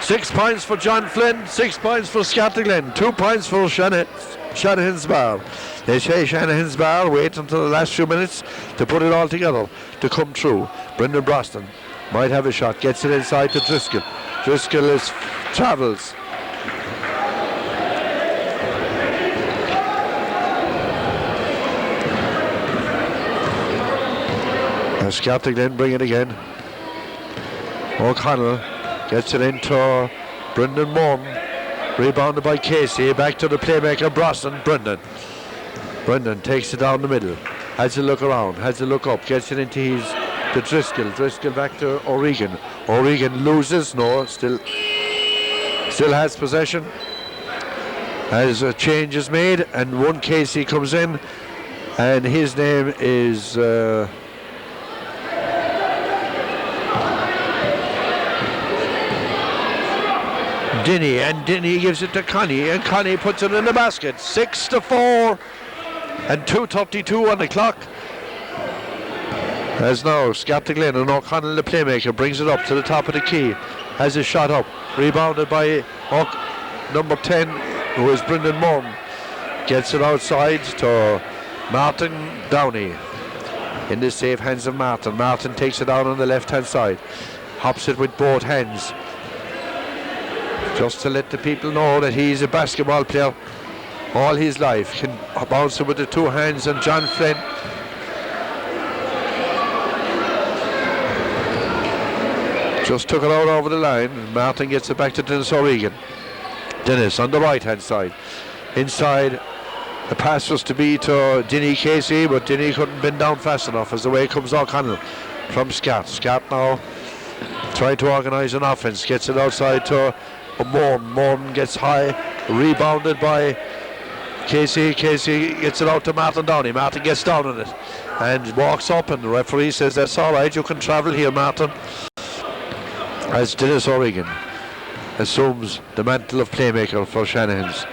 G: 6 points for John Flynn, 6 points for Scartaglen, 2 points for Shanahan's bar. They say Shanahan's bar wait until the last few minutes to put it all together to come through. Brendan Brosnan might have a shot, gets it inside to Driscoll. Driscoll travels. Scartaglen bring it again. O'Connell gets it into Brendan Morton, rebounded by Casey, back to the playmaker Brosnan. Brendan takes it down the middle, has a look around, has a look up, gets it into to Driscoll. Driscoll back to O'Regan. O'Regan loses, no, still has possession as a change is made, and one Casey comes in, and his name is Dinny, and Dinny gives it to Connie, and Connie puts it in the basket. 6-4 and 2:32 on the clock. As now Scartaglen and O'Connell, the playmaker, brings it up to the top of the key, has a shot up, rebounded by number 10, who is Brendan Morton. Gets it outside to Martin Downey. In the safe hands of Martin. Martin takes it down on the left hand side, hops it with both hands, just to let the people know that he's a basketball player all his life. Can bounce it with the 2 hands, and John Flynn just took it out over the line. Martin gets it back to Dennis O'Regan. Dennis on the right hand side. Inside, the pass was to be to Dinny Casey, but Dinny couldn't bend down fast enough. As the way comes O'Connell from Scott. Scott now trying to organise an offense, gets it outside to Morton. Morton gets high, rebounded by Casey. Casey gets it out to Martin Downey. Martin gets down on it and walks up, and the referee says that's all right, you can travel here, Martin. As Dennis O'Regan assumes the mantle of playmaker for Shanahan's,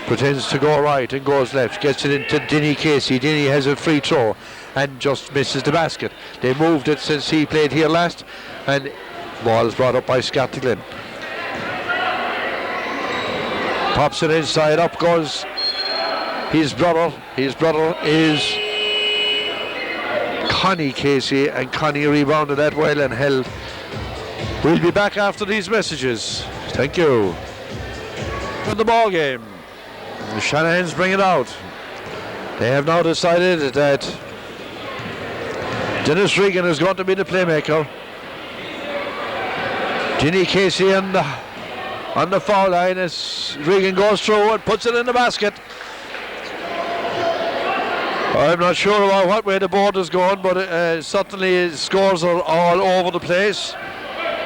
G: pretends to go right and goes left, gets it into Dinny Casey. Dinny has a free throw and just misses the basket. They moved it since he played here last, and ball is brought up by Scartaglen. Pops it inside, up goes his brother. His brother is Connie Casey, and Connie rebounded that well and held. We'll be back after these messages. Thank you. In the ball game, the Shanahans bring it out. They have now decided that Dennis Regan is going to be the playmaker. Ginny Casey on the foul line as Regan goes through and puts it in the basket. I'm not sure about what way the board is going, but certainly scores are all over the place.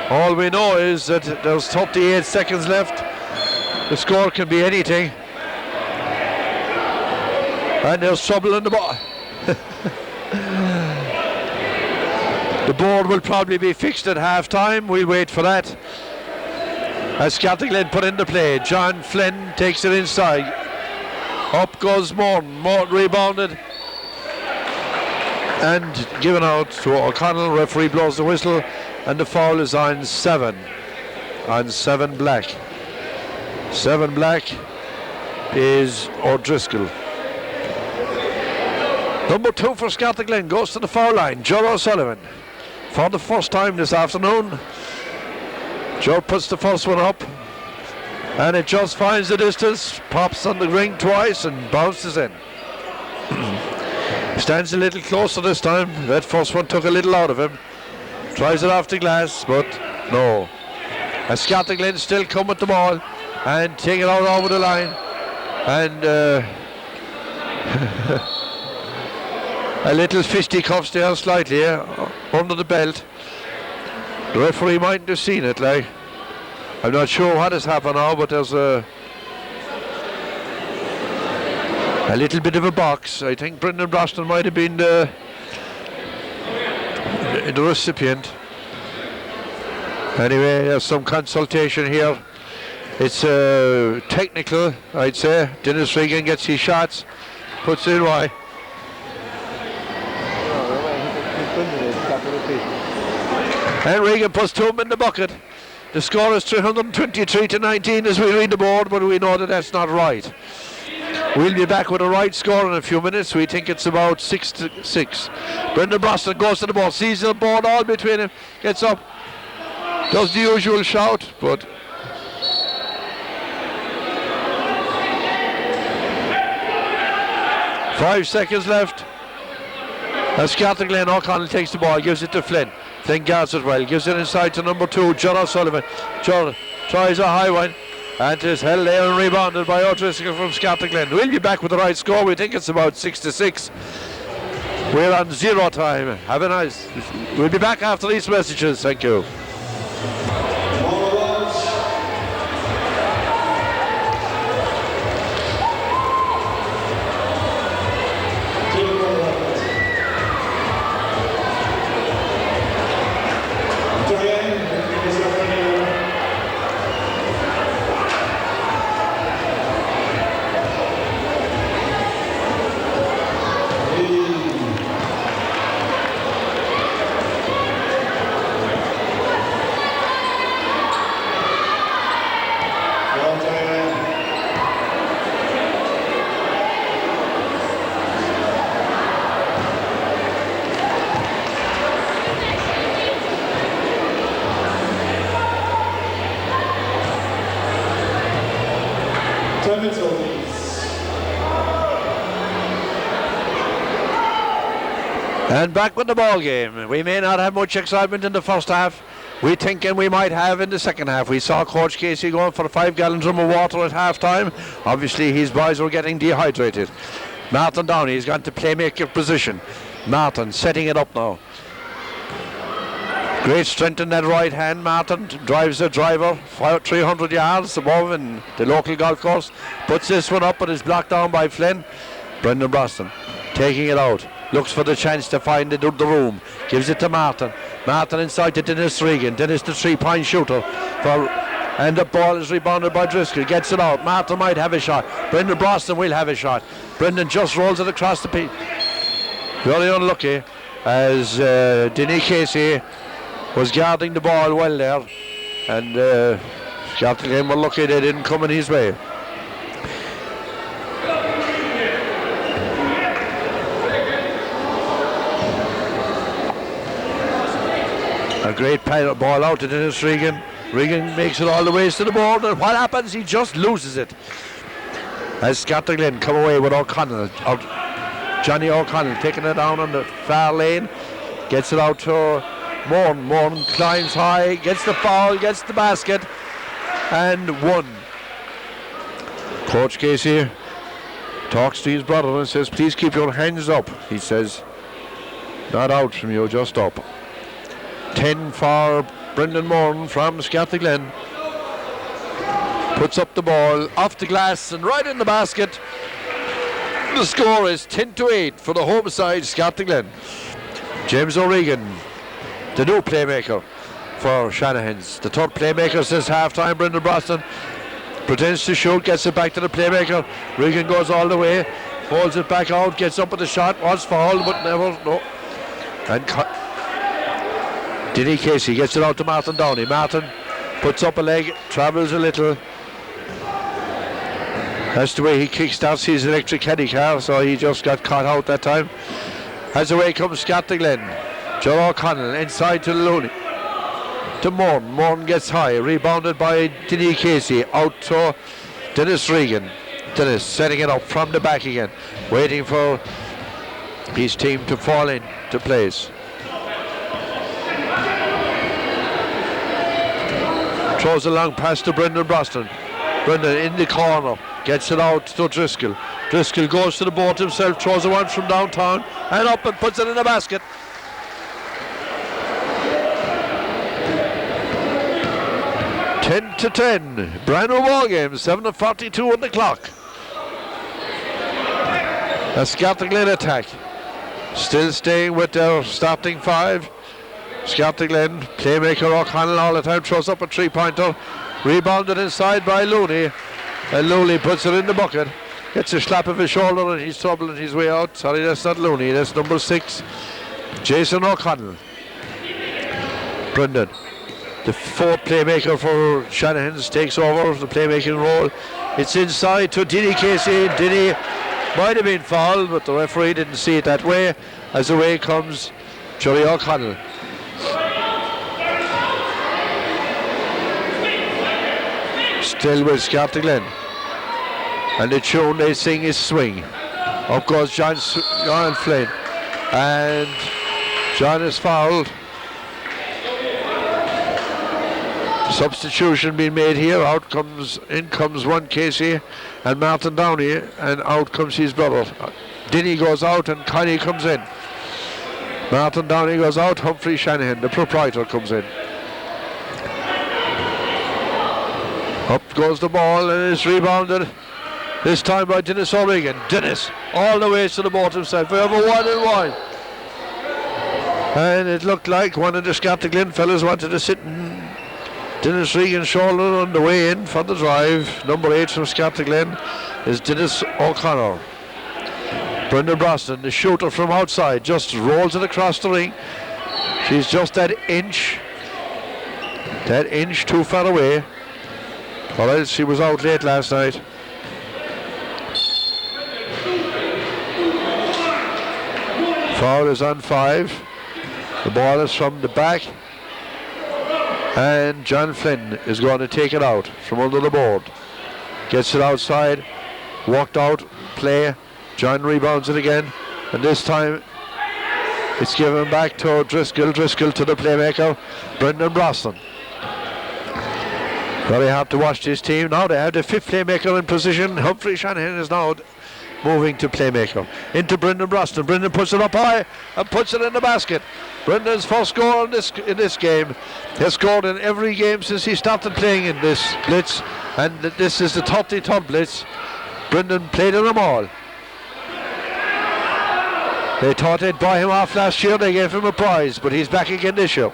G: All we know is that there's 38 seconds left. The score can be anything. And there's trouble in the ball. The board will probably be fixed at half time. We'll wait for that. As Scartaglin put into play, John Flynn takes it inside. Up goes Morton. Morton rebounded and given out to O'Connell. Referee blows the whistle and the foul is on 7. On 7 black. 7 black is O'Driscoll. Number 2 for Scartaglin goes to the foul line. Joe O'Sullivan. For the first time this afternoon. Joe puts the first one up and it just finds the distance, pops on the ring twice and bounces in. Stands a little closer this time. That first one took a little out of him. Tries it off the glass, but no. As Scartaglin still come with the ball and take it out over the line. And a little fisticuffs there slightly under the belt. The referee mightn't have seen it, like. I'm not sure what has happened now, but there's a little bit of a box. I think Brendan Brosnan might have been the recipient. Anyway, there's some consultation here. It's technical, I'd say. Dennis Regan gets his shots, puts it in wide. And Regan puts 2 in the bucket. The score is 323-19 as we read the board, but we know that that's not right. We'll be back with a right score in a few minutes. We think it's about 6-6. Brendan Brosnan goes to the ball, sees the board all between him, gets up, does the usual shout, but five seconds left. As Scartaglin, O'Connell takes the ball, gives it to Flynn. Flynn guards it well, gives it inside to number 2, John O'Sullivan. John tries a high one, and is held there and rebounded by O'Driscoll from Scartaglin. We'll be back with the right score. We think it's about 6-6. We're on 0 time. Have a nice. We'll be back after these messages. Thank you. And back with the ball game. We may not have much excitement in the first half. We thinking we might have in the second half. We saw Coach Casey going for a 5-gallon drum of water at half time. Obviously his boys were getting dehydrated. Martin Downey has gone to playmaker position. Martin setting it up now. Great strength in that right hand. Martin drives a driver 300 yards above in the local golf course. Puts this one up, but is blocked down by Flynn. Brendan Brosnan taking it out. Looks for the chance to find the room. Gives it to Martin. Martin inside to Dennis Regan. Dennis the 3-point shooter. And the ball is rebounded by Driscoll. Gets it out. Martin might have a shot. Brendan Brosnan will have a shot. Brendan just rolls it across the pitch. Very unlucky as Denny Casey was guarding the ball well there. And Scartaglin were lucky they didn't come in his way. A great ball out to Dennis Regan. Regan makes it all the way to the board, and what happens? He just loses it. As Scartaglin come away with O'Connell, Johnny O'Connell taking it down on the far lane, gets it out to Morton. Morton climbs high, gets the foul, gets the basket, and 1. Coach Casey talks to his brother and says, please keep your hands up. He says, not out from you, just up. 10 for Brendan Moran from Scartaglen. Puts up the ball off the glass and right in the basket. The score is 10-8 for the home side, Scartaglen. James O'Regan, the new playmaker for Shanahan's. The third playmaker since half-time. Brendan Brosnan pretends to shoot, gets it back to the playmaker. Regan goes all the way, holds it back out, gets up with the shot, was fouled, but never, no. And Denny Casey gets it out to Martin Downey. Martin puts up a leg, travels a little. That's the way he kickstarts his electric caddy car, so he just got caught out that time. As away comes Scartaglen. Joe O'Connell inside to Looney. To Morton. Morton gets high, rebounded by Denny Casey. Out to Dennis Regan. Dennis setting it up from the back again, waiting for his team to fall into place. Throws a long pass to Brendan Brosnan. Brendan in the corner, gets it out to Driscoll. Driscoll goes to the board himself, throws a one from downtown and up and puts it in the basket. (10-10), brand new ball game, 7:42 on the clock. A Scartaglen attack, still staying with their starting five. Scartaglen, playmaker O'Connell all the time, throws up a three-pointer, rebounded inside by Looney, and Looney puts it in the bucket, gets a slap of his shoulder and he's troubling his way out. Sorry, that's not Looney, that's number 6, Jason O'Connell. Brendan, the fourth playmaker for Shanahan's, takes over the playmaking role. It's inside to Denny Casey. Denny might have been fouled, but the referee didn't see it that way. As away comes Joey O'Connell. Still with Scartaglen, and the tune they sing is Swing. Up goes John Flynn, and John is fouled. Substitution being made here. In comes one Casey and Martin Downey, and out comes his brother. Denny goes out and Connie comes in. Martin Downey goes out, Humphrey Shanahan, the proprietor, comes in. Up goes the ball and it's rebounded, this time by Dennis O'Regan. Dennis all the way to the board himself. We have a 1-and-1. And it looked like one of the Scartaglen fellas wanted to sit in Dennis Regan's shoulder on the way in for the drive. Number 8 from Scartaglen is Dennis O'Connor. Brendan Brosnan, the shooter from outside, just rolls it across the ring. She's just that inch too far away. Or else she was out late last night. Foul is on 5. The ball is from the back. And John Flynn is going to take it out from under the board. Gets it outside. Walked out. Play. John rebounds it again. And this time it's given back to Driscoll. Driscoll to the playmaker, Brendan Brosnan. Very hard to watch this team. Now they have the 5th playmaker in position. Humphrey Shanahan is now moving to playmaker. Into Brendan Brosnan. Brendan puts it up high and puts it in the basket. Brendan's first score in this game. He has scored in every game since he started playing in this Blitz. And this is the 33rd Blitz. Brendan played in them all. They thought they'd buy him off last year. They gave him a prize, but he's back again this year.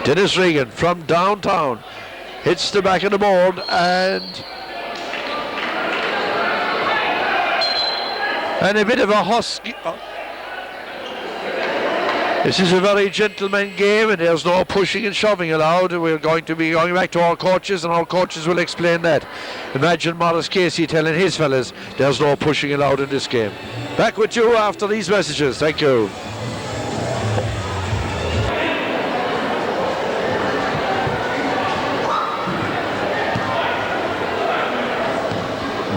G: Dennis Regan from downtown hits the back of the board, and a bit of a husky. This is a very gentleman game, and there's no pushing and shoving allowed. We're going to be going back to our coaches, and our coaches will explain that. Imagine Morris Casey telling his fellas there's no pushing allowed in this game. Back with you after these messages. Thank you.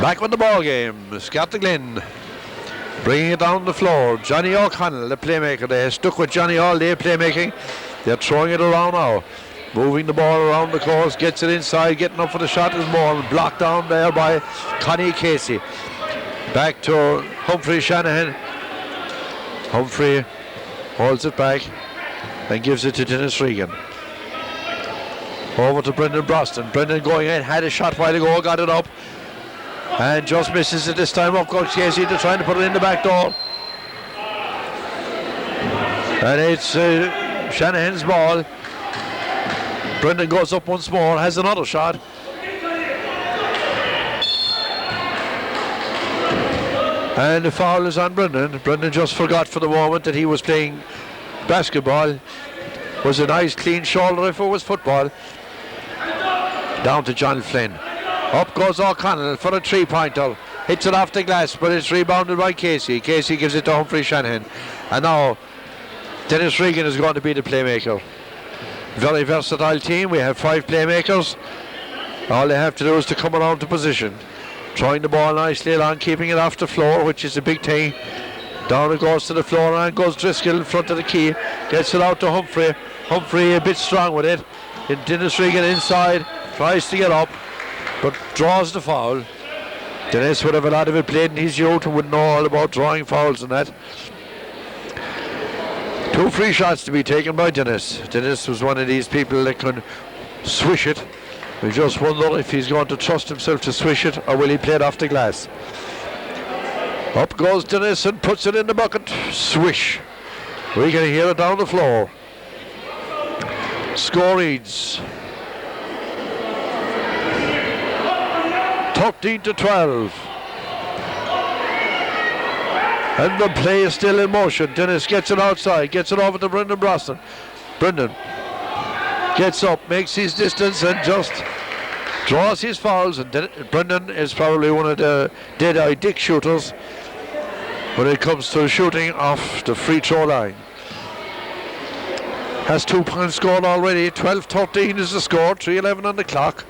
G: Back with the ball game. Scartaglin bringing it down the floor. Johnny O'Connell, the playmaker. They stuck with Johnny all day playmaking. They're throwing it around now. Moving the ball around the course. Gets it inside. Getting up for the shot is more. Blocked down there by Connie Casey. Back to Humphrey Shanahan. Humphrey holds it back and gives it to Dennis Regan. Over to Brendan Broston. Brendan going in, had a shot while ago, got it up. And just misses it this time. Up goes Casey to trying to put it in the back door. And it's Shanahan's ball. Brendan goes up once more, has another shot. And the foul is on Brendan. Brendan just forgot for the moment that he was playing basketball. Was a nice clean shoulder if it was football. Down to John Flynn. Up goes O'Connell for a 3-pointer. Hits it off the glass, but it's rebounded by Casey. Casey gives it to Humphrey Shanahan. And now Dennis Regan is going to be the playmaker. Very versatile team. We have 5 playmakers. All they have to do is to come around to position. Throwing the ball nicely along, keeping it off the floor, which is a big thing. Down it goes to the floor, and goes Driscoll in front of the key. Gets it out to Humphrey. Humphrey a bit strong with it. And Dennis Regan inside, tries to get up, but draws the foul. Dennis would have a lot of it played in his youth and would know all about drawing fouls and that. 2 free shots to be taken by Dennis. Dennis was one of these people that can swish it. We just wonder if he's going to trust himself to swish it, or will he play it off the glass. Up goes Dennis and puts it in the bucket. Swish. We can hear it down the floor. Score reads 13-12. And the play is still in motion. Dennis gets it outside, gets it over to Brendan Broston. Brendan gets up, makes his distance, and just draws his fouls. And Brendan is probably one of the dead-eye dick shooters when it comes to shooting off the free throw line. Has 2 points scored already. 12-13 is the score. 3:11 on the clock.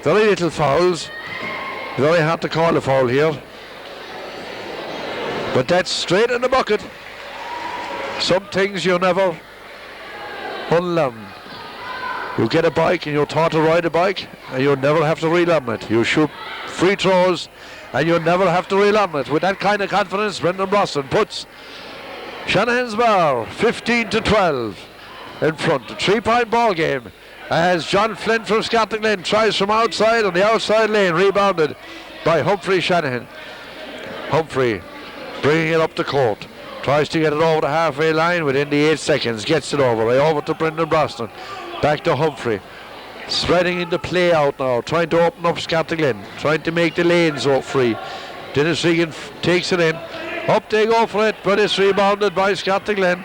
G: Very little fouls. Very hard to call a foul here. But that's straight in the bucket. Some things you never unlearn. You get a bike and you're taught to ride a bike, and you never have to relearn it. You shoot free throws and you never have to relearn it. With that kind of confidence, Brendan Broston puts Shanahan's bar 15-12 in front. A 3-point ball game as John Flynn from Scartaglen tries from outside on the outside lane, rebounded by Humphrey Shanahan. Humphrey bringing it up the court, tries to get it over the halfway line within the 8 seconds, gets it over to Brendan Broston, back to Humphrey, spreading in the play out now, trying to open up Scartaglin, trying to make the lanes all free. Dennis Regan takes it in, up they go for it, but it's rebounded by Scartaglin.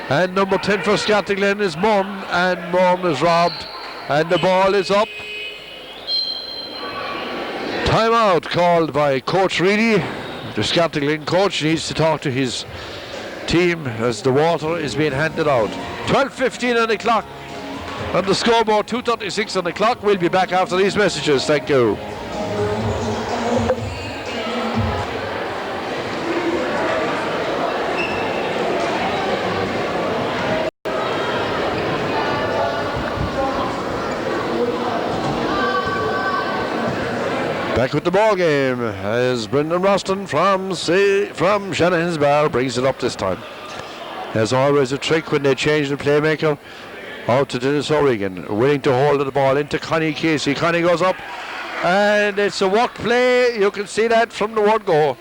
G: And number 10 for Scartaglin is Morn, and Morn is robbed, and the ball is up. Timeout called by Coach Reedy. The Scartaglin coach needs to talk to his team as the water is being handed out. 12:15 on the clock on the scoreboard, 2:36 on the clock. We'll be back after these messages. Thank you. Back with the ball game as Brendan Broston from Shanahan's bar brings it up this time. There's always a trick when they change the playmaker out to Dennis O'Regan, willing to hold the ball into Connie Casey. Connie goes up and it's a walk play. You can see that from the word go.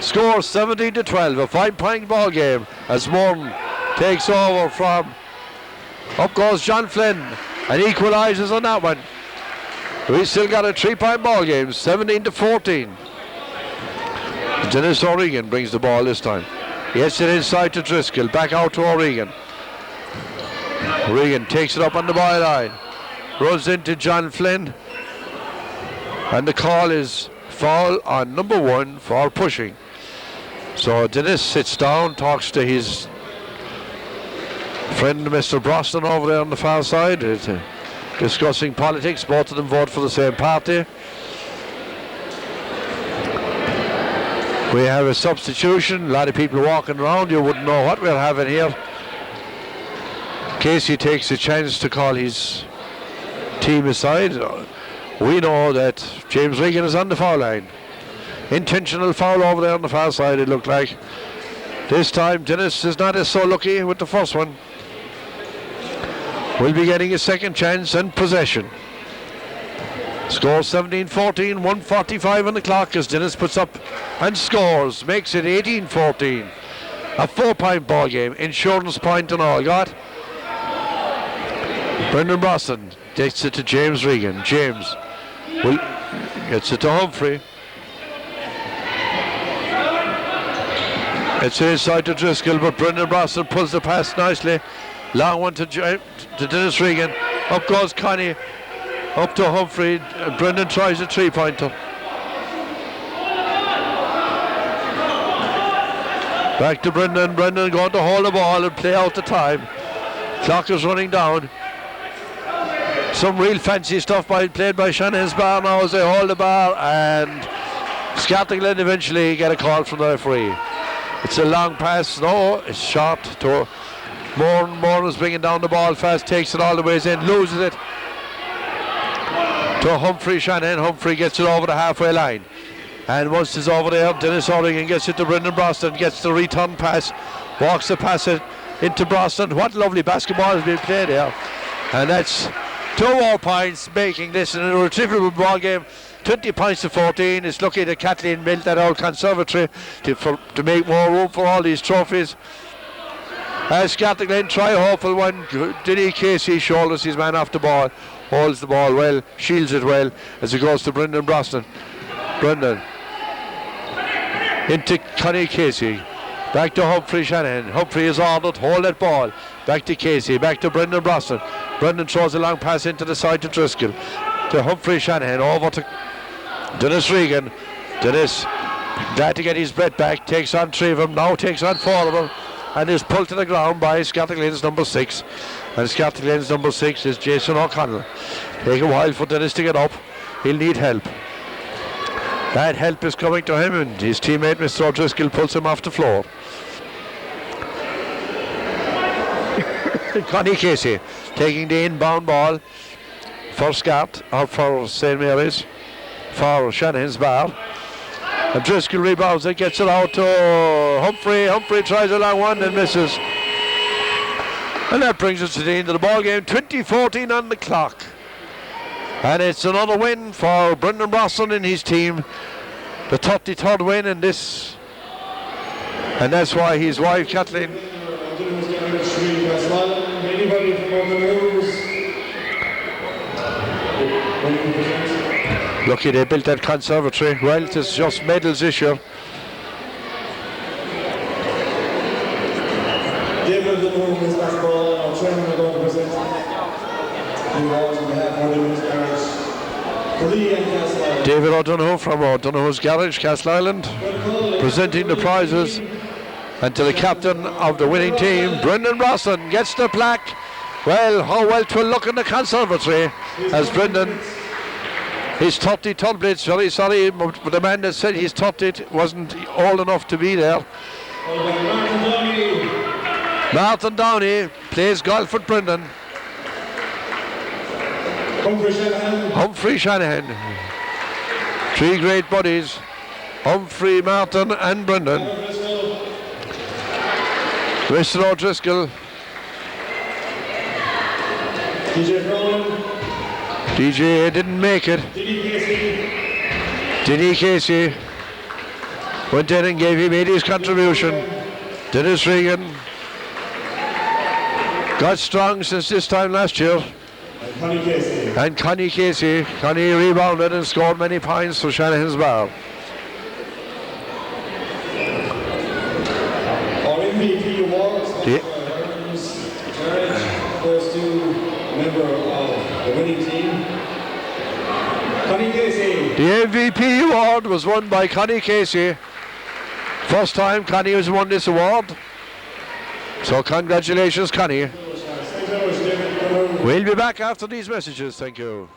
G: Score 17-12, a 5-point ball game as Morton takes over from. Up goes John Flynn and equalizes on that one. We still got a 3-point ball game, 17-14. Dennis O'Regan brings the ball this time. Gets it inside to Driscoll, back out to O'Regan. O'Regan takes it up on the byline, runs into John Flynn, and the call is foul on number 1 for pushing. So Dennis sits down, talks to his friend Mr. Broston over there on the far side. Discussing politics, both of them vote for the same party. We have a substitution, a lot of people walking around, you wouldn't know what we're having here. Casey takes a chance to call his team aside. We know that James Regan is on the foul line. Intentional foul over there on the far side, it looked like. This time Dennis is not as so lucky with the first one. Will be getting a second chance and possession. Score 17-14, 1:45 on the clock as Dennis puts up and scores, makes it 18-14. A 4-point ball game, insurance point and all got. Brendan Brosnan takes it to James Regan. James gets it to Humphrey. It's inside to Driscoll, but Brendan Brosnan pulls the pass nicely. Long one to Dennis Regan. Up goes Connie. Up to Humphrey. Brendan tries a 3-pointer. Back to Brendan. Brendan going to hold the ball and play out the time. Clock is running down. Some real fancy stuff played by Shanahan's bar now as they hold the bar, and Scartaglen eventually get a call from the referee. It's a long pass. No, it's short to Moran is bringing down the ball fast, takes it all the way in, loses it to Humphrey Shanahan. Humphrey gets it over the halfway line, and once it's over there, Dennis O'Regan gets it to Brendan Brosnan, gets the return pass, walks the pass it into Brosnan. What lovely basketball has been played there, and that's 2 more points, making this an irretrievable ball game. 20 points to 14. It's lucky that Kathleen built that old conservatory to make more room for all these trophies. As Scartaglen try a hopeful one, Denny Casey shoulders his man off the ball, holds the ball well, shields it well as it goes to Brendan Brosnan. Brendan into Connie Casey, back to Humphrey Shanahan. Humphrey is ordered, hold that ball, back to Casey, back to Brendan Brosnan. Brendan throws a long pass into the side to Driscoll, to Humphrey Shanahan, over to Dennis Regan. Dennis glad to get his breath back, takes on 3 of them, now takes on 4 of them, and is pulled to the ground by Scartaglen's number 6. And Scartaglen's number 6 is Jason O'Connell. Take a while for Dennis to get up. He'll need help. That help is coming to him, and his teammate Mr. O'Driscoll pulls him off the floor. Connie Casey taking the inbound ball for Scott, or for St. Mary's, for Shanahan's bar. And Driscoll rebounds it, gets it out to Humphrey. Humphrey tries a long one and misses. And that brings us to the end of the ball game. 20-14 on the clock. And it's another win for Brendan Brosnan and his team. The 33rd win in this. And that's why his wife, Kathleen. Lucky they built that conservatory. Well, it's just medals this year.
I: David, the women's basketball, our chairman, are going to present the awards on behalf of Women's Garage for Lee and Castleisland.
G: David O'Donoghue from O'Donoghue's Garage, Castleisland, presenting the prizes. And to the captain of the winning team, Brendan Brosnan, gets the plaque. Well, how well 'twill look in the conservatory as Brendan, his 33rd Blitz, very sorry, but the man that said he's 30 wasn't old enough to be there. Martin Downey plays golf with Brendan. Humphrey Shanahan. 3 great buddies, Humphrey, Martin and Brendan. Mr. O'Driscoll. DJ didn't make it. Denny Casey went in and made his contribution. Dennis Regan got strong since this time last year. And Connie Casey. Connie rebounded and scored many points for Shanahan's bar.
I: Our MVP awards goes to member of the winning team, Connie Casey.
G: The MVP award was won by Connie Casey. First time Connie has won this award. So congratulations, Connie. We'll be back after these messages. Thank you.